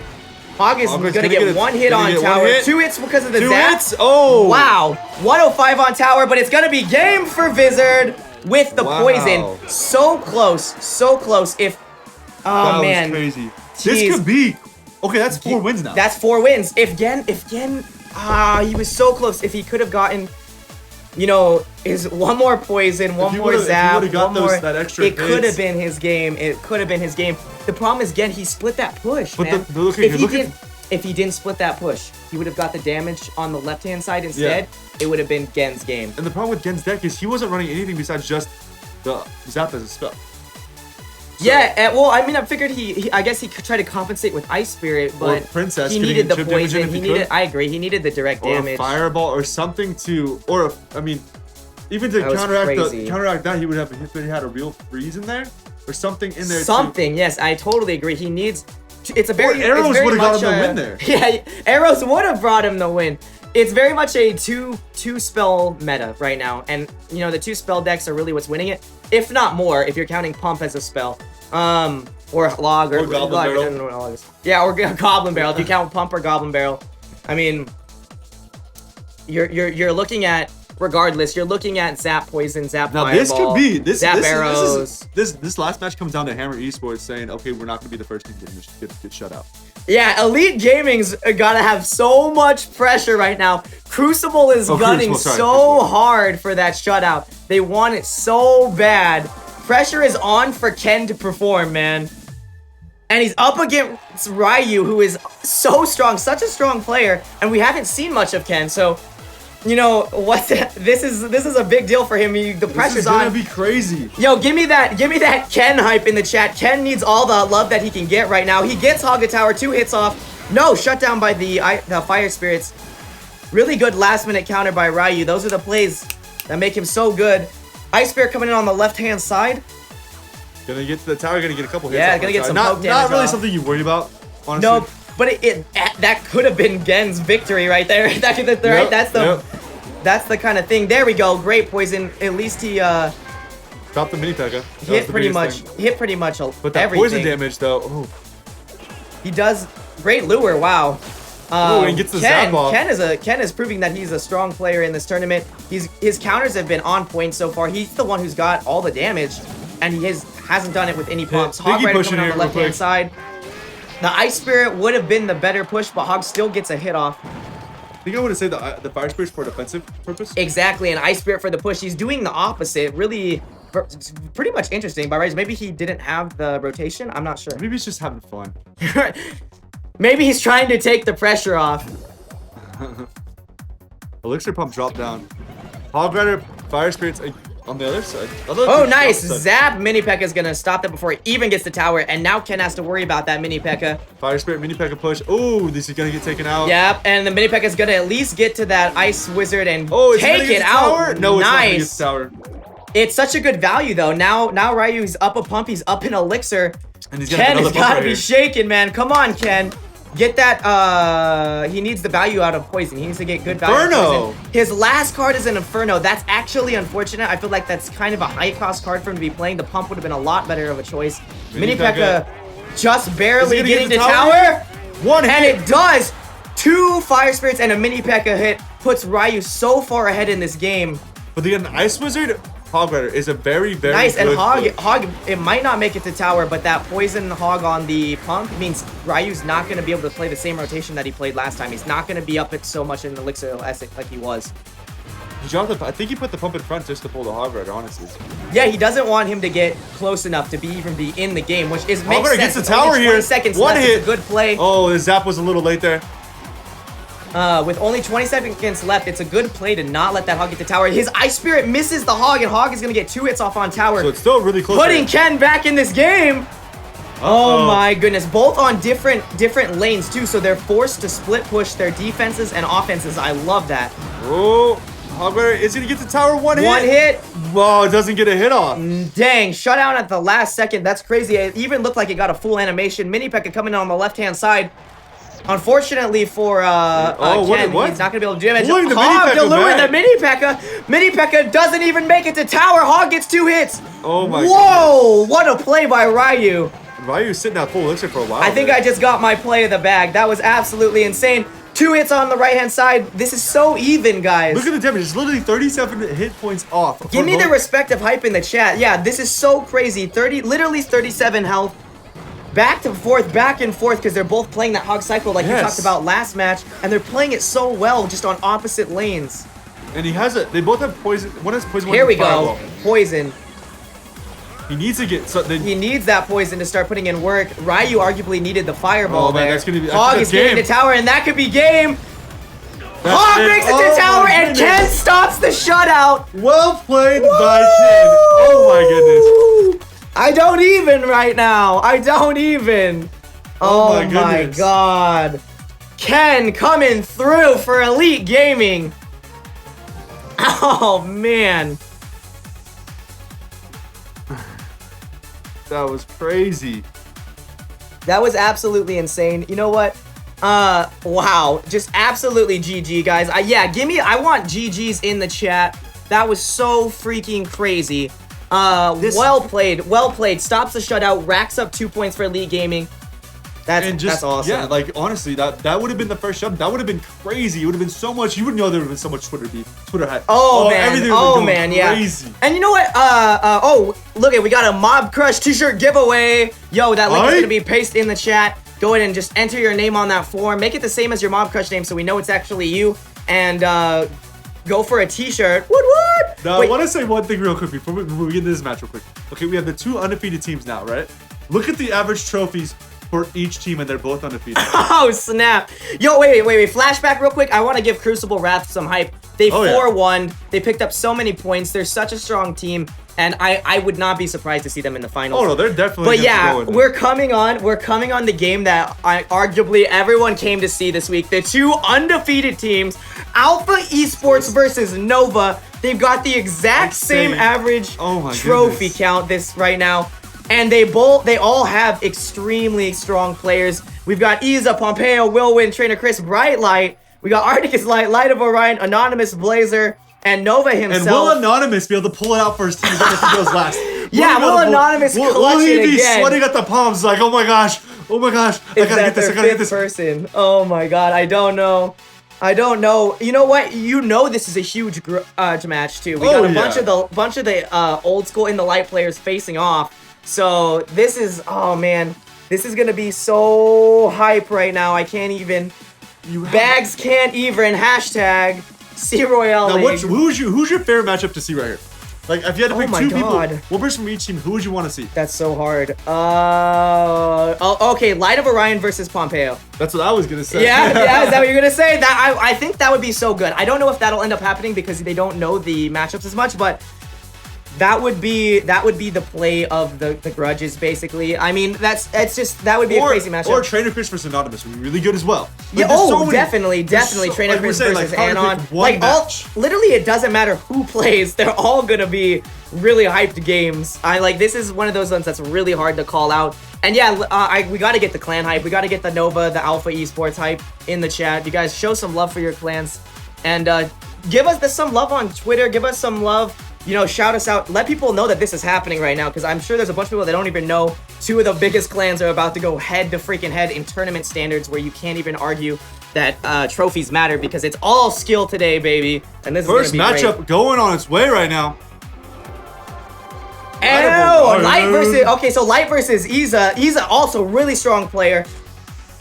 Speaker 3: Hog is going to get 1 hit on tower. 2 hits because of the zap.
Speaker 4: Oh!
Speaker 3: Wow. 105 on tower, but it's going to be game for Vizard with the poison. So close. So close. If... Oh, man.
Speaker 4: That was crazy. This could be... Okay, that's 4 wins now.
Speaker 3: That's 4 wins. If Gen... he was so close. If he could have gotten... is one more poison, one more zap, one more. It could have been his game. It could have been his game. The problem is, again, he split that push, man. If he didn't split that push, he would have got the damage on the left-hand side instead. It would have been Gen's game.
Speaker 4: And the problem with Gen's deck is he wasn't running anything besides just the zap as a spell.
Speaker 3: So, yeah, well, I mean, I figured I guess he could try to compensate with Ice Spirit, but
Speaker 4: Princess
Speaker 3: he needed the poison. I agree. He needed the direct damage.
Speaker 4: Or a fireball or something to, even to counteract that, he would have had a real freeze in there or something in there.
Speaker 3: Something, yes, I totally agree. He needs. It's a very.
Speaker 4: Arrows would have got him the win there.
Speaker 3: Yeah, arrows would have brought him the win. It's very much a two spell meta right now, and the 2 spell decks are really what's winning it, if not more. If you're counting Pump as a spell, or Log or
Speaker 4: Goblin Barrel.
Speaker 3: Yeah, or Goblin Barrel. If you count Pump or Goblin Barrel, I mean, you're looking at regardless, you're looking at Zap Poison, Zap
Speaker 4: Now
Speaker 3: Fireball,
Speaker 4: this could be
Speaker 3: Zap Arrows.
Speaker 4: this last match comes down to Hammer Esports saying, okay, we're not gonna be the first team to get shut out.
Speaker 3: Yeah, Elite Gaming's gotta have so much pressure right now. Crucible is gunning
Speaker 4: Crucible.
Speaker 3: hard for that shutout. They want it so bad. Pressure is on for Ken to perform, man. And he's up against Ryu, who is so strong, such a strong player, and we haven't seen much of Ken, so you know what? This is a big deal for him. The pressure's on.
Speaker 4: This is gonna be crazy.
Speaker 3: Yo, give me that Ken hype in the chat. Ken needs all the love that he can get right now. He gets Hog Tower, 2 hits off. No, shut down by the Fire Spirits. Really good last minute counter by Ryu. Those are the plays that make him so good. Ice Spirit coming in on the left hand side.
Speaker 4: Gonna get to the tower, gonna get a couple hits.
Speaker 3: Yeah, gonna get some poke damage
Speaker 4: Not really
Speaker 3: off.
Speaker 4: something you worry about, honestly.
Speaker 3: Nope. But that could have been Gen's victory right there. Right? That's the kind of thing. There we go. Great poison. At least he
Speaker 4: Drop the mini P.E.K.K.A.
Speaker 3: hit pretty much
Speaker 4: But that
Speaker 3: everything.
Speaker 4: poison damage though. Oh.
Speaker 3: He does great lure. Wow.
Speaker 4: And gets the zap off.
Speaker 3: Ken is proving that he's a strong player in this tournament. His counters have been on point so far. He's the one who's got all the damage, and he hasn't done it with any pumps. Hog
Speaker 4: Biggie
Speaker 3: Rider
Speaker 4: pushing
Speaker 3: coming on the
Speaker 4: here
Speaker 3: left hand
Speaker 4: real quick.
Speaker 3: side. The Ice Spirit would have been the better push, but Hog still gets a hit off.
Speaker 4: I think I would have said the Fire Spirit's for defensive purpose.
Speaker 3: Exactly, and Ice Spirit for the push. He's doing the opposite. Really, it's pretty much interesting. By right, maybe he didn't have the rotation. I'm not sure.
Speaker 4: Maybe he's just having fun.
Speaker 3: Maybe he's trying to take the pressure off.
Speaker 4: Elixir Pump dropped down. Hog Rider, Fire Spirits on the other side.
Speaker 3: Oh, nice. Zap Mini P.E.K.K.A. is going to stop that before he even gets the tower, and now Ken has to worry about that Mini P.E.K.K.A.
Speaker 4: Fire Spirit, Mini P.E.K.K.A. push. Oh, this is going to get taken out.
Speaker 3: Yep, and the Mini P.E.K.K.A. is going to at least get to that Ice Wizard and take it
Speaker 4: out.
Speaker 3: out.
Speaker 4: No, it's
Speaker 3: nice.
Speaker 4: not going to get the tower.
Speaker 3: It's such a good value, though. Now Ryu's up a pump. He's up in Elixir.
Speaker 4: And he's
Speaker 3: Ken has got to be
Speaker 4: here.
Speaker 3: shaking, man. Come on, Ken. Get that, he needs the value out of Poison. He needs to get good value out of
Speaker 4: Inferno.
Speaker 3: Poison. His last card is an Inferno. That's actually unfortunate. I feel like that's kind of a high-cost card for him to be playing. The pump would have been a lot better of a choice. Mini P.E.K.K.A. just barely getting the tower.
Speaker 4: One hit.
Speaker 3: And it does. 2 Fire Spirits and a Mini P.E.K.K.A. hit puts Ryu so far ahead in this game.
Speaker 4: But the Ice Wizard, Hog Rider is a very, very
Speaker 3: Nice, and
Speaker 4: good
Speaker 3: Hog, it might not make it to tower, but that Poison Hog on the pump means Ryu's not going to be able to play the same rotation that he played last time. He's not going to be up it so much in Elixir like he was.
Speaker 4: He dropped I think he put the pump in front just to pull the Hog Rider, honestly.
Speaker 3: Yeah, he doesn't want him to get close enough to even be in the game, which is makes
Speaker 4: Rider
Speaker 3: sense.
Speaker 4: gets the
Speaker 3: It's only
Speaker 4: tower
Speaker 3: 20
Speaker 4: here.
Speaker 3: seconds
Speaker 4: One
Speaker 3: left.
Speaker 4: hit.
Speaker 3: It's a good play.
Speaker 4: Oh, the zap was a little late there.
Speaker 3: With only 20 seconds left, it's a good play to not let that Hog get the tower. His Ice Spirit misses the Hog, and Hog is going to get 2 hits off on tower.
Speaker 4: So it's still really close.
Speaker 3: Putting Ken back in this game. Oh my goodness. Both on different lanes too, so they're forced to split push their defenses and offenses. I love that.
Speaker 4: Oh, Hog Rider is going to get the tower. One hit.
Speaker 3: One hit.
Speaker 4: Whoa, it doesn't get a hit off.
Speaker 3: Dang, shut down at the last second. That's crazy. It even looked like it got a full animation. Mini P.E.K.K.A. coming in on the left-hand side. Unfortunately for Ken,
Speaker 4: what?
Speaker 3: he's not going to be able to do damage.
Speaker 4: Pulling the
Speaker 3: Hog
Speaker 4: Mini P.E.K.K.A.
Speaker 3: delivering
Speaker 4: back.
Speaker 3: the Mini P.E.K.K.A. Mini P.E.K.K.A. doesn't even make it to tower. Hog gets 2 hits.
Speaker 4: Oh my
Speaker 3: Whoa, what a play by Ryu.
Speaker 4: Ryu's sitting at full elixir for a while.
Speaker 3: I think I just got my play of the bag. That was absolutely insane. 2 hits on the right-hand side. This is so even, guys.
Speaker 4: Look at the damage. It's literally 37 hit points off.
Speaker 3: Give me the respective hype in the chat. Yeah, this is so crazy. Literally 37 health. Back to forth, back and forth, because they're both playing that Hog cycle like you talked about last match, and they're playing it so well, just on opposite lanes.
Speaker 4: And they both have poison. One has poison.
Speaker 3: Here
Speaker 4: one
Speaker 3: we
Speaker 4: has
Speaker 3: go.
Speaker 4: fireball.
Speaker 3: Poison.
Speaker 4: He needs to get.
Speaker 3: He needs that poison to start putting in work. Ryu arguably needed the fireball
Speaker 4: man,
Speaker 3: there.
Speaker 4: that's gonna be
Speaker 3: Hog is getting the tower, and that could be game. Hog makes it to tower, and Ken stops the shutout.
Speaker 4: Well played by Ken. Oh my goodness.
Speaker 3: I don't even right now. I don't even. Oh my
Speaker 4: goodness.
Speaker 3: god. Ken coming through for Elite Gaming. Oh man.
Speaker 4: That was crazy.
Speaker 3: That was absolutely insane. You know what? Wow. Just absolutely GG, guys. I want GGs in the chat. That was so freaking crazy. Well played. Well played. Stops the shutout. Racks up 2 points for Elite Gaming. That's awesome.
Speaker 4: Yeah, like honestly, that would have been the first shove. That would have been crazy. It would have been so much. You would know there would have been so much Twitter hype.
Speaker 3: Oh man,
Speaker 4: everything would have been going
Speaker 3: yeah.
Speaker 4: crazy.
Speaker 3: And you know what? Oh, look we got a Mob Crush t-shirt giveaway. Yo, that link is gonna be pasted in the chat. Go ahead and just enter your name on that form. Make it the same as your Mob Crush name so we know it's actually you. And go for a t-shirt. What?
Speaker 4: Now, I want to say one thing real quick before we get into this match real quick. Okay, we have the 2 undefeated teams now, right? Look at the average trophies for each team, and they're both undefeated.
Speaker 3: Oh, snap. Yo, wait. Flashback real quick. I want to give Crucible Wrath some hype. They 4-1. They picked up so many points. They're such a strong team. And I would not be surprised to see them in the finals.
Speaker 4: Oh, no, they're definitely
Speaker 3: But yeah, we're coming on the game that arguably everyone came to see this week. The 2 undefeated teams, Alpha Esports versus Nova. They've got the exact same average trophy count right now. And they all have extremely strong players. We've got Iza, Pompeo, Willwin, Trainer Chris, Bright Light. We got Arcticus Light, Light of Orion, Anonymous Blazer, and Nova himself.
Speaker 4: And will Anonymous be able to pull it out for his team if he goes last?
Speaker 3: Yeah, will Anonymous clutch
Speaker 4: will he
Speaker 3: it
Speaker 4: be
Speaker 3: again?
Speaker 4: sweating at the palms like, oh my gosh, I gotta get this.
Speaker 3: Person. Oh my god, I don't know. You know what? You know this is a huge match too. We got a bunch of the old school in the light players facing off. So this is this is gonna be so hype right now. I can't even. Bags can't even hashtag see Royale.
Speaker 4: Now, who's your favorite matchup to see right here? Like, if you had to pick 2 people, one person from each team, who would you want to see?
Speaker 3: That's so hard. Okay, Light of Orion versus Pompeo.
Speaker 4: That's what I was gonna say.
Speaker 3: Yeah, is that what you're gonna say? That I think that would be so good. I don't know if that'll end up happening because they don't know the matchups as much, but that would be the play of the grudges, basically. I mean, that would be a crazy matchup.
Speaker 4: Or Trainer Chris versus Anonymous would be really good as well.
Speaker 3: Like, yeah, definitely. Trainer Chris versus Anon. Literally, it doesn't matter who plays. They're all gonna be really hyped games. This is one of those ones that's really hard to call out. And yeah, we gotta get the clan hype. We gotta get the Nova, the Alpha Esports hype in the chat. You guys show some love for your clans, and give us some love on Twitter. Give us some love. You know, shout us out. Let people know that this is happening right now, because I'm sure there's a bunch of people that don't even know 2 of the biggest clans are about to go head to freaking head in tournament standards where you can't even argue that trophies matter, because it's all skill today, baby. And this
Speaker 4: first
Speaker 3: is gonna be
Speaker 4: matchup
Speaker 3: great.
Speaker 4: Going on its way right now.
Speaker 3: Light versus Iza. Iza also really strong player.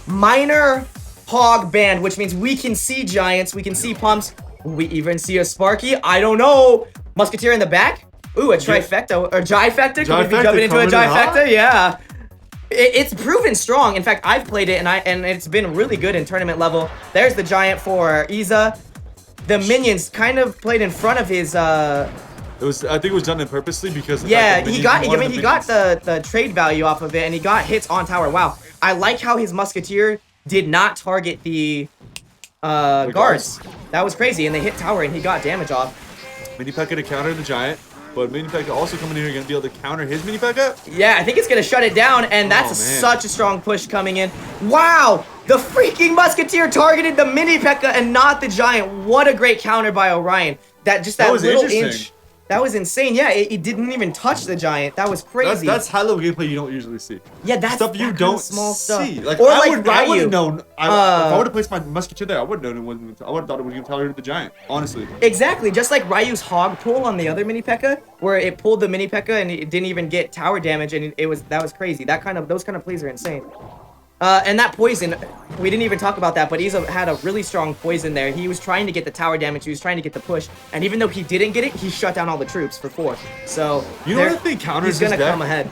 Speaker 3: Minor Hog Band, which means we can see giants, we can see pumps. Will we even see a Sparky? I don't know. Musketeer in the back? Ooh, a trifecta or Jifecta? Could we be jumping into a Jifecta? Yeah. It's proven strong. In fact, I've played it and it's been really good in tournament level. There's the giant for Iza. The minions kind of played in front of his I
Speaker 4: think it was done purposely because
Speaker 3: he got the trade value off of it, and he got hits on tower. Wow. I like how his Musketeer did not target the guards. That was crazy, and they hit tower and he got damage off.
Speaker 4: Mini P.E.K.K.A to counter the giant, but Mini P.E.K.K.A also coming in here going to be able to counter his Mini P.E.K.K.A.
Speaker 3: Yeah, I think it's going to shut it down, and that's such a strong push coming in. Wow! The freaking Musketeer targeted the Mini P.E.K.K.A and not the giant. What a great counter by Orion. That little inch. That was insane. Yeah, it didn't even touch the giant. That was crazy.
Speaker 4: That's high-level gameplay you don't usually see.
Speaker 3: Yeah, that's
Speaker 4: stuff you don't
Speaker 3: small
Speaker 4: see.
Speaker 3: Stuff.
Speaker 4: I would have known. If I would have placed my Musketeer there, I would have known. I would have thought it was going to target the giant. Honestly.
Speaker 3: Exactly, just like Ryu's hog pull on the other Mini P.E.K.K.A, where it pulled the Mini P.E.K.K.A and it didn't even get tower damage, and that was crazy. Those kind of plays are insane. And that poison, we didn't even talk about that, but Iza had a really strong poison there. He was trying to get the tower damage, he was trying to get the push, and even though he didn't get it, he shut down all the troops for 4. So,
Speaker 4: you know what I think counters
Speaker 3: he's gonna come ahead.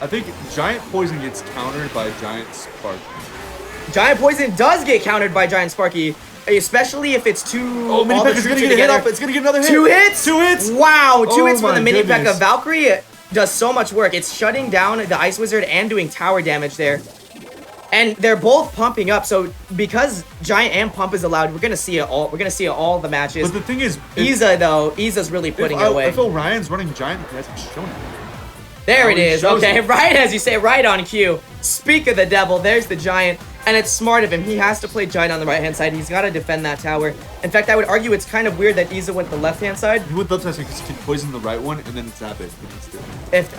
Speaker 4: I think Giant Poison gets countered by Giant Sparky.
Speaker 3: Giant Poison does get countered by Giant Sparky, especially if it's
Speaker 4: Oh, Mini P.E.K.K.A's gonna get a hit up. It's gonna get another hit.
Speaker 3: 2 hits?
Speaker 4: 2 hits?
Speaker 3: Wow, 2 hits for the Mini P.E.K.K.A. Valkyrie does so much work. It's shutting down the Ice Wizard and doing tower damage there. And they're both pumping up, so because Giant and Pump is allowed, we're gonna see it all. We're gonna see it all the matches.
Speaker 4: But the thing is,
Speaker 3: Iza's really putting it away.
Speaker 4: I feel Ryan's running Giant, he hasn't shown it.
Speaker 3: There it is. Okay, right as you say, right on cue. Speak of the devil. There's the Giant. And it's smart of him. He has to play Giant on the right-hand side. He's got to defend that tower. In fact, I would argue it's kind of weird that Iza went the left-hand side.
Speaker 4: He went left side because he can poison the right one and then zap it.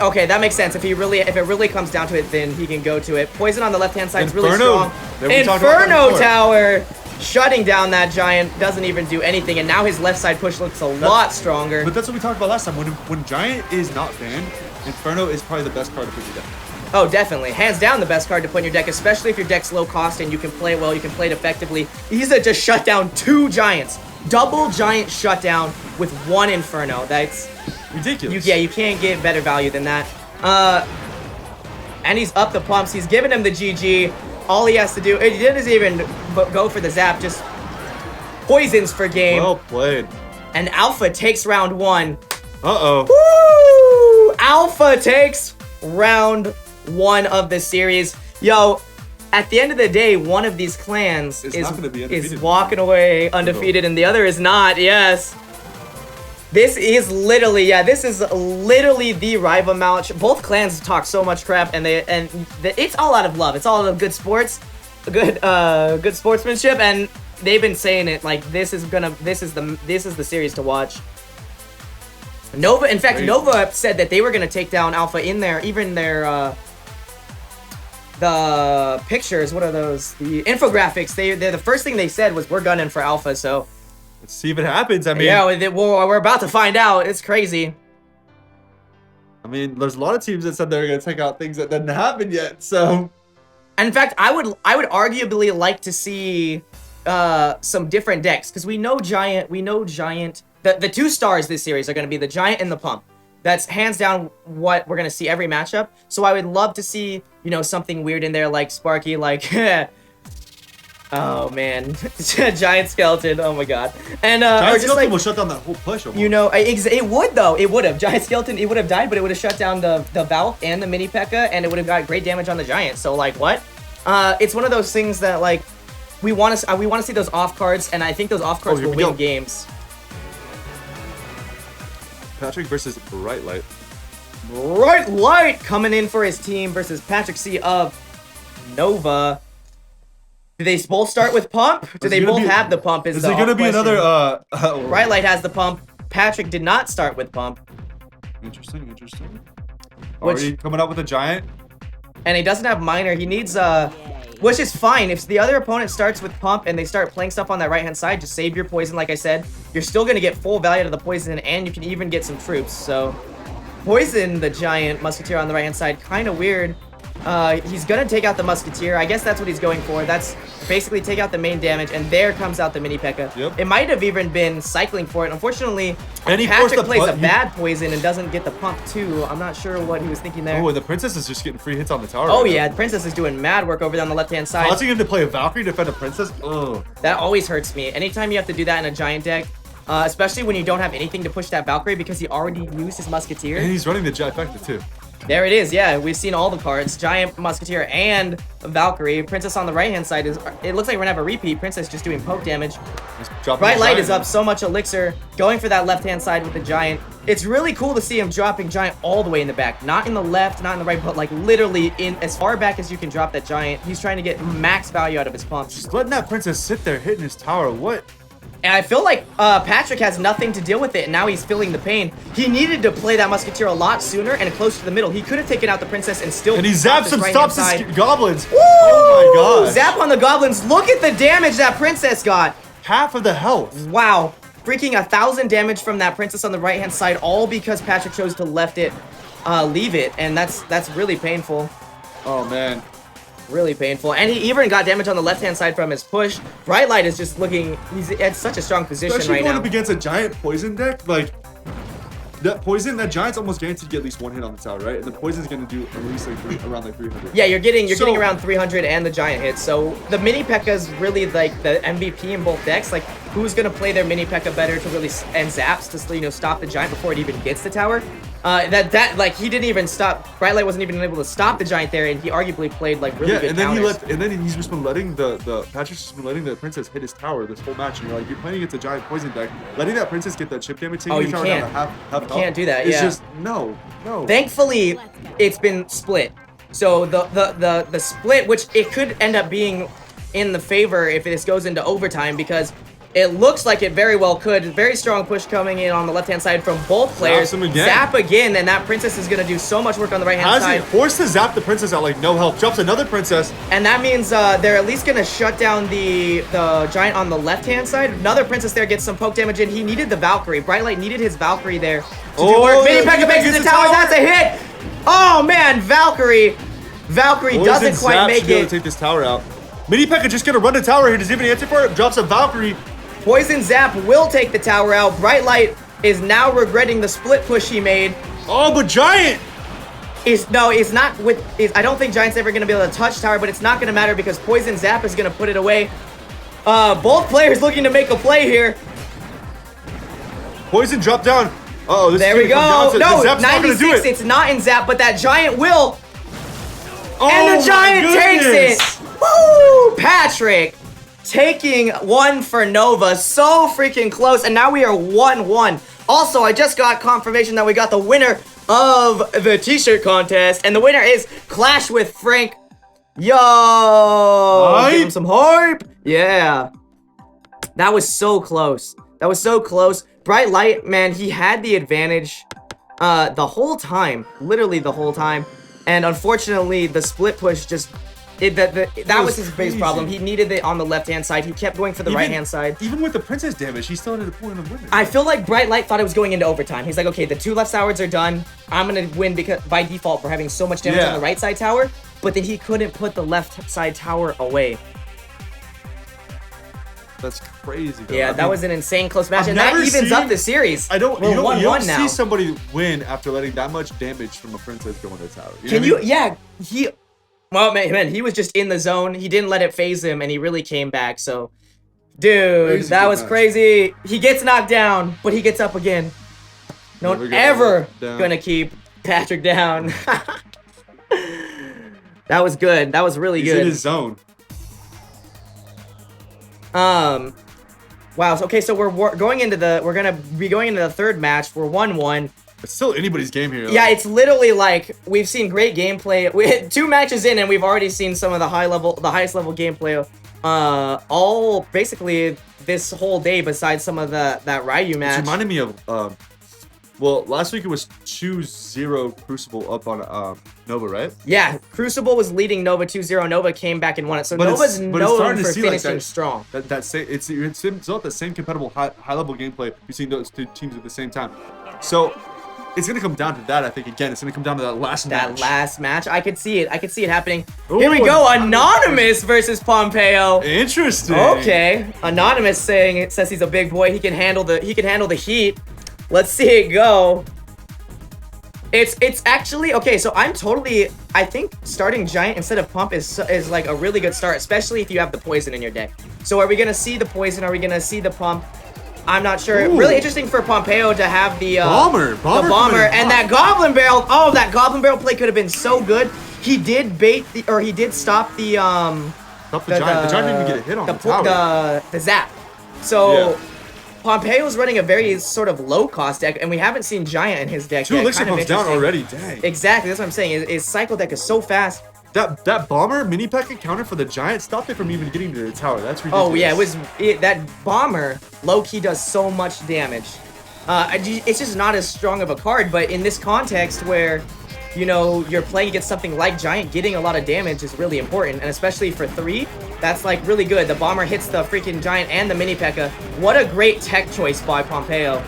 Speaker 3: Okay, that makes sense. If it really comes down to it, then he can go to it. Poison on the left-hand side is really strong. Inferno tower shutting down that Giant, doesn't even do anything, and now his left side push looks a lot stronger.
Speaker 4: But that's what we talked about last time. When Giant is not banned, Inferno is probably the best card to put your deck.
Speaker 3: Oh, definitely. Hands down the best card to put in your deck, especially if your deck's low cost and you can play it well, you can play it effectively. Iza just shut down 2 Giants. Double Giant shutdown with 1 Inferno. That's
Speaker 4: ridiculous.
Speaker 3: You can't get better value than that. And he's up the pumps. He's giving him the GG. All he has to do, he doesn't even go for the zap, just poisons for game.
Speaker 4: Well played.
Speaker 3: And Alpha takes round 1.
Speaker 4: Uh-oh.
Speaker 3: Woo! Alpha takes round 1 of the series. Yo, at the end of the day, one of these clans is walking away undefeated and the other is not. Yes. This is literally the rival match. Both clans talk so much crap, and it's all out of love. It's all out of good sports, good sportsmanship, and they've been saying it like this is the series to watch. Nova, in fact, Nova said that they were gonna take down Alpha in their the pictures. What are those? The infographics. They're the first thing they said was we're gunning for Alpha. So.
Speaker 4: Let's see if it happens. I mean,
Speaker 3: yeah, we're about to find out. It's crazy.
Speaker 4: I mean, there's a lot of teams that said they were gonna take out things that didn't happen yet. So,
Speaker 3: and in fact, I would arguably like to see some different decks because we know Giant. The 2 stars this series are gonna be the Giant and the Pump. That's hands down what we're gonna see every matchup. So I would love to see something weird in there like Sparky, like. Oh man, Giant Skeleton! Oh my god, and
Speaker 4: Giant Skeleton will shut down that whole push. Almost.
Speaker 3: It would though. It would have Giant Skeleton. It would have died, but it would have shut down the Valk and the Mini P.E.K.K.A. and it would have got great damage on the Giant. So like what? It's one of those things that like we want to see those off cards, and I think those off cards will win games.
Speaker 4: Patrick versus Bright Light.
Speaker 3: Bright Light coming in for his team versus Patrick C of Nova. Do they both start with Pump? Do they both have the Pump? Is it going to be
Speaker 4: another...
Speaker 3: Bright Light has the Pump. Patrick did not start with Pump.
Speaker 4: Interesting. Already coming up with a Giant.
Speaker 3: And he doesn't have Miner. He needs... which is fine. If the other opponent starts with Pump and they start playing stuff on that right-hand side, just save your poison, like I said. You're still going to get full value out of the poison, and you can even get some troops. So, poison the Giant Musketeer on the right-hand side. Kind of weird. He's gonna take out the Musketeer. I guess that's what he's going for. That's basically take out the main damage, and there comes out the Mini P.E.K.K.A.
Speaker 4: Yep.
Speaker 3: It might have even been cycling for it. Unfortunately, Patrick plays a bad poison and doesn't get the Pump too. I'm not sure what he was thinking there.
Speaker 4: Oh, and the Princess is just getting free hits on the tower.
Speaker 3: Oh yeah, the Princess is doing mad work over there on the left-hand side.
Speaker 4: Causing him to play a Valkyrie to defend a Princess? Ugh.
Speaker 3: That always hurts me. Anytime you have to do that in a Giant deck, especially when you don't have anything to push that Valkyrie because he already used his Musketeer.
Speaker 4: And he's running the Jet Effective too.
Speaker 3: There it is, yeah. We've seen all the cards. Giant, Musketeer, and Valkyrie. Princess on the right-hand side is... It looks like we're gonna have a repeat. Princess just doing poke damage. Bright Light is up so much Elixir. Going for that left-hand side with the Giant. It's really cool to see him dropping Giant all the way in the back. Not in the left, not in the right, but like literally in as far back as you can drop that Giant. He's trying to get max value out of his pumps.
Speaker 4: Just letting that Princess sit there hitting his tower. What?
Speaker 3: And I feel like Patrick has nothing to deal with it, and now he's feeling the pain. He needed to play that Musketeer a lot sooner and closer to the middle. He could have taken out the Princess and still...
Speaker 4: And he zaps him, stops his goblins.
Speaker 3: Woo!
Speaker 4: Oh my god.
Speaker 3: Zap on the goblins. Look at the damage that Princess got.
Speaker 4: Half of the health.
Speaker 3: Wow. Freaking 1,000 damage from that Princess on the right-hand side, all because Patrick chose to leave it, and that's really painful.
Speaker 4: Oh, man.
Speaker 3: Really painful. And he even got damage on the left-hand side from his push. Bright Light is just looking... He's at such a strong position
Speaker 4: Especially
Speaker 3: right now.
Speaker 4: going up against a Giant poison deck, like... That Giant's almost guaranteed to get at least one hit on the tower, right? And the poison's going to do at least like around like 300.
Speaker 3: Yeah, you're getting around 300 and the Giant hits. So the Mini P.E.K.K.A. is really like the MVP in both decks. Like, who's going to play their Mini P.E.K.K.A. better to really... And zaps to, stop the Giant before it even gets the tower. Like he didn't even stop. Bright Light wasn't even able to stop the Giant there, and he arguably played like really good counters.
Speaker 4: And then he's just been letting Patrick's just been letting the Princess hit his tower this whole match, and you're playing against a Giant poison deck, letting that Princess get that chip damage, taking
Speaker 3: you
Speaker 4: tower
Speaker 3: can't.
Speaker 4: down to half
Speaker 3: You can't do that.
Speaker 4: It's
Speaker 3: yeah.
Speaker 4: just no.
Speaker 3: Thankfully, it's been split. So the split, which it could end up being in the favor if this goes into overtime, because it looks like it very well could. Very strong push coming in on the left-hand side from both players.
Speaker 4: Zaps him again.
Speaker 3: Zap again, and that princess is going to do so much work on the right-hand side.
Speaker 4: Has he forced to zap the princess out like no help? Drops another princess.
Speaker 3: And that means they're at least going to shut down the giant on the left-hand side. Another princess there gets some poke damage in. He needed the Valkyrie. Bright Light needed his Valkyrie there to do work. Mini P.E.K.K.A makes it to the tower. That's a hit. Oh, man. Valkyrie doesn't quite make it.
Speaker 4: To take this tower out. Mini P.E.K.K.A just gonna run the tower here. Does he have any answer for it? Drops a Valkyrie.
Speaker 3: Poison Zap will take the tower out. Bright Light is now regretting the split push he made.
Speaker 4: Oh, but Giant!
Speaker 3: I don't think Giant's ever gonna be able to touch tower, but it's not gonna matter because Poison Zap is gonna put it away. Both players looking to make a play here.
Speaker 4: Poison dropped down. Uh-oh, this
Speaker 3: There
Speaker 4: is
Speaker 3: we go.
Speaker 4: No,
Speaker 3: No, 96. It's not in Zap, but that Giant will. And the Giant takes it. Woo! Patrick taking one for Nova. So freaking close. And now we are 1-1. Also, I just got confirmation that we got the winner of the t-shirt contest. And the winner is Clash with Frank. Yo!
Speaker 4: Hype.
Speaker 3: Give him some hype. Yeah. That was so close. That was so close. Bright Light, man, he had the advantage the whole time. Literally the whole time. And unfortunately, the split push just... that was his biggest problem. He needed it on the left-hand side. He kept going for the right-hand side.
Speaker 4: Even with the princess damage, he still ended up pulling the winner.
Speaker 3: I feel like Bright Light thought it was going into overtime. He's like, okay, the two left towers are done. I'm going to win because by default, we're having so much damage on the right side tower. But then he couldn't put the left side tower away.
Speaker 4: That's crazy, though.
Speaker 3: Yeah, that was an insane close match. And that evens up the series.
Speaker 4: You don't
Speaker 3: now.
Speaker 4: see somebody win after letting that much damage from a princess go in the tower.
Speaker 3: Yeah, well, man, he was just in the zone. He didn't let it phase him, and he really came back. So, dude, that was crazy. He gets knocked down, but he gets up again. No one ever gonna keep Patrick down. That was good. That was really good.
Speaker 4: He's in his zone.
Speaker 3: Wow. Okay, so we're going into the third match. We're 1-1.
Speaker 4: It's still anybody's game here.
Speaker 3: Yeah, it's literally like we've seen great gameplay. We hit 2 matches in, and we've already seen some of the highest level gameplay. All basically this whole day, besides some of that Ryu match.
Speaker 4: It reminded me of well, last week it was 2-0 Crucible up on Nova, right?
Speaker 3: Yeah, Crucible was leading Nova 2-0. Nova came back and won it. So Nova's known for finishing strong.
Speaker 4: It's not the same compatible high level gameplay between those two teams at the same time. So it's gonna come down to that. I think again, it's gonna come down to that last match.
Speaker 3: I could see it. I could see it happening. Ooh, here we go. Anonymous versus Pompeo.
Speaker 4: Interesting.
Speaker 3: Okay. Anonymous says he's a big boy. He can handle the heat. Let's see it go. It's actually okay. So I think starting Giant instead of Pump is like a really good start, especially if you have the poison in your deck. So are we gonna see the poison? Are we gonna see the Pump? I'm not sure.
Speaker 4: Ooh.
Speaker 3: Really interesting for Pompeo to have the
Speaker 4: bomber
Speaker 3: and that Goblin Barrel. Oh, that Goblin Barrel play could have been so good. He did he did stop the
Speaker 4: Giant. The Giant didn't even get a hit on the tower.
Speaker 3: The zap. So. Yeah. Pompeo's running a very sort of low-cost deck, and we haven't seen Giant in his deck
Speaker 4: 2
Speaker 3: yet.
Speaker 4: elixir pumps down already, dang.
Speaker 3: Exactly, that's what I'm saying. His cycle deck is so fast.
Speaker 4: That Bomber Mini P.E.K.K.A counter for the Giant stopped it from even getting to the tower. That's ridiculous.
Speaker 3: Oh, yeah, that Bomber low-key does so much damage. It's just not as strong of a card, but in this context where, you know, you're playing against something like Giant, getting a lot of damage is really important, and especially for 3, that's like really good. The Bomber hits the freaking Giant and the Mini P.E.K.K.A. What a great tech choice by Pompeo.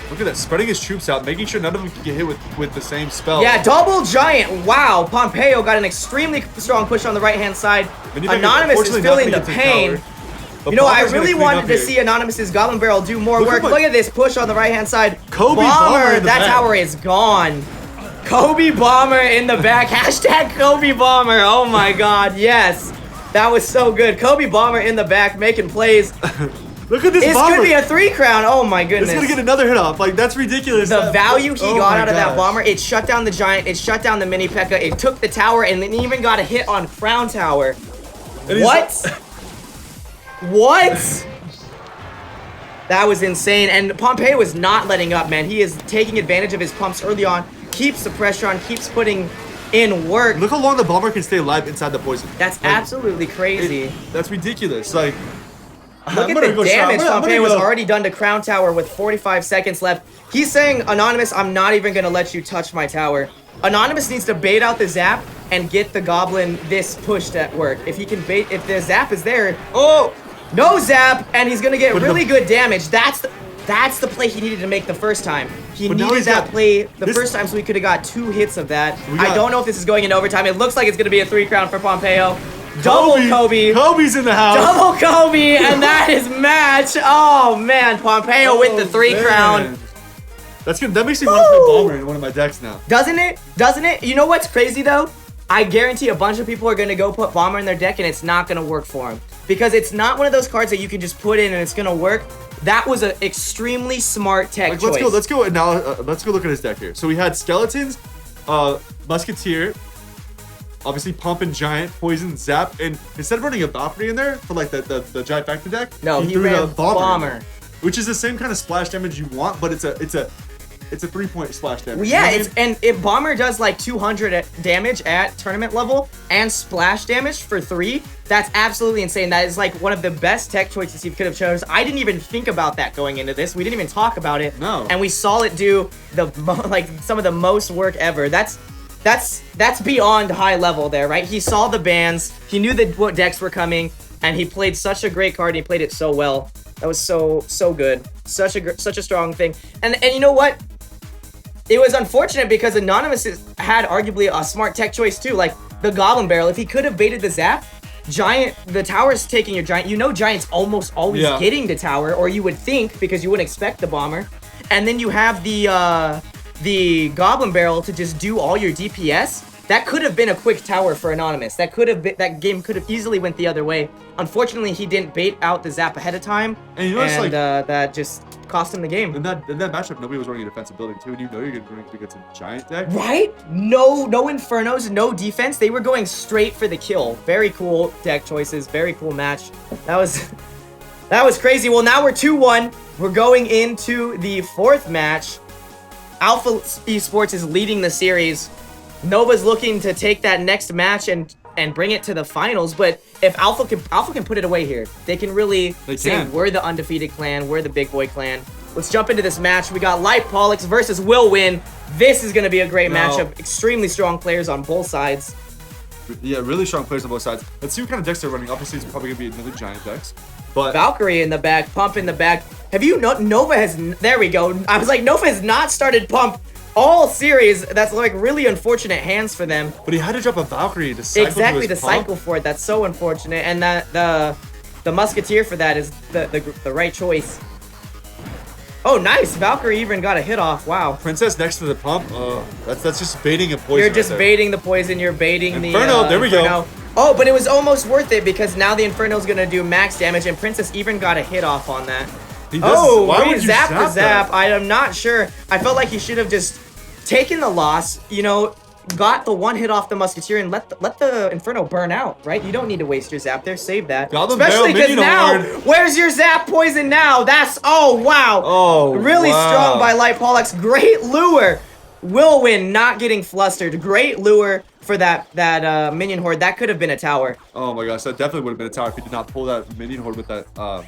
Speaker 4: Look at that, spreading his troops out, making sure none of them can get hit with the same spell.
Speaker 3: Yeah, double Giant. Wow, Pompeo got an extremely strong push on the right-hand side. Anonymous is feeling the pain. You know, I really wanted to see Anonymous's Goblin Barrel do more work. Look at this push on the right-hand side.
Speaker 4: Kobe Bomber,
Speaker 3: that tower is gone. Kobe Bomber in the back. Hashtag Kobe Bomber. Oh my god, yes. That was so good. Kobe Bomber in the back making plays.
Speaker 4: Look at this Bomber.
Speaker 3: This could be a 3-crown. Oh my goodness.
Speaker 4: It's gonna get another hit off. Like, that's ridiculous.
Speaker 3: The value he got out of that Bomber, it shut down the Giant, it shut down the Mini P.E.K.K.A, it took the tower, and then even got a hit on Crown Tower. What? What? That was insane. And Pompeo is not letting up, man. He is taking advantage of his pumps early on, keeps the pressure on, keeps putting in work.
Speaker 4: Look how long the bomber can stay alive inside the poison.
Speaker 3: That's
Speaker 4: Like,
Speaker 3: absolutely crazy.
Speaker 4: That's ridiculous. Like,
Speaker 3: Look at the damage Pompeo was already done to Crown Tower with 45 seconds left. He's saying, Anonymous, I'm not even going to let you touch my tower. Anonymous needs to bait out the zap and get the goblin this pushed at work. If he can bait, if the zap is there, oh, no zap, and he's going to get really good damage. That's the play he needed to make the first time. He needed that play the first time, so he could have got 2 hits of that. I don't know if this is going in overtime. It looks like it's going to be a 3 crown for Pompeo. Double Kobe.
Speaker 4: Kobe's in the house.
Speaker 3: Double Kobe, and that is match. Oh man, Pompeo with the 3 crown.
Speaker 4: That's good. That makes me want to play bomber in one of my decks now.
Speaker 3: Doesn't it? Doesn't it? You know what's crazy though? I guarantee a bunch of people are gonna go put bomber in their deck, and it's not gonna work for them because it's not one of those cards that you can just put in and it's gonna work. That was an extremely smart tech choice.
Speaker 4: Let's go now. Let's go look at his deck here. So we had skeletons, musketeer, obviously pump and giant, poison, zap, and instead of running a Valkyrie in there for like the giant factor deck,
Speaker 3: no, he ran a bomber,
Speaker 4: which is the same kind of splash damage you want, but it's a 3-point splash damage.
Speaker 3: Well, yeah, and if bomber does like 200 damage at tournament level and splash damage for 3, that's absolutely insane. That is like one of the best tech choices he could have chosen. I didn't even think about that going into this. We didn't even talk about it.
Speaker 4: No.
Speaker 3: And we saw it do like some of the most work ever. That's beyond high level there, right? He saw the bans, he knew that what decks were coming, and he played such a great card. And he played it so well. That was so good. Such a strong thing. And you know what? It was unfortunate because Anonymous had arguably a smart tech choice too, like the Goblin Barrel. If he could have baited the zap, the tower's taking your giant. You know Giant's almost always getting the tower, or you would think, because you wouldn't expect the bomber. And then you have the Goblin Barrel to just do all your DPS. That could have been a quick tower for Anonymous. That game could have easily went the other way. Unfortunately, he didn't bait out the zap ahead of time, and that just cost him the game.
Speaker 4: In that matchup, nobody was running a defensive building too, and you know you're going to run against a giant deck.
Speaker 3: Right? No Infernos, no defense. They were going straight for the kill. Very cool deck choices. Very cool match. That was crazy. Well, now we're 2-1. We're going into the 4th match. Alpha Esports is leading the series. Nova's looking to take that next match and bring it to the finals, but if Alpha can put it away here, they can really say we're the undefeated clan, we're the big boy clan. Let's jump into this match. We got Light Pollux versus Will Win. This is going to be a great matchup. Extremely strong players on both sides.
Speaker 4: Yeah, really strong players on both sides. Let's see what kind of decks they're running. Obviously, it's probably going to be another giant decks. But
Speaker 3: Valkyrie in the back, Pump in the back. Have you Nova has, there we go. I was like, Nova has not started Pump all series. That's like really unfortunate hands for them.
Speaker 4: But he had to drop a Valkyrie to cycle
Speaker 3: exactly to cycle for it. That's so unfortunate. And that the Musketeer for that is the right choice. Oh, nice. Valkyrie even got a hit off. Wow.
Speaker 4: Princess next to the pump. That's just baiting a poison.
Speaker 3: You're just baiting the poison. You're baiting
Speaker 4: Inferno. There we go.
Speaker 3: Oh, but it was almost worth it because now the Inferno's gonna do max damage, and Princess even got a hit off on that.
Speaker 4: Why would you zap
Speaker 3: the zap? I am not sure. I felt like he should have just taken the loss, you know, got the 1 hit off the Musketeer and let the Inferno burn out, right? You don't need to waste your zap there. Save that. Especially because now, where's your zap poison now? That's, oh, wow.
Speaker 4: Oh,
Speaker 3: really strong by Light Pollux. Great lure. Will Win not getting flustered. Great lure for that minion horde. That could have been a tower.
Speaker 4: Oh my gosh, that definitely would have been a tower if he did not pull that minion horde with that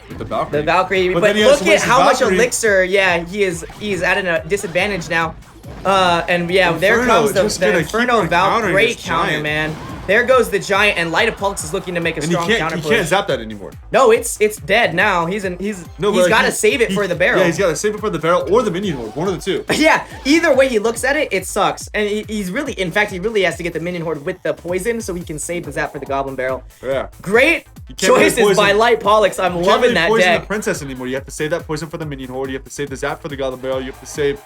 Speaker 4: with the Valkyrie.
Speaker 3: The Valkyrie, but look at how much elixir. Yeah, he is at a disadvantage now. And yeah, Inferno, there comes the Inferno Valkyrie. Great counter, man. There goes the giant, and Light Pollux is looking to make a strong counter push.
Speaker 4: He can't zap that anymore.
Speaker 3: No, it's dead now. He's got to save it for the barrel.
Speaker 4: Yeah, he's got to save it for the barrel or the minion horde, one of the two.
Speaker 3: Yeah, either way he looks at it, it sucks. And he's really, in fact, he really has to get the minion horde with the poison so he can save the zap for the goblin barrel.
Speaker 4: Yeah.
Speaker 3: Great choices by Light Pollux. I'm loving that deck. You can't
Speaker 4: poison the princess anymore. You have to save that poison for the minion horde. You have to save the zap for the goblin barrel. You have to save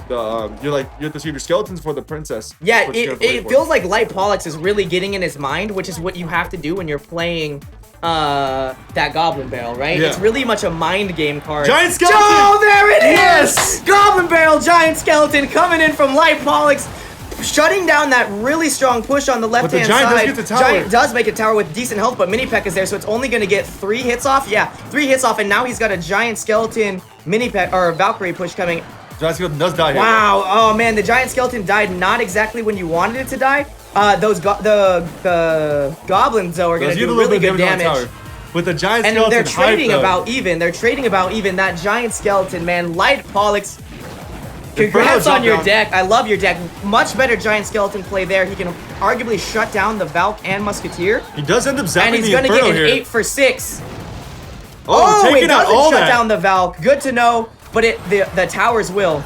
Speaker 4: you have to save your skeletons for the princess.
Speaker 3: Yeah, it feels like Light Pollux is really getting in his mind, which is what you have to do when you're playing that goblin barrel, right?
Speaker 4: Yeah.
Speaker 3: It's really much a mind game card.
Speaker 4: Giant skeleton!
Speaker 3: Oh, there it is! Goblin barrel, giant skeleton coming in from Light Pollux, shutting down that really strong push on the left-hand side.
Speaker 4: Does get the tower.
Speaker 3: Giant does make a tower with decent health, but Mini Peck is there, so it's only going to get 3 hits off. Yeah, 3 hits off, and now he's got a giant skeleton Mini Peck or Valkyrie push coming.
Speaker 4: Giant Skeleton does die here.
Speaker 3: Wow. Oh man, the giant skeleton died not exactly when you wanted it to die. The goblins though are gonna do really good damage.
Speaker 4: With the giant
Speaker 3: And
Speaker 4: skeleton
Speaker 3: they're trading
Speaker 4: hype,
Speaker 3: about even. They're trading about even. That giant skeleton, man. Light Pollux. Congrats on your deck. I love your deck. Much better giant skeleton play there. He can arguably shut down the Valk and Musketeer.
Speaker 4: He does end up zapping
Speaker 3: And he's
Speaker 4: the
Speaker 3: gonna
Speaker 4: Inferno
Speaker 3: get an
Speaker 4: here.
Speaker 3: 8 for 6.
Speaker 4: Oh,
Speaker 3: it
Speaker 4: taking out
Speaker 3: doesn't
Speaker 4: all
Speaker 3: shut
Speaker 4: that.
Speaker 3: down the Valk. Good to know. But the towers will.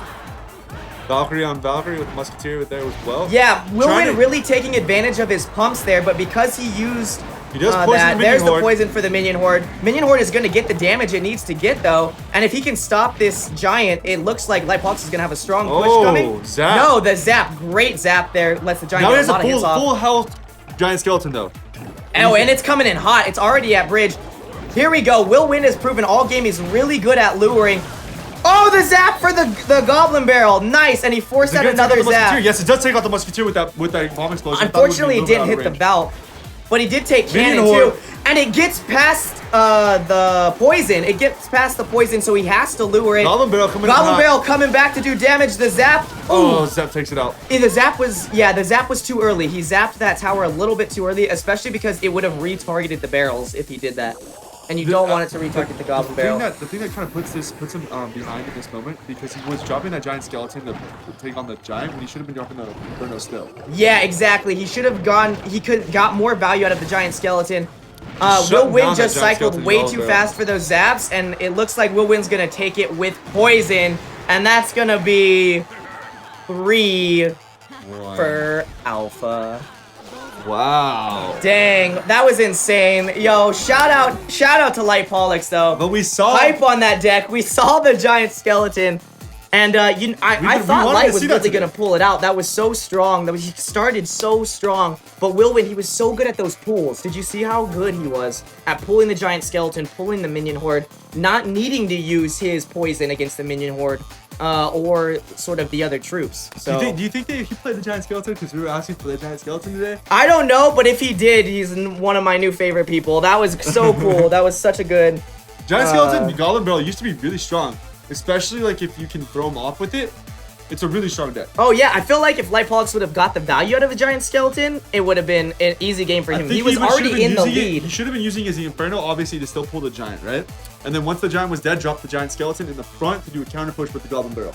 Speaker 4: Valkyrie on Valkyrie with Musketeer there as well.
Speaker 3: Yeah, Wilwin
Speaker 4: to-
Speaker 3: really taking advantage of his pumps there, but because he used
Speaker 4: He does poison
Speaker 3: that,
Speaker 4: the Minion
Speaker 3: there's
Speaker 4: Horde.
Speaker 3: the poison for the Minion Horde. Minion Horde is going to get the damage it needs to get, though. And if he can stop this Giant, it looks like Light Pollux is going to have a strong push coming.
Speaker 4: Zap.
Speaker 3: No, the Zap. Great Zap there. Lets the Giant
Speaker 4: Now he
Speaker 3: get
Speaker 4: has
Speaker 3: a lot of hits off.
Speaker 4: full health Giant Skeleton though.
Speaker 3: Oh, and it's coming in hot. It's already at bridge. Here we go. Will Win has proven all game he's really good at luring. Oh, the Zap for the Goblin Barrel. Nice. And he forced out another Zap.
Speaker 4: Yes, it does take out the Musketeer with that bomb explosion.
Speaker 3: Unfortunately, it didn't hit the Valk. But he did take
Speaker 4: Minion
Speaker 3: Cannon
Speaker 4: Horde.
Speaker 3: too. And it gets past the poison. It gets past the poison, so he has to lure it.
Speaker 4: Goblin Barrel coming in
Speaker 3: Goblin
Speaker 4: hot.
Speaker 3: Barrel coming back to do damage. The Zap.
Speaker 4: Oh,
Speaker 3: Ooh.
Speaker 4: Zap takes it out.
Speaker 3: The Zap was too early. He zapped that tower a little bit too early, especially because it would have retargeted the barrels if he did that. And you don't want it to retarget the Goblin Barrel.
Speaker 4: The thing that kind of puts him behind in this moment, because he was dropping that giant skeleton to take on the giant when he should have been dropping the Inferno still.
Speaker 3: Yeah, exactly. He should have gone. He could got more value out of the giant skeleton.
Speaker 4: Shutting
Speaker 3: Will Win
Speaker 4: down
Speaker 3: just
Speaker 4: that giant
Speaker 3: cycled
Speaker 4: skeleton
Speaker 3: way
Speaker 4: well,
Speaker 3: too
Speaker 4: bro.
Speaker 3: fast for those zaps, and it looks like Will Win's gonna take it with poison, and that's gonna be 3 for Alpha.
Speaker 4: Wow.
Speaker 3: Dang, that was insane. Yo, shout out to Light Pollux though.
Speaker 4: But we saw
Speaker 3: Hype on that deck. We saw the giant skeleton. And I thought
Speaker 4: wanted
Speaker 3: Light
Speaker 4: to
Speaker 3: was
Speaker 4: see that
Speaker 3: really
Speaker 4: today.
Speaker 3: gonna pull it out. That was so strong. He started so strong. But Wilwin, he was so good at those pulls. Did you see how good he was at pulling the giant skeleton, pulling the minion horde, not needing to use his poison against the minion horde, or sort of the other troops. So
Speaker 4: Do you think that he played the giant skeleton? Because we were asking for the giant skeleton today.
Speaker 3: I don't know, but if he did, he's one of my new favorite people. That was so cool. That was such a good.
Speaker 4: Giant skeleton Goblin Barrel used to be really strong, especially like if you can throw him off with it. It's a really strong deck.
Speaker 3: Oh yeah, I feel like if Light Pollux would have got the value out of the giant skeleton, it would have been an easy game for him. He was already in the lead.
Speaker 4: He should have been using it as the Inferno, obviously, to still pull the giant, right? And then once the giant was dead, drop the giant skeleton in the front to do a counter push with the Goblin Barrel.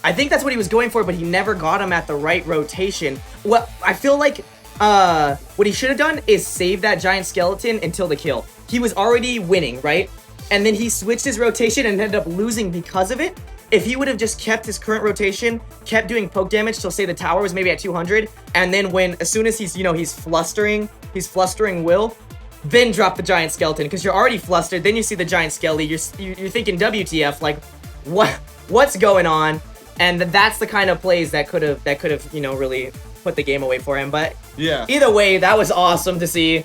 Speaker 3: I think that's what he was going for, but he never got him at the right rotation. Well, I feel like what he should have done is save that giant skeleton until the kill. He was already winning, right? And then he switched his rotation and ended up losing because of it. If he would have just kept his current rotation, kept doing poke damage till say the tower was maybe at 200, and then as soon as he's flustering Will, then drop the giant skeleton because you're already flustered. Then you see the giant skelly, you're thinking WTF, like what's going on? And that's the kind of plays that could have really put the game away for him. But
Speaker 4: Yeah.
Speaker 3: either way, that was awesome to see.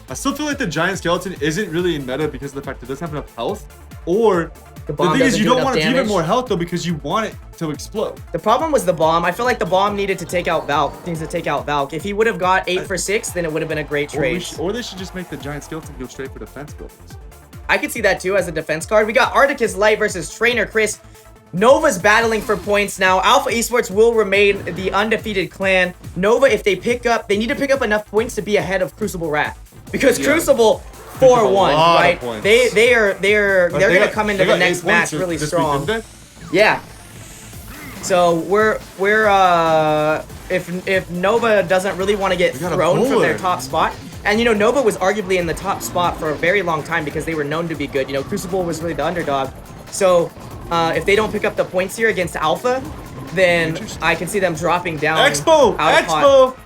Speaker 4: I still feel like the giant skeleton isn't really in meta because of the fact it doesn't have enough health, or
Speaker 3: The
Speaker 4: the
Speaker 3: bomb
Speaker 4: thing is
Speaker 3: doesn't
Speaker 4: you
Speaker 3: do
Speaker 4: don't
Speaker 3: enough
Speaker 4: want to give it
Speaker 3: damage.
Speaker 4: more health though because you want it to explode.
Speaker 3: The problem was the bomb. I feel like the bomb needed to take out Valk. If he would have got 8 for 6, then it would have been a great trade.
Speaker 4: Or they should just make the giant skeleton go straight for defense buildings.
Speaker 3: I could see that too as a defense card. We got Articus Light versus Trainer Chris. Nova's battling for points now. Alpha Esports will remain the undefeated clan. Nova, if they need to pick up enough points to be ahead of Crucible Wrath. Because Crucible 4-1, right? They're gonna come into the next match really strong. Yeah. So if Nova doesn't really want to get thrown from their top spot, and Nova was arguably in the top spot for a very long time because they were known to be good. Crucible was really the underdog. So if they don't pick up the points here against Alpha, then I can see them dropping down.
Speaker 4: Expo!
Speaker 3: out of pot.
Speaker 4: Expo!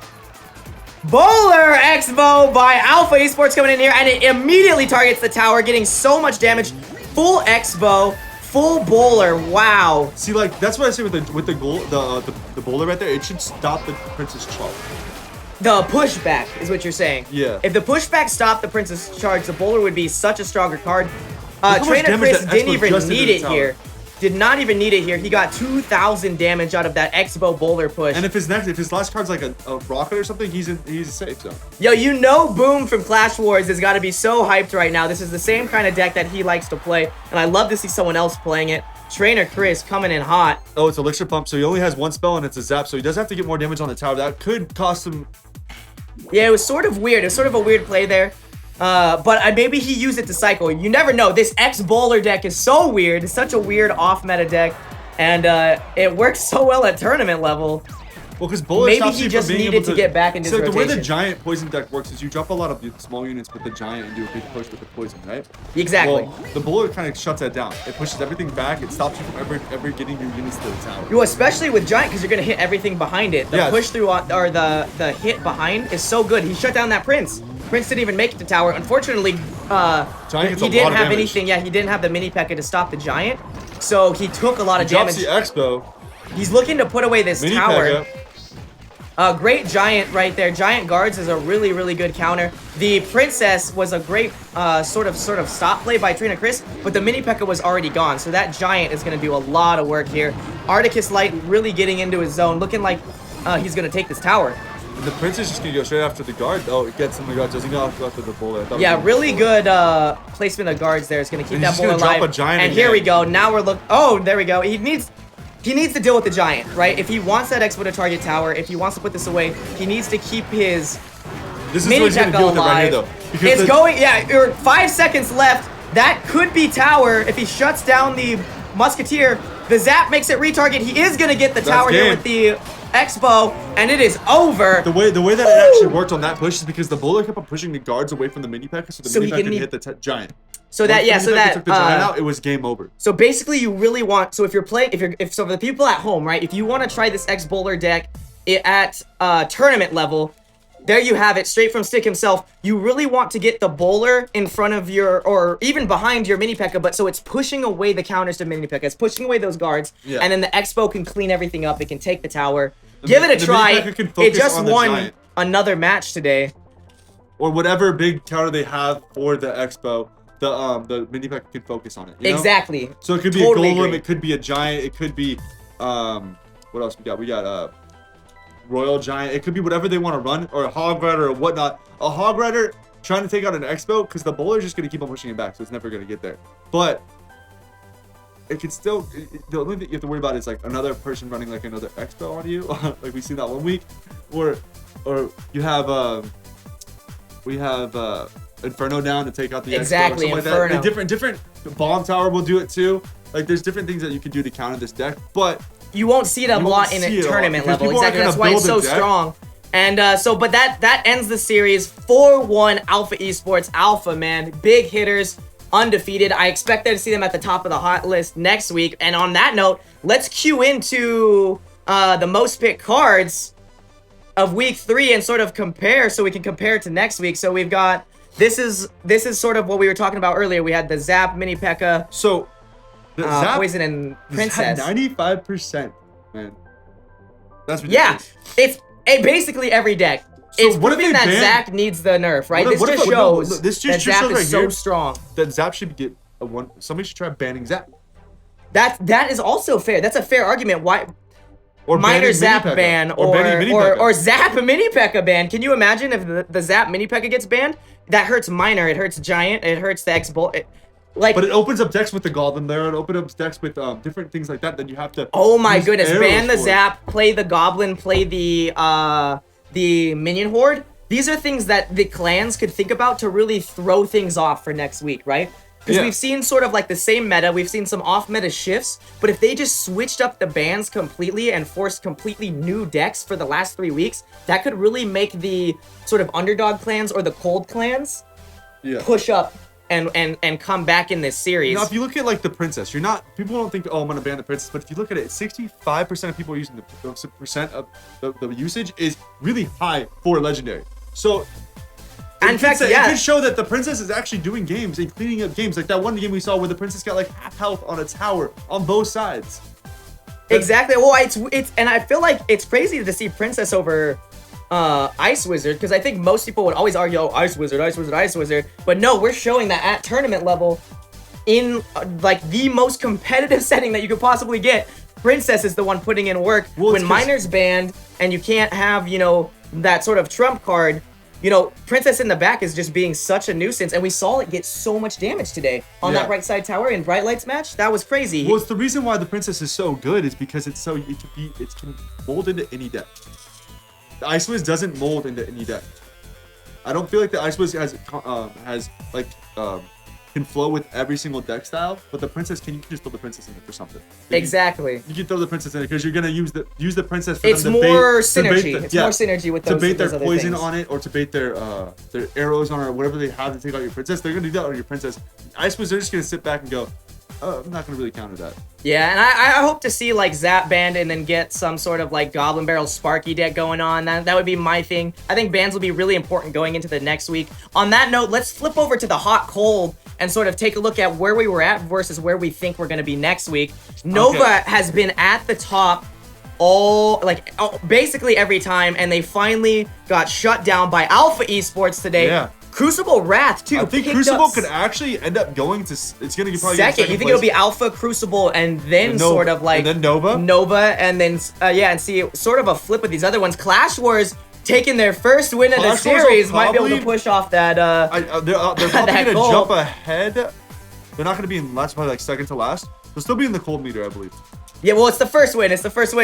Speaker 3: Bowler Expo by Alpha Esports coming in here, and it immediately targets the tower, getting so much damage. Full Expo, full Bowler. Wow.
Speaker 4: See, like that's what I say with the goal, the bowler right there. It should stop the Princess Charge.
Speaker 3: The pushback is what you're saying.
Speaker 4: Yeah.
Speaker 3: If the pushback stopped the Princess Charge, the Bowler would be such a stronger card.
Speaker 4: how much
Speaker 3: Trainer
Speaker 4: damage
Speaker 3: Chris
Speaker 4: that
Speaker 3: didn't
Speaker 4: Expo
Speaker 3: even
Speaker 4: just did
Speaker 3: need
Speaker 4: to the
Speaker 3: it
Speaker 4: tower.
Speaker 3: here. Did not even need it here. He got 2,000 damage out of that Expo Bowler push.
Speaker 4: And if his last card's like a rocket or something, he's a safe zone.
Speaker 3: Yo, Boom from Clash Wars has got to be so hyped right now. This is the same kind of deck that he likes to play, and I love to see someone else playing it. Trainer Chris coming in hot.
Speaker 4: Oh, it's Elixir Pump, so he only has one spell and it's a zap, so he does have to get more damage on the tower. That could cost him.
Speaker 3: Yeah, it was sort of weird. It was sort of a weird play there. But maybe he used it to cycle. You never know. This X-Bowler deck is so weird. It's such a weird off-meta deck. And it works so well at tournament level.
Speaker 4: Well, because Bowler
Speaker 3: Maybe
Speaker 4: stops
Speaker 3: he
Speaker 4: you
Speaker 3: just
Speaker 4: from being
Speaker 3: needed
Speaker 4: able
Speaker 3: to get back into his
Speaker 4: So the way the
Speaker 3: rotation.
Speaker 4: giant poison deck works is you drop a lot of small units with the giant and do a big push with the poison, right?
Speaker 3: Exactly.
Speaker 4: Well, the Bowler kind of shuts that down. It pushes everything back. It stops you from ever getting your units to the tower.
Speaker 3: Well, especially with Giant, because you're going to hit everything behind it. The
Speaker 4: Yes.
Speaker 3: push through, or the hit behind is so good. He shut down that Prince. Prince didn't even make it to tower. Unfortunately,
Speaker 4: Giant gets
Speaker 3: he
Speaker 4: a lot
Speaker 3: didn't
Speaker 4: of
Speaker 3: have
Speaker 4: damage.
Speaker 3: anything. Yeah, he didn't have the mini P.E.K.K.A to stop the Giant. So he took a lot of
Speaker 4: Drops
Speaker 3: damage.
Speaker 4: the Expo.
Speaker 3: He's looking to put away this
Speaker 4: Mini
Speaker 3: tower.
Speaker 4: P.E.K.K.A.
Speaker 3: Great Giant right there. Giant guards is a really, really good counter. The Princess was a great sort of stop play by Trainer Chris, but the mini P.E.K.K.A was already gone. So that Giant is going to do a lot of work here. Articus Light really getting into his zone, looking like he's going to take this tower.
Speaker 4: And the Prince is just going to go straight after the guard. Oh, it gets him the guard. Doesn't go after the Bowler.
Speaker 3: Yeah, really good placement of guards there. It's going to keep
Speaker 4: And
Speaker 3: that
Speaker 4: he's just
Speaker 3: Bowler
Speaker 4: gonna drop
Speaker 3: alive.
Speaker 4: a Giant
Speaker 3: And here we
Speaker 4: again.
Speaker 3: go. Now we're looking. Oh, there we go. He needs to deal with the Giant, right? If he wants that Expo to target tower, if he wants to put this away, he needs to keep his
Speaker 4: This is
Speaker 3: mini
Speaker 4: what he's going to
Speaker 3: P.E.K.K.A
Speaker 4: deal with it right here,
Speaker 3: alive.
Speaker 4: though. Because
Speaker 3: It's
Speaker 4: the-
Speaker 3: going, yeah, 5 seconds left. That could be tower if he shuts down the Musketeer. The Zap makes it retarget. He is going to get the
Speaker 4: That's
Speaker 3: tower here
Speaker 4: game.
Speaker 3: with the Expo, and it is over.
Speaker 4: The way that it actually worked on that push is because the Bowler kept on pushing the guards away from the mini P.E.K.K.A, so the
Speaker 3: So
Speaker 4: mini
Speaker 3: he
Speaker 4: P.E.K.K.A
Speaker 3: can
Speaker 4: could hit the Giant.
Speaker 3: So that,
Speaker 4: Once
Speaker 3: yeah,
Speaker 4: the
Speaker 3: so
Speaker 4: mini P.E.K.K.A
Speaker 3: that,
Speaker 4: took the Giant out, it was game over.
Speaker 3: so basically you really want, so if you're playing, so for the people at home, right, if you want to try this X-Bowler deck at tournament level, there you have it, straight from Stick himself. You really want to get the Bowler in front of your, or even behind your mini P.E.K.K.A, but so it's pushing away the counters to mini P.E.K.K.A. It's pushing away those guards,
Speaker 4: Yeah.
Speaker 3: and then the Expo can clean everything up. It can take the tower. Give it a
Speaker 4: the
Speaker 3: try.
Speaker 4: mini P.E.K.K.A can
Speaker 3: It
Speaker 4: focus
Speaker 3: just
Speaker 4: on the
Speaker 3: won
Speaker 4: Giant.
Speaker 3: another match today.
Speaker 4: Or whatever big counter they have for the Expo, the mini P.E.K.K.A can focus on it. You know?
Speaker 3: Exactly.
Speaker 4: So it could be
Speaker 3: Totally
Speaker 4: a Golem,
Speaker 3: agree.
Speaker 4: it could be a Giant, it could be what else we got? We got Royal Giant. It could be whatever they want to run, or a Hog Rider or whatnot. A Hog Rider trying to take out an Expo, because the Bowler is just going to keep on pushing it back, so it's never going to get there. But it can still, the only thing you have to worry about is like another person running like another Expo on you, like we seen that one week, or you have we have Inferno down to take out the
Speaker 3: Exactly,
Speaker 4: Expo or something
Speaker 3: Inferno.
Speaker 4: like that. And different Bomb Tower will do it too. Like there's different things that you can do to counter this deck, but
Speaker 3: You won't see it a
Speaker 4: You won't
Speaker 3: lot in
Speaker 4: see
Speaker 3: a
Speaker 4: it all,
Speaker 3: tournament
Speaker 4: because
Speaker 3: level.
Speaker 4: people aren't
Speaker 3: Exactly. That's
Speaker 4: gonna
Speaker 3: why it's so
Speaker 4: build a deck.
Speaker 3: strong. And but that ends the series 4-1 Alpha Esports. Alpha, man, big hitters, undefeated. I expect to see them at the top of the hot list next week. And on that note, let's cue into the most picked cards of week 3 and sort of compare, so we can compare to next week. So we've got this is sort of what we were talking about earlier. We had the Zap, Mini P.E.K.K.A,
Speaker 4: so the Zap,
Speaker 3: Poison, and Princess.
Speaker 4: 95%, man. That's
Speaker 3: Yeah,
Speaker 4: ridiculous.
Speaker 3: it's basically every deck.
Speaker 4: So
Speaker 3: It's
Speaker 4: what if
Speaker 3: proving
Speaker 4: they
Speaker 3: that
Speaker 4: ban-
Speaker 3: Zap needs the nerf, right?
Speaker 4: What if-
Speaker 3: This
Speaker 4: what
Speaker 3: just
Speaker 4: if- no,
Speaker 3: shows
Speaker 4: look, this
Speaker 3: that
Speaker 4: just
Speaker 3: Zap
Speaker 4: shows
Speaker 3: is
Speaker 4: right
Speaker 3: so
Speaker 4: here
Speaker 3: strong.
Speaker 4: That Zap should get a one. Somebody should try banning Zap.
Speaker 3: That is also fair. That's a fair argument. Why
Speaker 4: Or
Speaker 3: minor
Speaker 4: banning
Speaker 3: Zap
Speaker 4: Mini
Speaker 3: ban
Speaker 4: P.E.K.K.A. banning Mini
Speaker 3: or
Speaker 4: P.E.K.K.A.
Speaker 3: Zap Mini P.E.K.K.A ban? Can you imagine if the Zap Mini P.E.K.K.A gets banned? That hurts minor. It hurts Giant. It hurts the X-Bolt. Like,
Speaker 4: But it opens up decks with the Goblin there. It opens up decks with different things like that. Then you have to.
Speaker 3: oh my
Speaker 4: use
Speaker 3: goodness,
Speaker 4: arrows
Speaker 3: ban the
Speaker 4: for it.
Speaker 3: Zap, play the Goblin, play the Minion Horde. These are things that the clans could think about to really throw things off for next week, right? Because
Speaker 4: Yeah.
Speaker 3: we've seen sort of like the same meta, we've seen some off-meta shifts, but if they just switched up the bans completely and forced completely new decks for the last 3 weeks, that could really make the sort of underdog clans or the cold clans
Speaker 4: Yeah.
Speaker 3: push up and come back in this series.
Speaker 4: Now, if you look at like the Princess, you're not. People don't think, oh, I'm gonna ban the Princess. But if you look at it, 65% of people are using the percent of the usage is really high for Legendary. So.
Speaker 3: In
Speaker 4: it
Speaker 3: fact,
Speaker 4: could
Speaker 3: yeah.
Speaker 4: it could show that the Princess is actually doing games and cleaning up games. Like that one game we saw where the Princess got like half health on a tower on both sides.
Speaker 3: Exactly. Well, it's and I feel like it's crazy to see Princess over Ice Wizard, because I think most people would always argue, oh, Ice Wizard, Ice Wizard, Ice Wizard. But no, we're showing that at tournament level, in like the most competitive setting that you could possibly get, Princess is the one putting in work.
Speaker 4: Well,
Speaker 3: When
Speaker 4: it's 'cause-
Speaker 3: Miner's banned and you can't have, you know, that sort of trump card, you know, Princess in the back is just being such a nuisance, and we saw it get so much damage today on that right side tower in Bright Lights match. That was crazy.
Speaker 4: Well, it's the reason why the Princess is so good is because it can mold into any deck. The Ice Wiz doesn't mold into any deck. I don't feel like the Ice Wiz can flow with every single deck style, but the Princess you can just throw the Princess in it for something.
Speaker 3: Exactly.
Speaker 4: You can throw the Princess in it because you're gonna use the Princess for
Speaker 3: it's
Speaker 4: them to
Speaker 3: more
Speaker 4: bait,
Speaker 3: synergy.
Speaker 4: To bait
Speaker 3: it's more synergy with those,
Speaker 4: to bait their
Speaker 3: those
Speaker 4: poison
Speaker 3: things.
Speaker 4: on it, or to bait their arrows on it, or whatever they have to take out your Princess. They're gonna do that on your Princess. Ice Wiz, they're just gonna sit back and go, I'm not gonna really counter that.
Speaker 3: Yeah, and I hope to see like Zap Band and then get some sort of like Goblin Barrel Sparky deck going on. That would be my thing. I think bans will be really important going into the next week. On that note, let's flip over to the hot cold and sort of take a look at where we were at versus where we think we're gonna be next week. Nova has been at the top basically every time, and they finally got shut down by Alpha Esports today.
Speaker 4: Yeah.
Speaker 3: Crucible Wrath too.
Speaker 4: I think Crucible could actually end up going to. It's gonna be probably
Speaker 3: second. You think it'll be Alpha, Crucible, and then sort of like
Speaker 4: and then Nova,
Speaker 3: and then and see sort of a flip with these other ones. Clash Wars taking their first win of the series might be able to push off that.
Speaker 4: They're probably gonna jump ahead. They're not gonna be in last, probably like second to last. They'll still be in the cold meter, I believe.
Speaker 3: Yeah, well, it's the first win.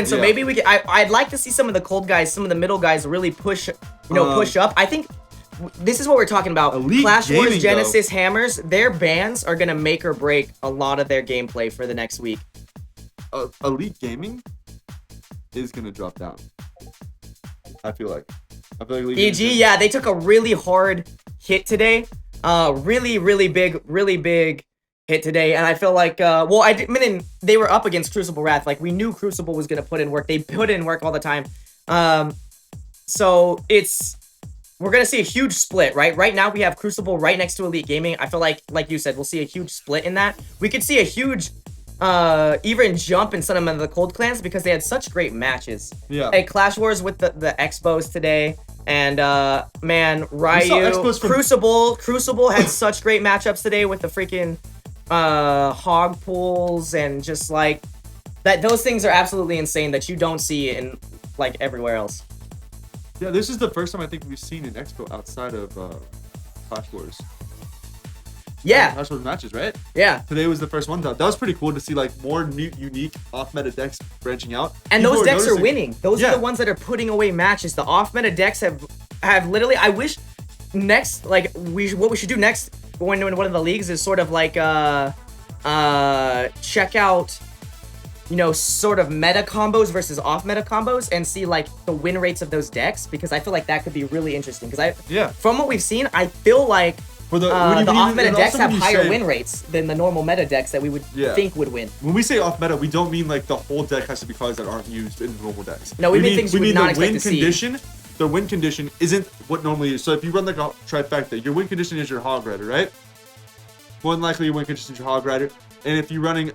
Speaker 3: So maybe we. I'd like to see some of the cold guys, some of the middle guys really push. Push up. I think. This is what we're talking about.
Speaker 4: Elite
Speaker 3: Clash Wars,
Speaker 4: Gaming,
Speaker 3: Genesis, Hammers, their bans are going to make or break a lot of their gameplay for the next week.
Speaker 4: Elite Gaming is going to drop down. I feel like
Speaker 3: EG, yeah, they took a really hard hit today. Really big hit today. And I feel like, they were up against Crucible Wrath. Like, we knew Crucible was going to put in work. They put in work all the time. So we're going to see a huge split, right? Right now, we have Crucible right next to Elite Gaming. I feel like you said, we'll see a huge split in that. We could see a huge even jump in some of the cold clans because they had such great matches.
Speaker 4: Yeah.
Speaker 3: Hey, Clash Wars with the Expos today. And, man, Ryu, Crucible had such great matchups today with the freaking hog pools and just, like, those things are absolutely insane that you don't see in, like, everywhere else.
Speaker 4: Yeah, this is the first time I think we've seen an Expo outside of Clash Wars.
Speaker 3: Yeah.
Speaker 4: Clash Wars matches, right?
Speaker 3: Yeah.
Speaker 4: Today was the first one. That was pretty cool to see like more new, unique off-meta decks branching out.
Speaker 3: And those decks are winning. Those are the ones that are putting away matches. The off-meta decks have literally. I wish next, like what we should do next going into one of the leagues is sort of like check out, sort of meta combos versus off meta combos and see like the win rates of those decks, because I feel like that could be really interesting. Because from what we've seen, I feel like the off meta decks have higher win rates than the normal meta decks that we would think would win.
Speaker 4: When we say off meta, we don't mean like the whole deck has to be cards that aren't used in normal decks.
Speaker 3: No, we mean things we would not expect to
Speaker 4: see. The win condition isn't what normally is. So if you run like a trifecta, your win condition is your Hog Rider, right? More than likely your win condition is your Hog Rider. And if you're running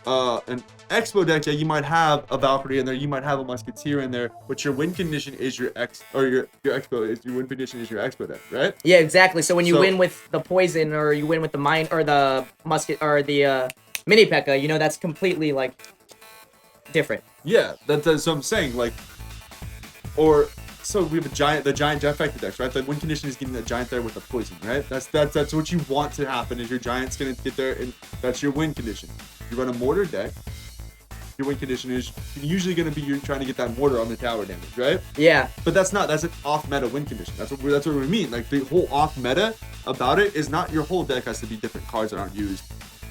Speaker 4: an Expo deck, you might have a Valkyrie in there, you might have a Musketeer in there, but your win condition is your Expo is your win condition is your Expo deck, right?
Speaker 3: Yeah, exactly. So when you win with the poison, or you win with the mine, or the musket, or the mini P.E.K.K.A, that's completely like different.
Speaker 4: Yeah, that's what I'm saying. Like, so we have the giant Jetfactor decks, right? The win condition is getting the giant there with the poison, right? That's what you want to happen. Is your giant's gonna get there, and that's your win condition. You run a mortar deck, your win condition is usually going to be you're trying to get that mortar on the tower damage, right?
Speaker 3: Yeah.
Speaker 4: But that's an off-meta win condition. That's what we mean. Like, the whole off-meta about it is not your whole deck has to be different cards that aren't used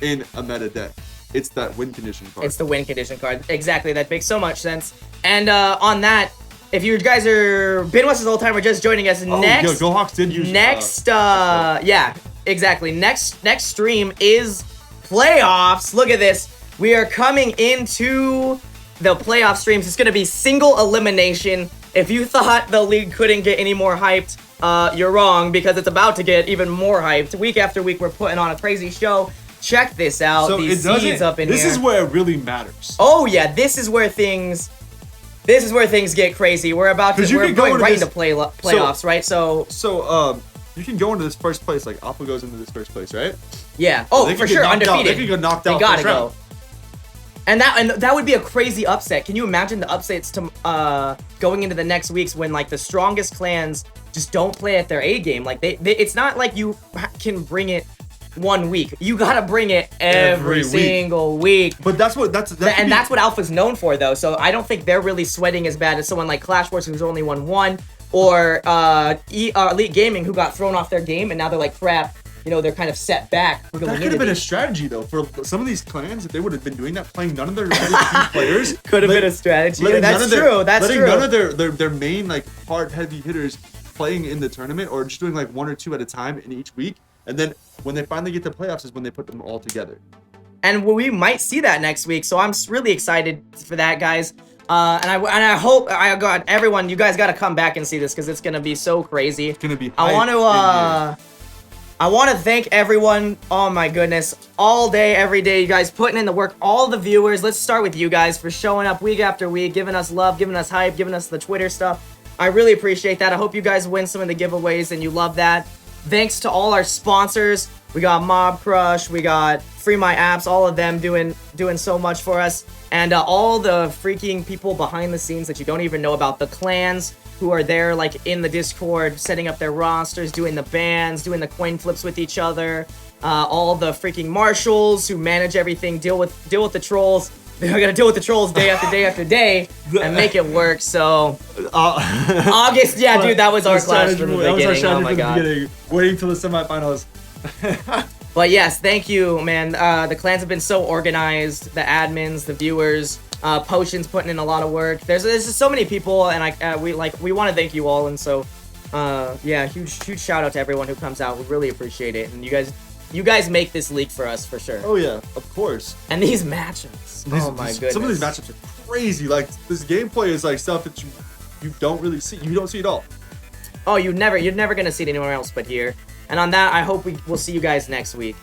Speaker 4: in a meta deck. It's that win condition card.
Speaker 3: It's the win condition card. Exactly. That makes so much sense. And on that, if you guys are been with us the whole time or just joining us, next...
Speaker 4: Go Hawks did use...
Speaker 3: yeah, exactly. Next stream is playoffs. Look at this. We are coming into the playoff streams. It's going to be single elimination. If you thought the league couldn't get any more hyped, you're wrong, because it's about to get even more hyped. Week after week, we're putting on a crazy show. Check this out.
Speaker 4: So
Speaker 3: these seeds up in here.
Speaker 4: This is where it really matters.
Speaker 3: Oh yeah, this is where things get crazy. We're going right into playoffs, right? So
Speaker 4: you can go into this first place. Like, Alpha goes into this first place, right?
Speaker 3: Yeah. Oh, for sure, undefeated.
Speaker 4: They can go knocked out.
Speaker 3: They gotta go. And that would be a crazy upset. Can you imagine the upsets to going into the next weeks when like the strongest clans just don't play at their A game? Like it's not like you can bring it 1 week. You gotta bring it every single week.
Speaker 4: But that's what that's
Speaker 3: what Alpha's known for though. So I don't think they're really sweating as bad as someone like Clash Wars who's only won 1, or Elite Gaming who got thrown off their game and now they're like crap. You know, they're kind of set back.
Speaker 4: That could have been a strategy though for some of these clans if they would have been doing that, playing none of their key players.
Speaker 3: Could have been a strategy. That's true.
Speaker 4: Letting none of their main like hard heavy hitters playing in the tournament, or just doing like 1 or 2 at a time in each week, and then when they finally get to playoffs is when they put them all together.
Speaker 3: And we might see that next week, so I'm really excited for that, guys. And I hope everyone, you guys got to come back and see this because it's gonna be so crazy.
Speaker 4: It's gonna be.
Speaker 3: I want to thank everyone. Oh my goodness, all day, every day, you guys putting in the work. All the viewers. Let's start with you guys for showing up week after week, giving us love, giving us hype, giving us the Twitter stuff. I really appreciate that. I hope you guys win some of the giveaways and you love that. Thanks to all our sponsors. We got Mob Crush, we got Free My Apps, all of them doing so much for us. And all the freaking people behind the scenes that you don't even know about. The clans who are there like in the Discord, setting up their rosters, doing the bans, doing the coin flips with each other. All the freaking marshals who manage everything, deal with the trolls. They're gonna deal with the trolls day after day after day and make it work. So August, yeah, dude, that was our clash from the beginning. Oh my god,
Speaker 4: waiting till the semifinals.
Speaker 3: But yes, thank you, man. The clans have been so organized. The admins, the viewers, Potions putting in a lot of work. There's just so many people, and we want to thank you all. And so, yeah, huge shout out to everyone who comes out. We really appreciate it, and you guys make this league for us for sure.
Speaker 4: Oh yeah, of course.
Speaker 3: And these matchups. Oh my goodness.
Speaker 4: Some of these matchups are crazy. Like this gameplay is like stuff that you don't really see. You don't see it all.
Speaker 3: Oh, you're never gonna see it anywhere else but here. And on that, I hope we'll see you guys next week.